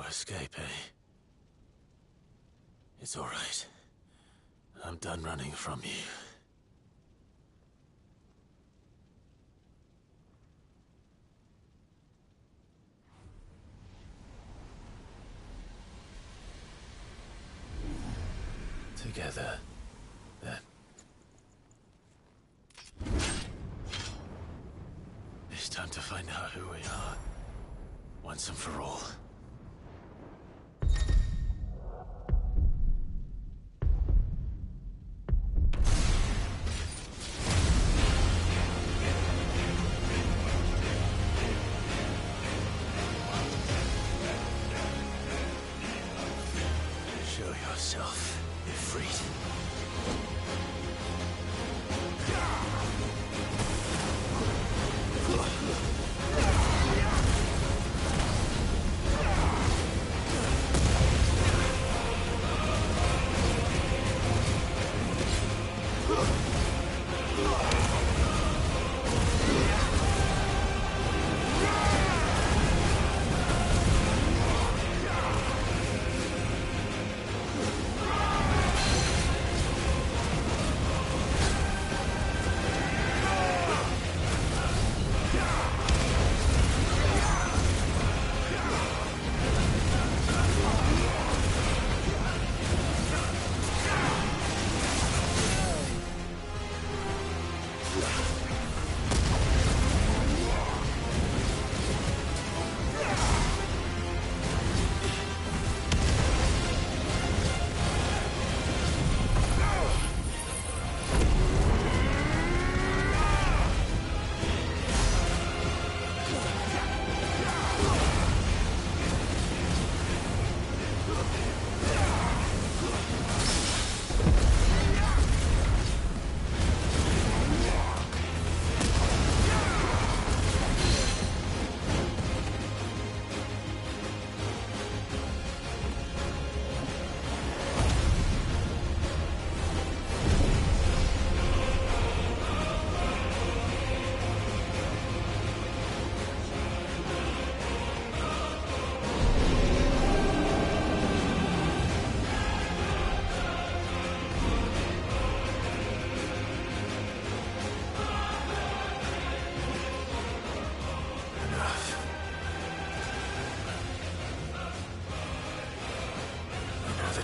Escape, eh? It's all right. I'm done running from you. Together, then. It's time to find out who we are, once and for all.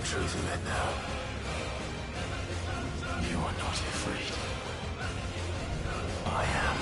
Truth of it now. You are not afraid. I am.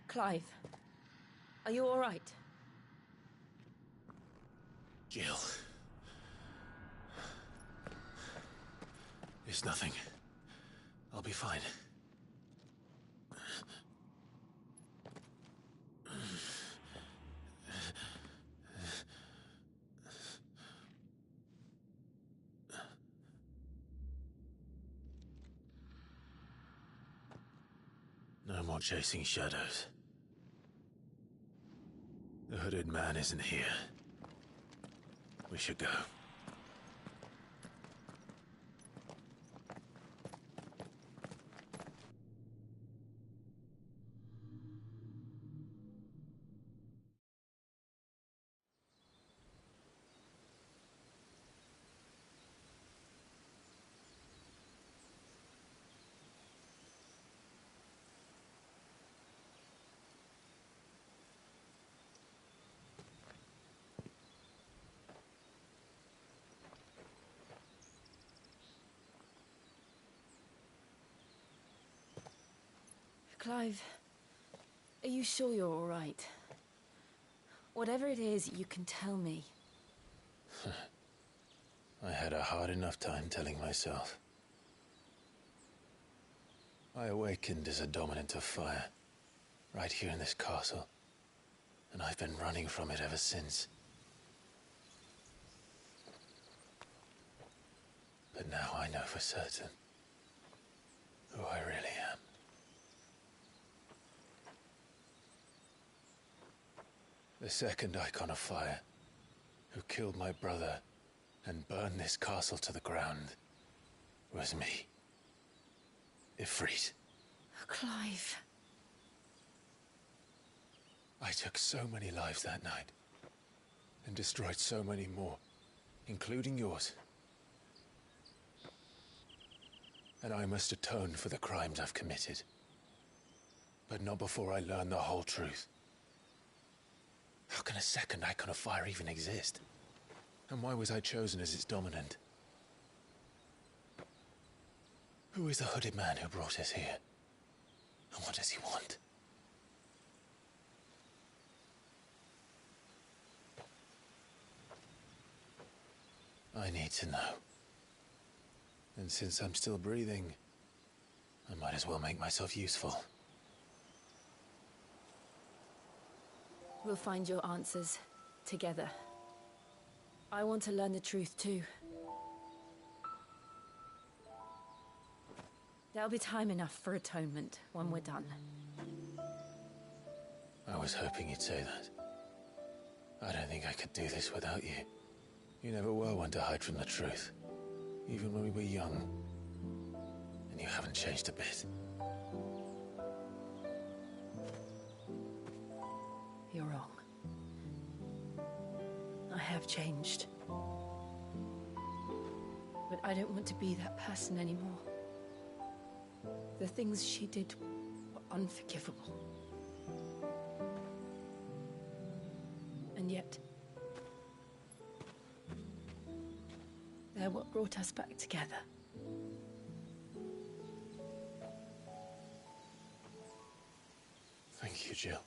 Clive, are you all right? Jill. It's nothing. I'll be fine. No more chasing shadows. The hooded man isn't here. We should go. Clive, are you sure you're all right? Whatever it is, you can tell me. I had a hard enough time telling myself. I awakened as a dominant of fire, right here in this castle, and I've been running from it ever since. But now I know for certain who I really am. The second icon of fire, who killed my brother and burned this castle to the ground, was me. Ifrit. Clive. I took so many lives that night, and destroyed so many more, including yours. And I must atone for the crimes I've committed. But not before I learn the whole truth. How can a second icon of fire even exist? And why was I chosen as its dominant? Who is the hooded man who brought us here? And what does he want? I need to know. And since I'm still breathing, I might as well make myself useful. We'll find your answers together. I want to learn the truth too. There'll be time enough for atonement when we're done. I was hoping you'd say that. I don't think I could do this without you. You never were one to hide from the truth, even when we were young. And you haven't changed a bit. You're wrong. I have changed. But I don't want to be that person anymore. The things she did were unforgivable. And yet, they're what brought us back together. Thank you, Jill.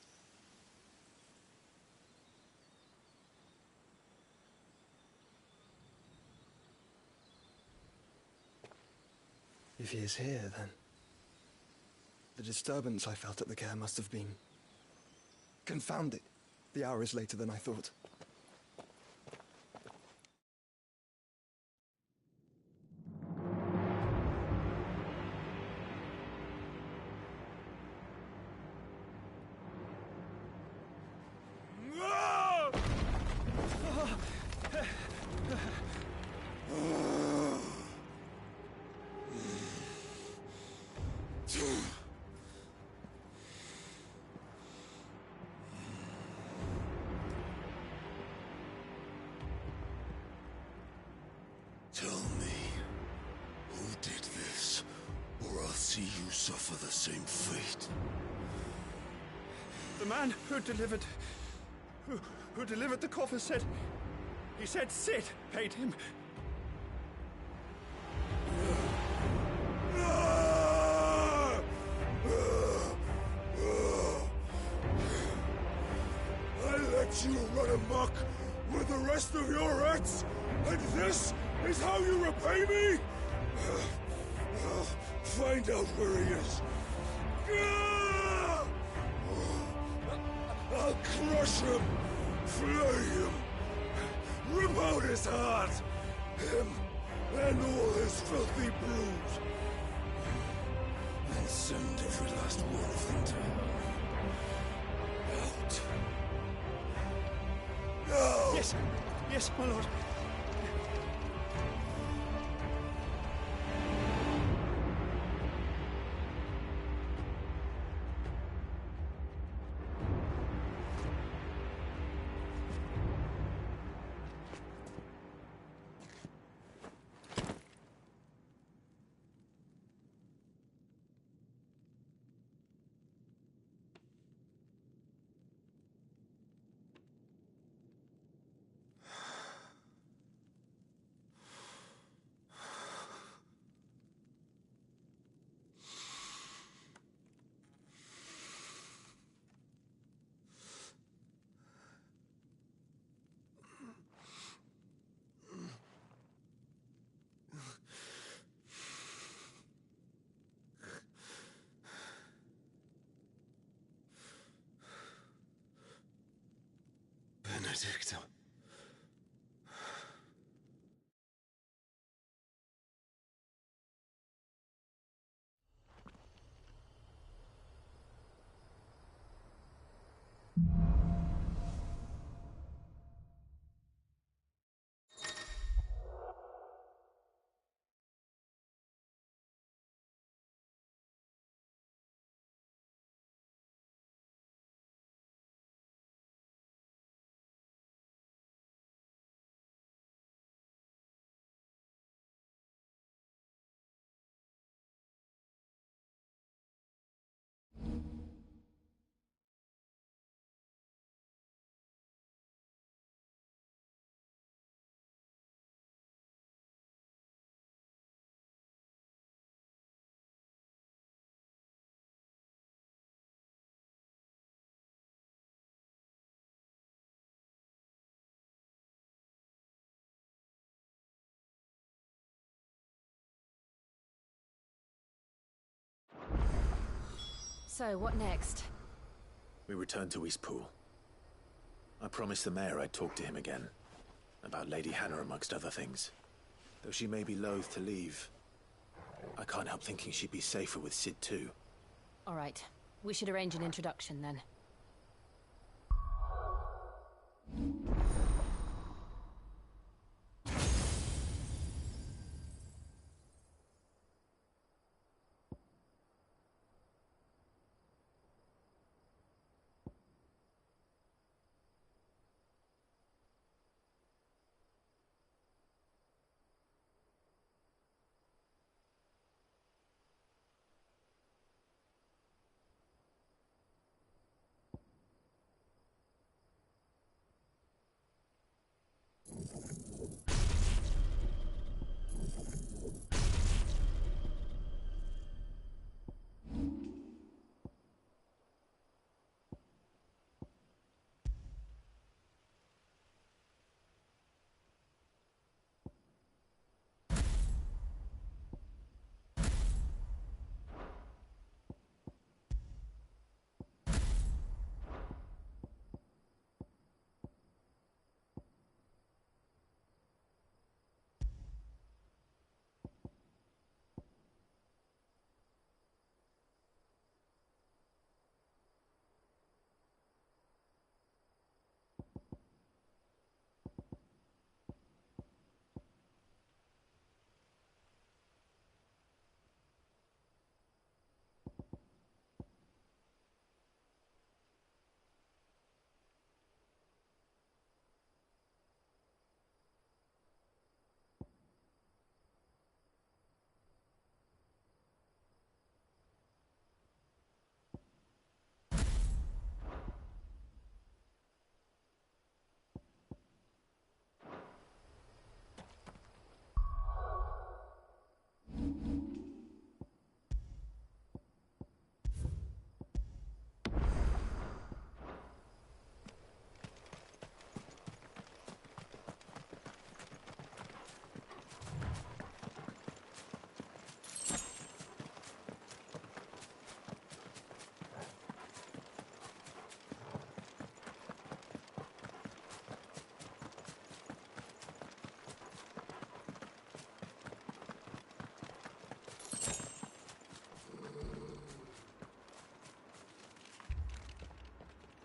If he is here, then the disturbance I felt at the care must have been confounded. The hour is later than I thought. did this, or I'll see you suffer the same fate. The man who delivered the coffer said... He said Sid paid him. I let you run amok with the rest of your rats, and this is how you repay me? Find out where he is. I'll crush him, flay him, rip out his heart, him and all his filthy brood, and send every last one of them to hell. Out. Now! Yes, yes, my lord. Benedicta. So, what next? We return to Eastpool. I promised the mayor I'd talk to him again. About Lady Hannah, amongst other things. Though she may be loath to leave, I can't help thinking she'd be safer with Sid too. All right. We should arrange an introduction then.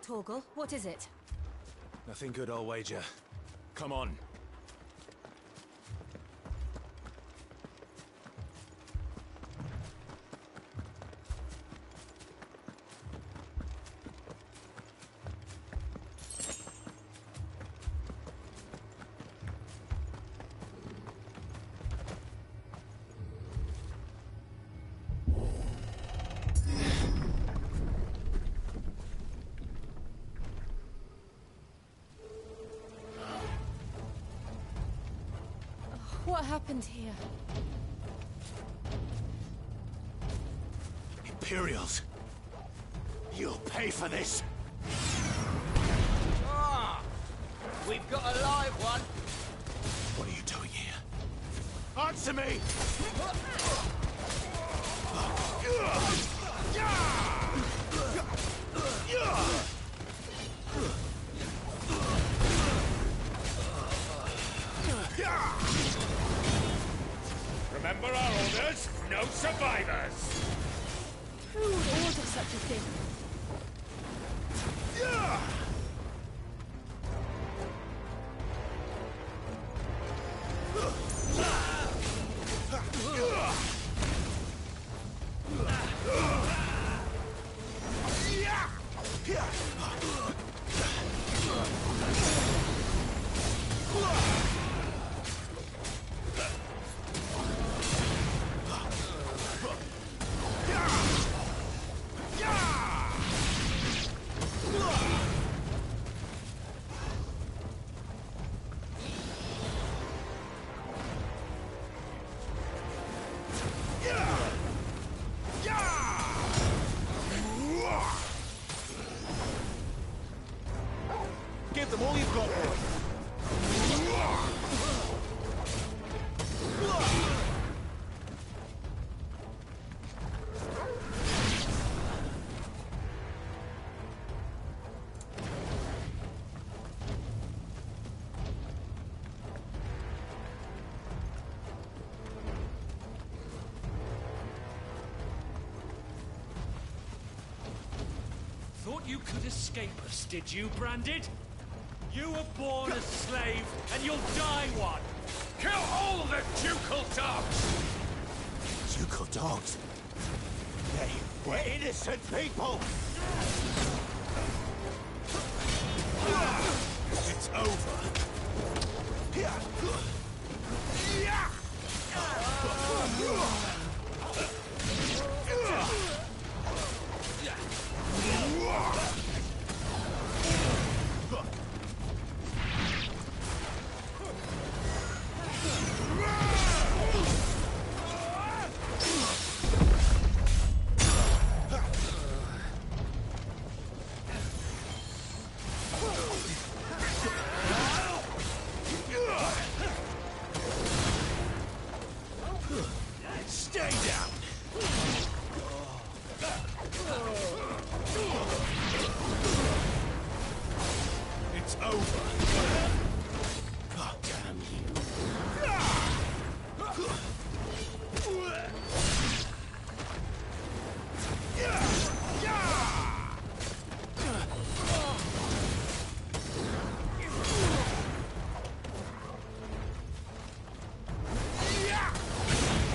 Torgal, what is it? Nothing good, I'll wager. Come on. What happened here? Imperials! You'll pay for this! Ah! We've got a live one! What are you doing here? Answer me! Remember our orders? No survivors! Who would order such a thing? Give them all you've got, boy! Thought you could escape us, did you, Branded? You were born a slave, and you'll die one! Kill all the ducal dogs! Ducal dogs? We're innocent people! It's over. Stay down! It's over. Oh, damn you.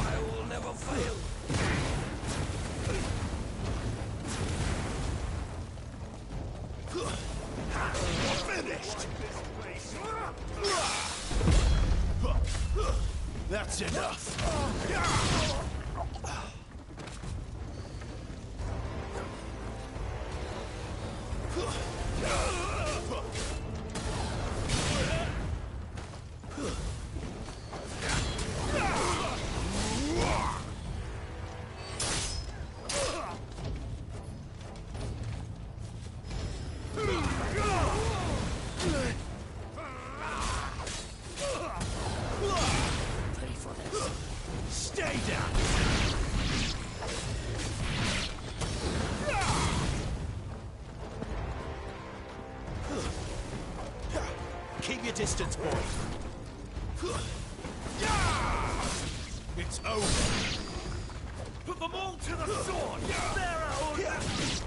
I will never fail! Finished! That's enough. Ready for this? Stay down! Keep your distance, boy. It's over. Put them all to the sword! There are orders!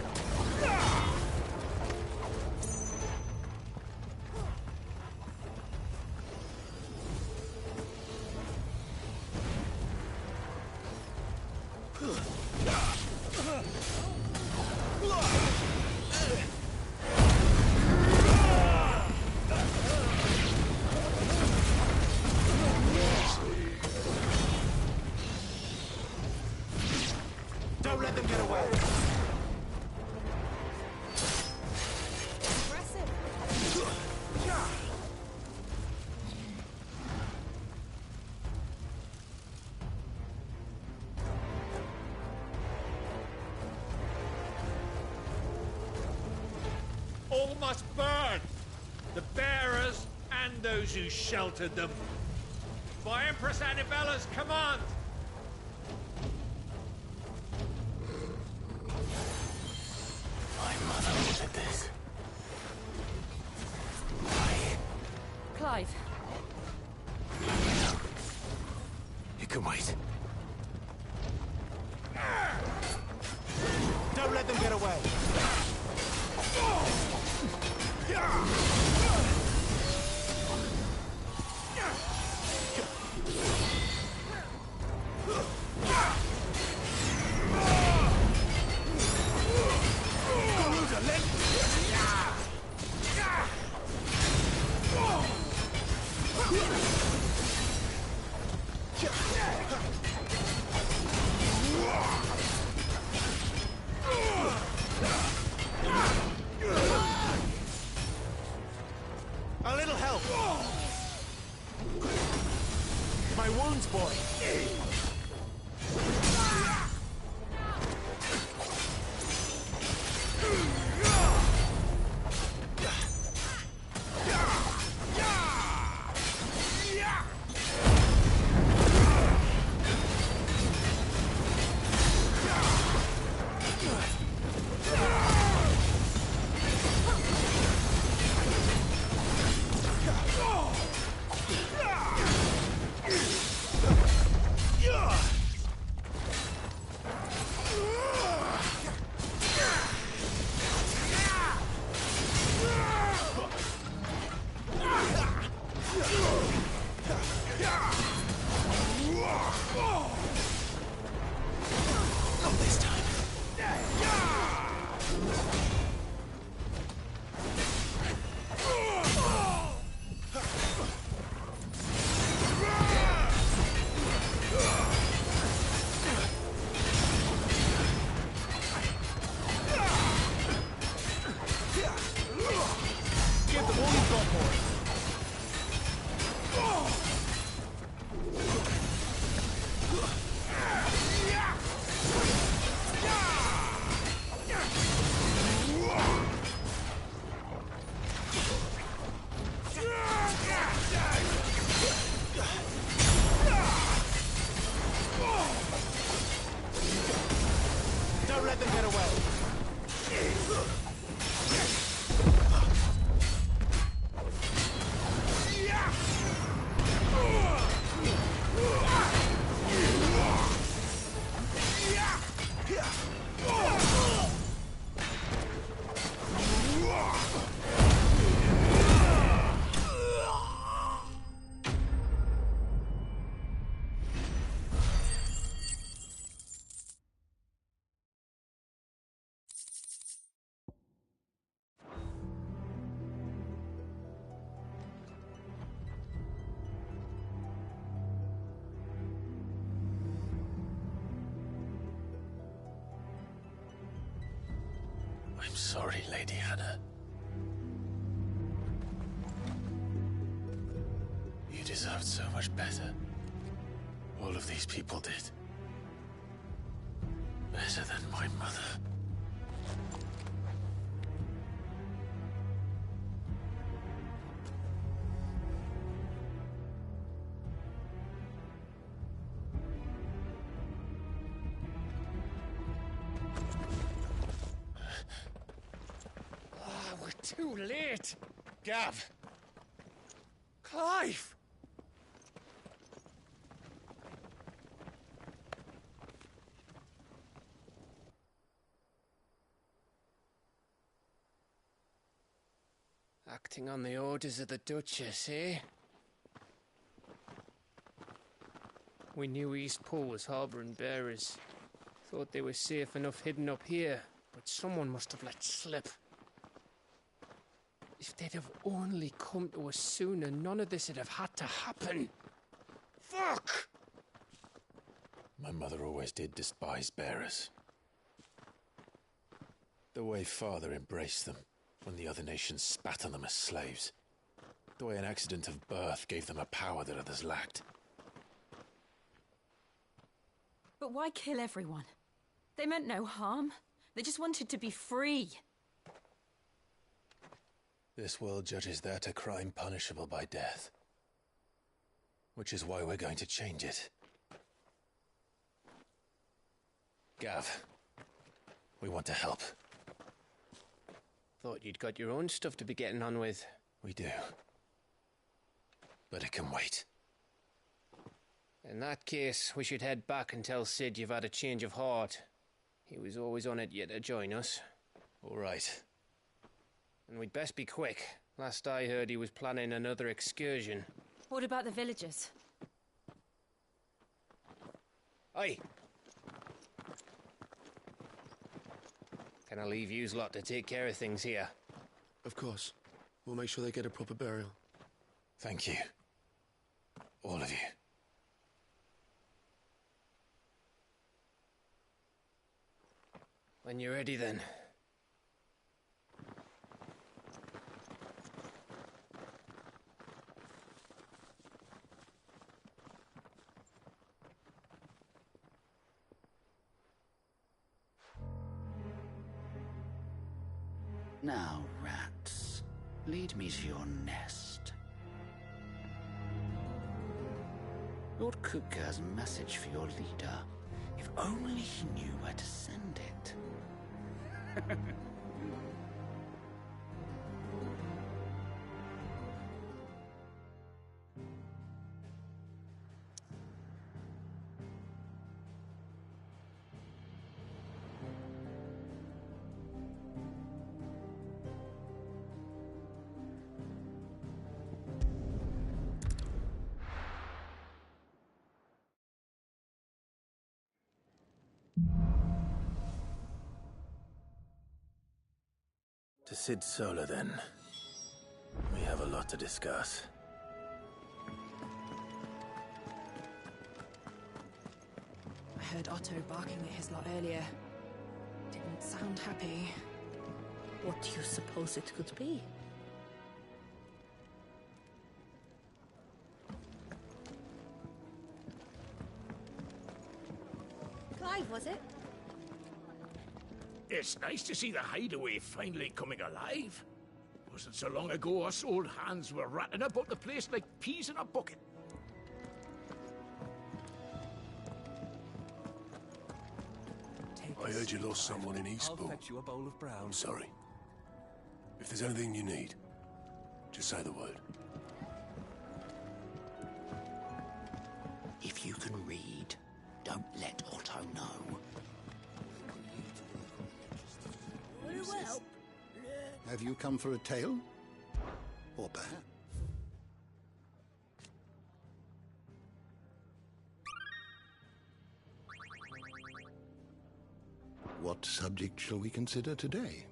must burn! The bearers and those who sheltered them. By Empress Annibella's command! My mother ordered this. Clive. You can wait. Don't let them get away. A little help. My wounds, boy. Not this time. Give them all you've got, boy. Don't let them get away. I'm sorry, Lady Hannah. You deserved so much better. All of these people did. Better than my mother. Too late! Gav! Clive! Acting on the orders of the Duchess, eh? We knew Eastpool was harbouring bearers. Thought they were safe enough hidden up here, but someone must have let slip. If they'd have only come to us sooner, none of this would have had to happen. Fuck! My mother always did despise bearers. The way Father embraced them when the other nations spat on them as slaves. The way an accident of birth gave them a power that others lacked. But why kill everyone? They meant no harm. They just wanted to be free. This world judges that a crime punishable by death. Which is why we're going to change it. Gav, we want to help. Thought you'd got your own stuff to be getting on with. We do. But it can wait. In that case, we should head back and tell Sid you've had a change of heart. He was always on it yet to join us. All right. And we'd best be quick. Last I heard, he was planning another excursion. What about the villagers? Aye. Can I leave yous lot to take care of things here? Of course. We'll make sure they get a proper burial. Thank you. All of you. When you're ready, then. Now, rats, lead me to your nest. Lord Kupka has a message for your leader. If only he knew where to send it. To Sid Solar, then. We have a lot to discuss. I heard Otto barking at his lot earlier. Didn't sound happy. What do you suppose it could be? Clive, was it? It's nice to see the hideaway finally coming alive. Wasn't so long ago us old hands were ratting about the place like peas in a bucket. I heard you lost someone in Eastpool. I'll fetch you a bowl of brown. I'm sorry. If there's anything you need, just say the word. If you can read, don't let Otto know. Well, have you come for a tale? Or perhaps... What subject shall we consider today?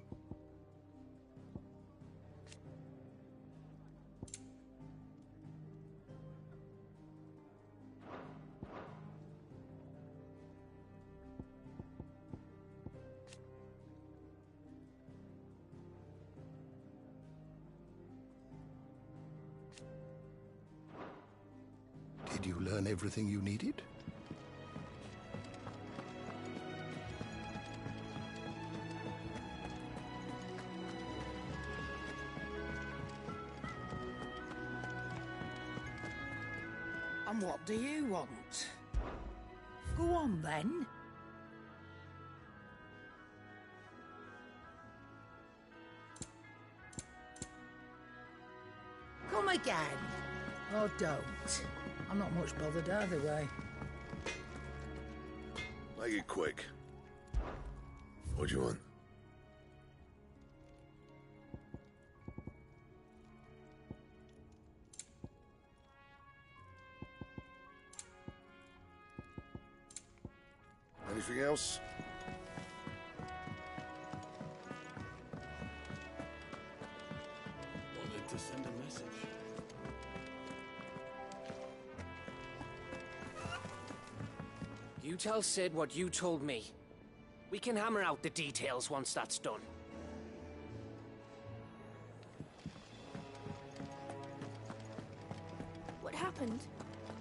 Did you learn everything you needed? And what do you want? Go on, then. Come again. Or don't. I'm not much bothered either way. Make it quick. What do you want? Anything else? Wanted to send a message. You tell Sid what you told me. We can hammer out the details once that's done. What happened?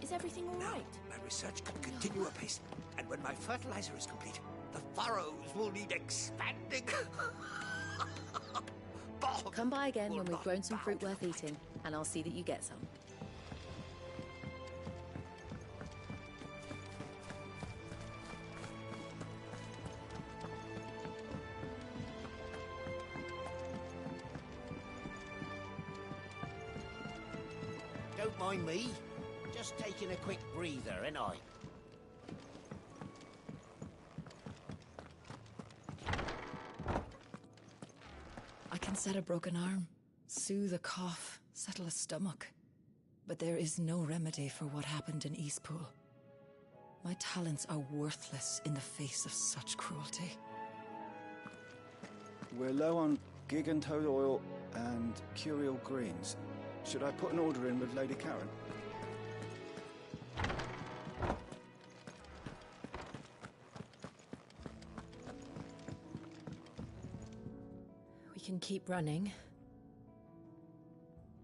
Is everything all right? My research can continue apace, and when my fertilizer is complete, the furrows will need expanding. But Come by again when we've grown some fruit worth eating, and I'll see that you get some. Don't mind me. Just taking a quick breather, ain't I? I can set a broken arm, soothe a cough, settle a stomach. But there is no remedy for what happened in Eastpool. My talents are worthless in the face of such cruelty. We're low on gig and toad oil and curial greens. Should I put an order in with Lady Karen? We can keep running,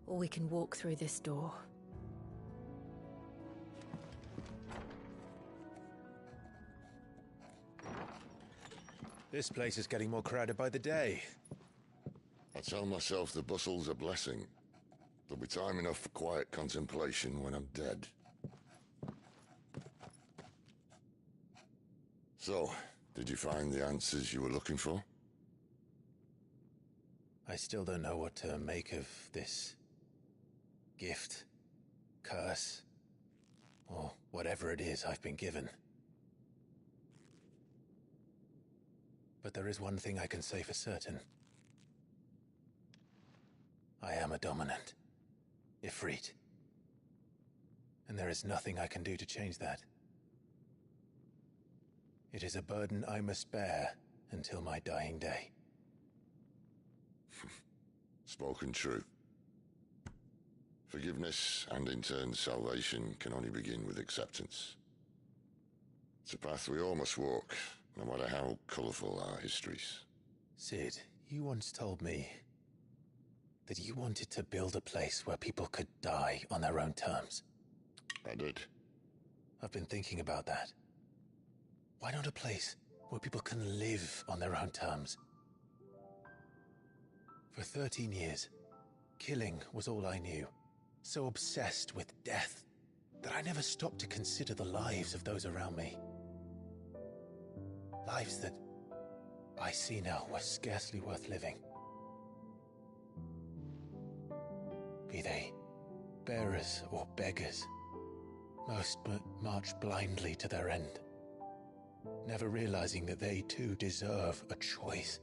or we can walk through this door. This place is getting more crowded by the day. I tell myself the bustle's a blessing. There'll be time enough for quiet contemplation when I'm dead. So, did you find the answers you were looking for? I still don't know what to make of this gift, curse, or whatever it is I've been given. But there is one thing I can say for certain. I am a dominant, Ifrit. And there is nothing I can do to change that. It is a burden I must bear until my dying day. Spoken true. Forgiveness and in turn salvation can only begin with acceptance. It's a path we all must walk, no matter how colourful our histories. Sid, you once told me that you wanted to build a place where people could die on their own terms. I did. I've been thinking about that. Why not a place where people can live on their own terms? For 13 years, killing was all I knew. So obsessed with death that I never stopped to consider the lives of those around me. Lives that I see now were scarcely worth living. Be they bearers or beggars, most march blindly to their end, never realizing that they too deserve a choice.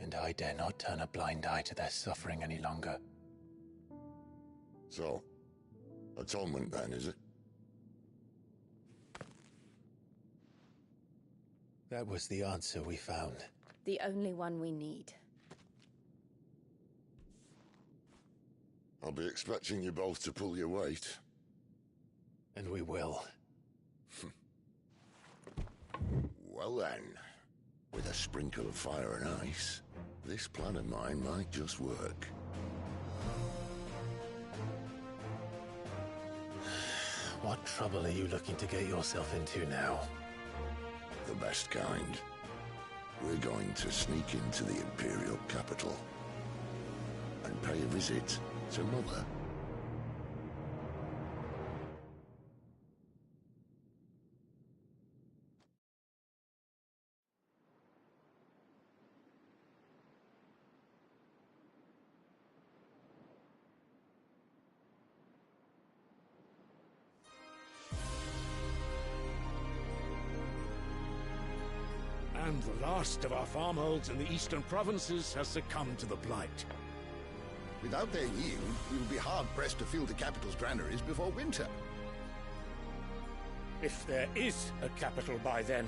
And I dare not turn a blind eye to their suffering any longer. So, atonement then, is it? That was the answer we found. The only one we need. I'll be expecting you both to pull your weight. And we will. Well then, with a sprinkle of fire and ice, this plan of mine might just work. What trouble are you looking to get yourself into now? The best kind. We're going to sneak into the Imperial capital and pay a visit to Mother. And the last of our farmholds in the eastern provinces has succumbed to the blight. Without their yield, we will be hard-pressed to fill the capital's granaries before winter. If there is a capital by then,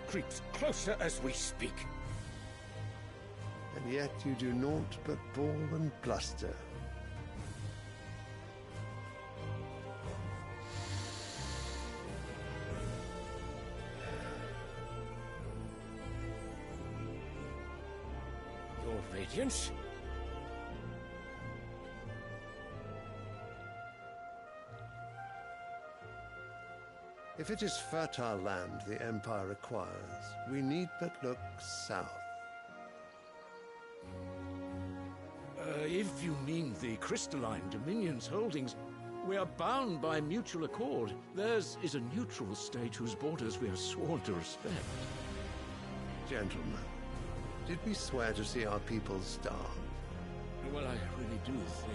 creeps closer as we speak. And yet you do naught but bawl and bluster. Your Radiance? If it is fertile land the Empire requires, we need but look south. If you mean the crystalline Dominion's holdings, we are bound by mutual accord. Theirs is a neutral state whose borders we are sworn to respect. Gentlemen, did we swear to see our people starve? Well, I really do think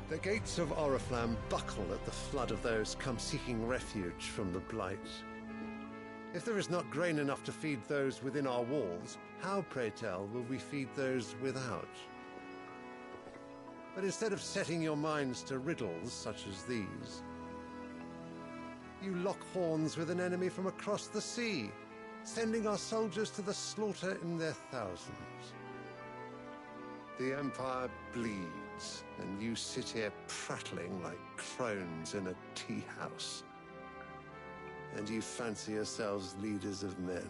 The gates of Oriflamme buckle at the flood of those come seeking refuge from the Blight. If there is not grain enough to feed those within our walls, how, pray tell, will we feed those without? But instead of setting your minds to riddles such as these, you lock horns with an enemy from across the sea, sending our soldiers to the slaughter in their thousands. The Empire bleeds, and you sit here prattling like crones in a tea house. And you fancy yourselves leaders of men.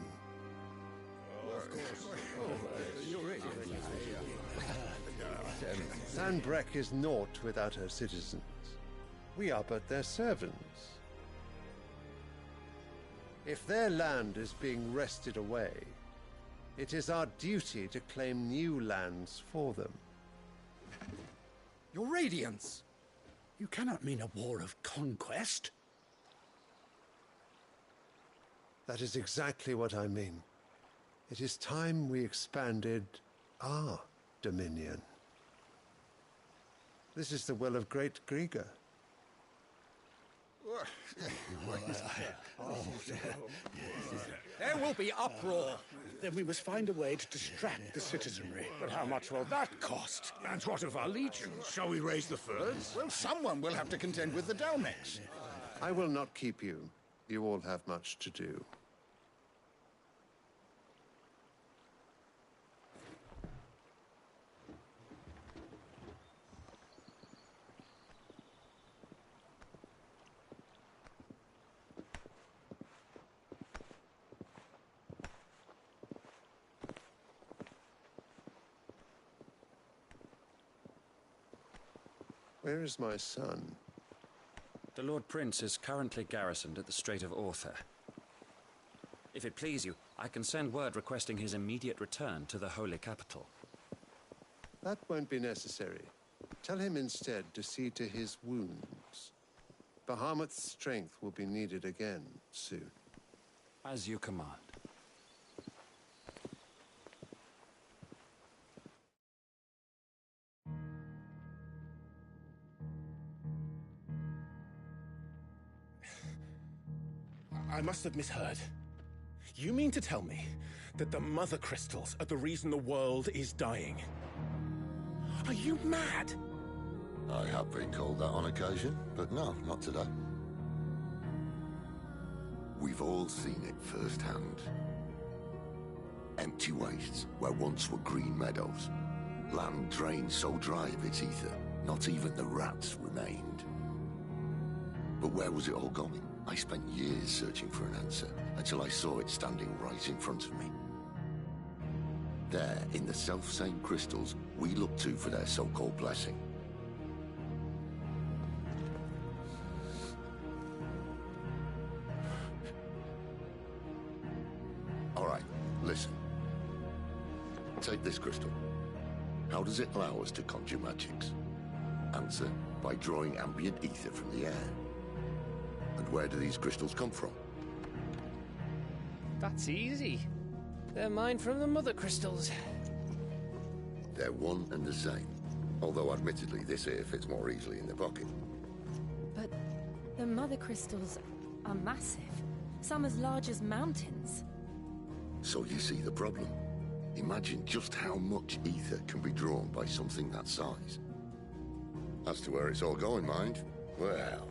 Sanbreque is naught without her citizens. We are but their servants. If their land is being wrested away, it is our duty to claim new lands for them. Your Radiance! You cannot mean a war of conquest. That is exactly what I mean. It is time we expanded our dominion. This is the will of great Grieger. There will be uproar. Then we must find a way to distract the citizenry. But how much will that cost? And what of our legions? Shall we raise the furs? Well, someone will have to contend with the Dalmex. I will not keep you. You all have much to do. Where is my son? The Lord Prince is currently garrisoned at the Strait of Author. If it please you, I can send word requesting his immediate return to the Holy Capital. That won't be necessary. Tell him instead to see to his wounds. Bahamut's strength will be needed again soon. As you command. I must have misheard. You mean to tell me that the Mother Crystals are the reason the world is dying? Are you mad? I have been called that on occasion, but no, not today. We've all seen it firsthand. Empty wastes where once were green meadows. Land drained so dry of its ether, not even the rats remained. But where was it all going? I spent years searching for an answer, until I saw it standing right in front of me. There, in the self-same crystals we look to for their so-called blessing. All right, listen. Take this crystal. How does it allow us to conjure magics? Answer, by drawing ambient ether from the air. And where do these crystals come from? That's easy. They're mine from the Mother Crystals. They're one and the same. Although admittedly this here fits more easily in the pocket. But the Mother Crystals are massive. Some as large as mountains. So you see the problem. Imagine just how much ether can be drawn by something that size. As to where it's all going, mind, well,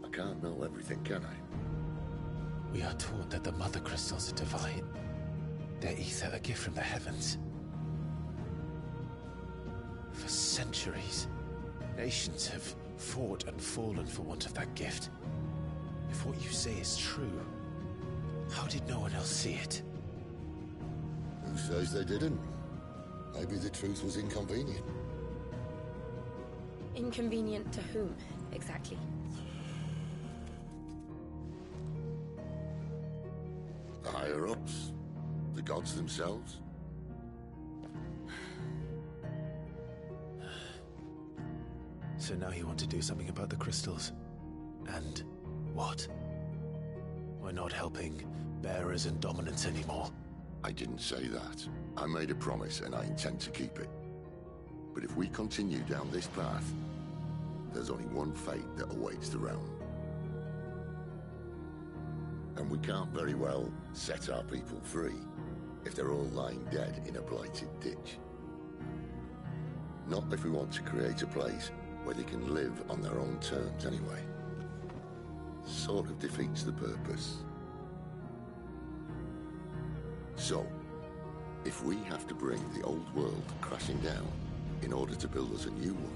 I can't know everything, can I? We are taught that the mother crystals are divine. Their ether a gift from the heavens. For centuries, nations have fought and fallen for want of that gift. If what you say is true, how did no one else see it? Who says they didn't? Maybe the truth was inconvenient. Inconvenient to whom, exactly? The higher-ups? The gods themselves? So now you want to do something about the crystals. And what? We're not helping bearers and dominants anymore. I didn't say that. I made a promise and I intend to keep it. But if we continue down this path, there's only one fate that awaits the realm. And we can't very well set our people free if they're all lying dead in a blighted ditch. Not if we want to create a place where they can live on their own terms anyway. Sort of defeats the purpose. So, if we have to bring the old world crashing down in order to build us a new one,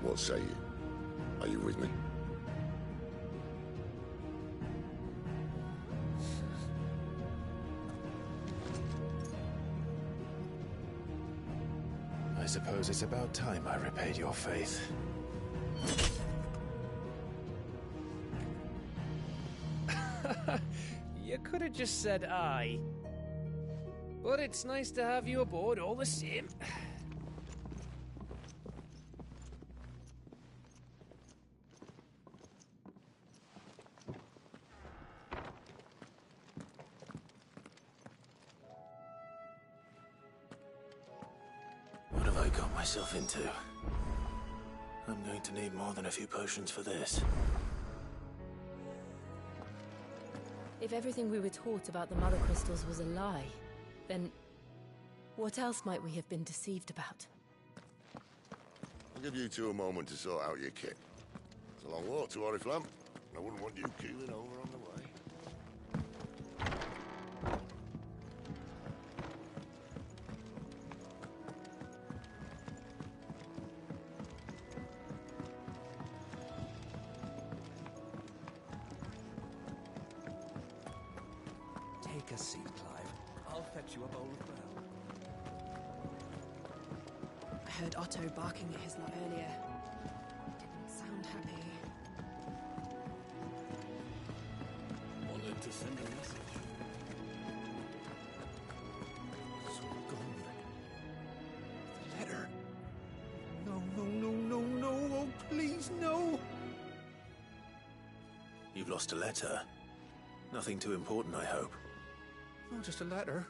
what say you? Are you with me? I suppose it's about time I repaid your faith. You could have just said aye. But it's nice to have you aboard all the same. What have I got myself into? I'm going to need more than a few potions for this. If everything we were taught about the Mother Crystals was a lie, then what else might we have been deceived about? I'll give you two a moment to sort out your kit. It's a long walk to Oriflamme, and I wouldn't want you keeling over on the way. Take a seat, Clive. I'll fetch you a bowl of brown. I heard Otto barking at his lot earlier. Didn't sound happy. Wanted to send a message. So gone. The letter. No, no, no, no, no. Oh, please, no. You've lost a letter. Nothing too important, I hope. Not just a letter.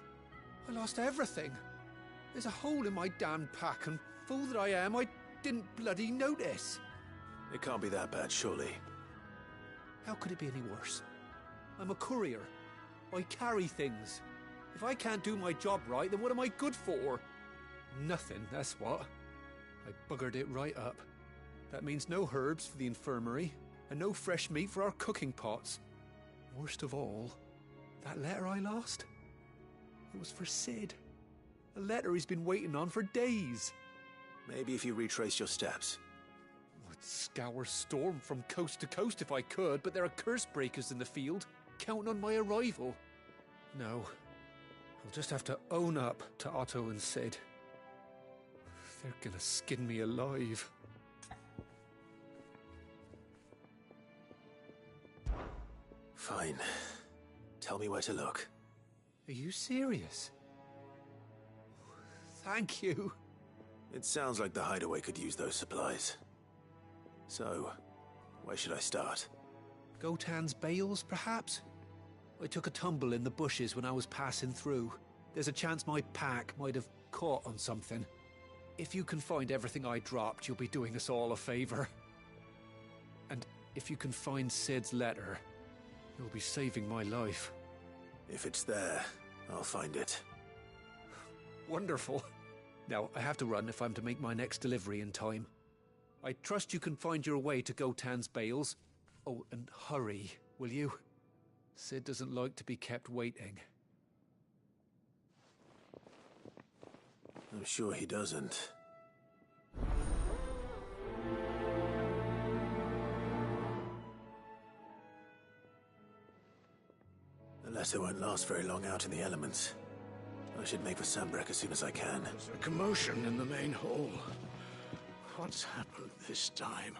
I lost everything. There's a hole in my damn pack, and fool that I am, I didn't bloody notice. It can't be that bad, surely. How could it be any worse? I'm a courier. I carry things. If I can't do my job right, then what am I good for? Nothing, that's what. I buggered it right up. That means no herbs for the infirmary, and no fresh meat for our cooking pots. Worst of all, that letter I lost? It was for Sid. A letter he's been waiting on for days. Maybe if you retrace your steps. I'd scour Storm from coast to coast if I could, but there are curse breakers in the field, counting on my arrival. No, I'll just have to own up to Otto and Sid. They're gonna skin me alive. Fine. Tell me where to look. Are you serious? Thank you. It sounds like the hideaway could use those supplies. So, where should I start? Gotan's bales, perhaps? I took a tumble in the bushes when I was passing through. There's a chance my pack might have caught on something. If you can find everything I dropped, you'll be doing us all a favor. And if you can find Sid's letter, You'll be saving my life. If it's there, I'll find it. Wonderful. Now, I have to run if I'm to make my next delivery in time. I trust you can find your way to Gotan's bales. Oh, and hurry, will you? Sid doesn't like to be kept waiting. I'm sure he doesn't. The letter won't last very long out in the elements. I should make for Sambrek as soon as I can. There's a commotion in the main hall. What's happened this time?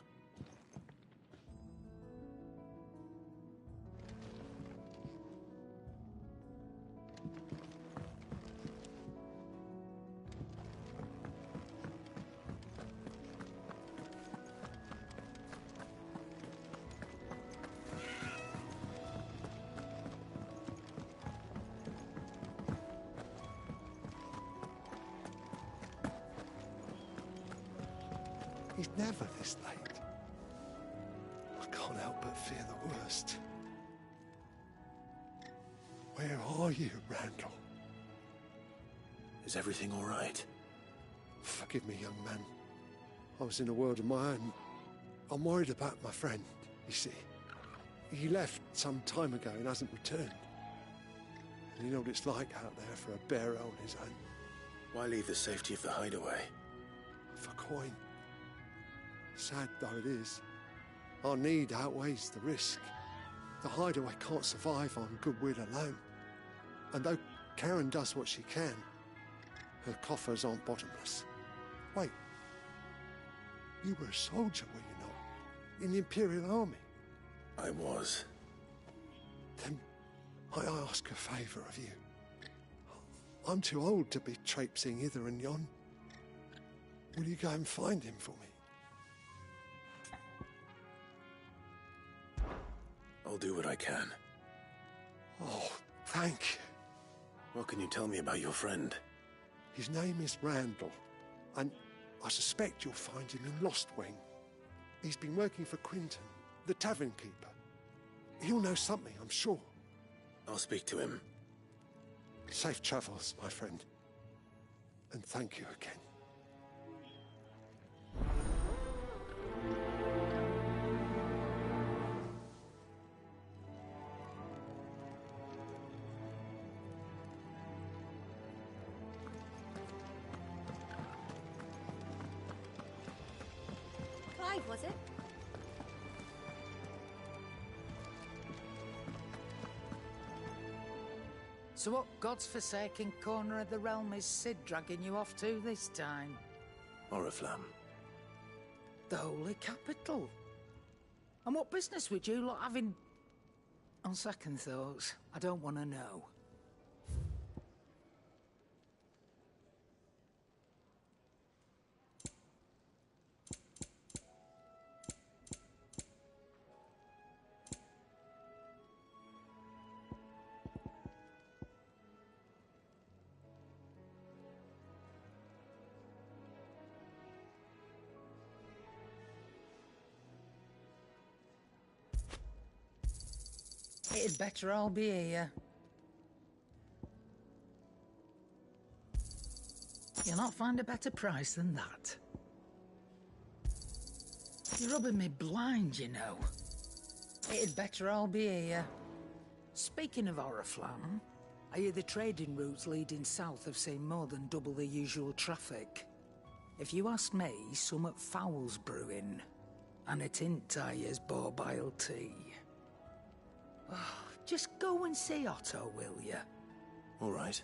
He's never this late. I can't help but fear the worst. Where are you, Randall? Is everything all right? Forgive me, young man. I was in a world of my own. I'm worried about my friend, you see. He left some time ago and hasn't returned. And you know what it's like out there for a bearer on his own. Why leave the safety of the hideaway? For coin. Sad though it is, our need outweighs the risk. The hideaway can't survive on goodwill alone. And though Karen does what she can, her coffers aren't bottomless. Wait, you were a soldier, were you not? In the Imperial Army? I was. Then I ask a favour of you. I'm too old to be traipsing hither and yon. Will you go and find him for me? I'll do what I can. Oh, thank you. What can you tell me about your friend? His name is Randall, and I suspect you'll find him in Lostwing. He's been working for Quinton, the tavern keeper. He'll know something, I'm sure. I'll speak to him. Safe travels, my friend. And thank you again. Was it? So what God's forsaken corner of the realm is Sid dragging you off to this time? Oriflamme. The Holy Capital. And what business would you lot have in... On second thoughts, I don't want to know. It'd better all be here. You'll not find a better price than that. You're rubbing me blind, you know. It'd better all be here. Speaking of Oriflamme, I hear the trading routes leading south have seen more than double the usual traffic. If you ask me, summat foul's brewing. And it ain't Tyre's borbile tea. Oh, just go and see Otto, will you? All right.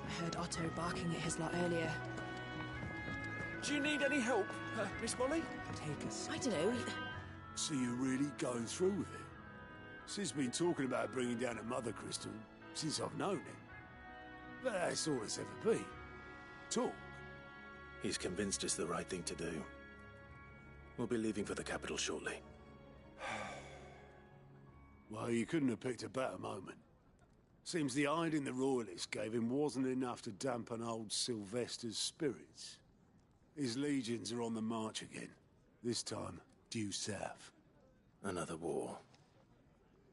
I heard Otto barking at his lot earlier. Do you need any help, Miss Molly? Take us. I don't know. So you're really going through with it? Sid's been talking about bringing down a mother crystal since I've known him. But that's all it's ever been. Talk. He's convinced it's the right thing to do. We'll be leaving for the capital shortly. Well, you couldn't have picked a better moment. Seems the hiding the Royalists gave him wasn't enough to dampen old Sylvester's spirits. His legions are on the march again, this time due south. Another war.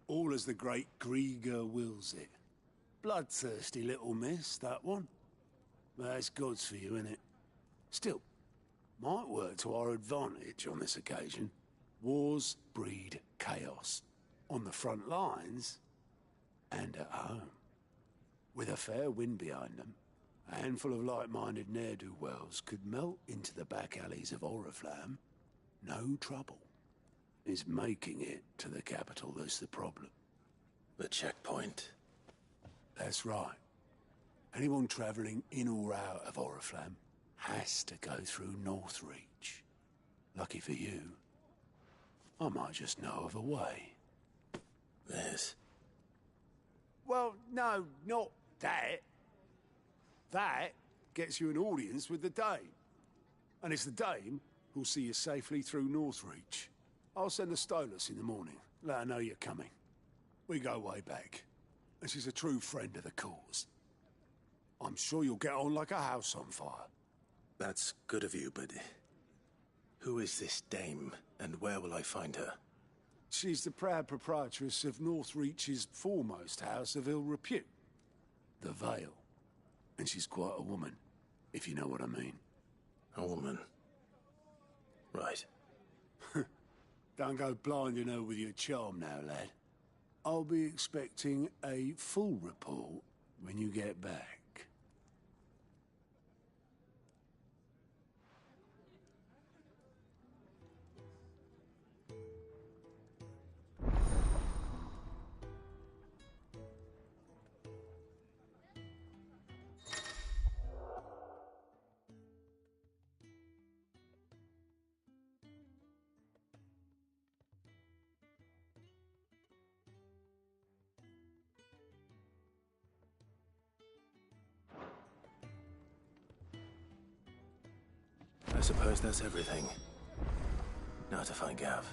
All as the great Grieger wills it. Bloodthirsty little miss, that one. But that's God's for you, innit? Still, might work to our advantage on this occasion. Wars breed chaos. On the front lines, and at home. With a fair wind behind them, a handful of like-minded ne'er-do-wells could melt into the back alleys of Oriflamme. No trouble. It's making it to the capital that's the problem. The checkpoint. That's right. Anyone travelling in or out of Oriflamme has to go through Northreach. Lucky for you, I might just know of a way. This? Well, no, not that. That gets you an audience with the Dame. And it's the Dame who'll see you safely through Northreach. I'll send the Stolas in the morning. Let her know you're coming. We go way back. And she's a true friend of the cause. I'm sure you'll get on like a house on fire. That's good of you, but... who is this Dame, and where will I find her? She's the proud proprietress of Northreach's foremost house of ill repute, the Vale. And she's quite a woman, if you know what I mean. A woman? Right. Don't go blinding her with your charm now, lad. I'll be expecting a full report when you get back. I suppose that's everything. Now to find Gav.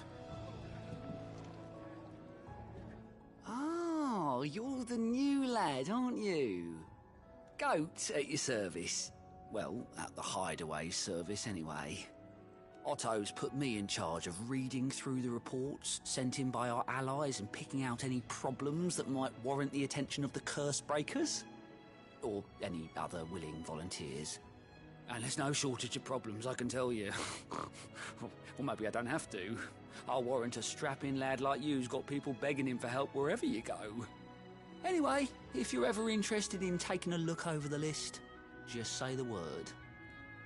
Oh, you're the new lad, aren't you? Goat at your service. Well, at the hideaway service anyway. Otto's put me in charge of reading through the reports sent in by our allies and picking out any problems that might warrant the attention of the curse breakers. Or any other willing volunteers. And there's no shortage of problems, I can tell you. Or maybe I don't have to. I'll warrant a strapping lad like you's got people begging him for help wherever you go. Anyway, if you're ever interested in taking a look over the list, just say the word.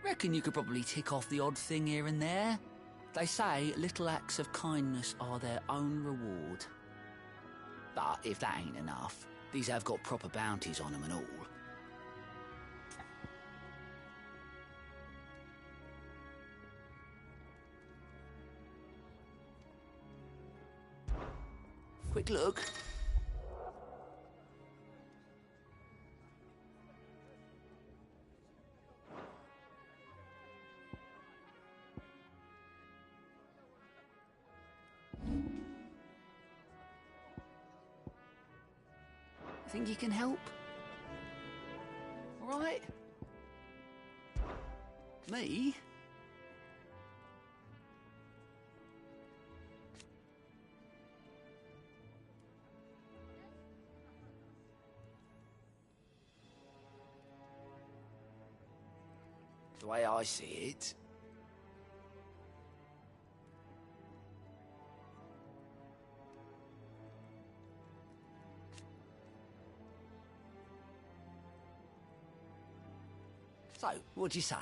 Reckon you could probably tick off the odd thing here and there. They say little acts of kindness are their own reward. But if that ain't enough, these have got proper bounties on them and all. Quick look. Think you can help? All right? Me? The way I see it, so, what'd you say?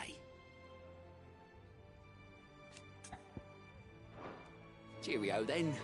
Cheerio then.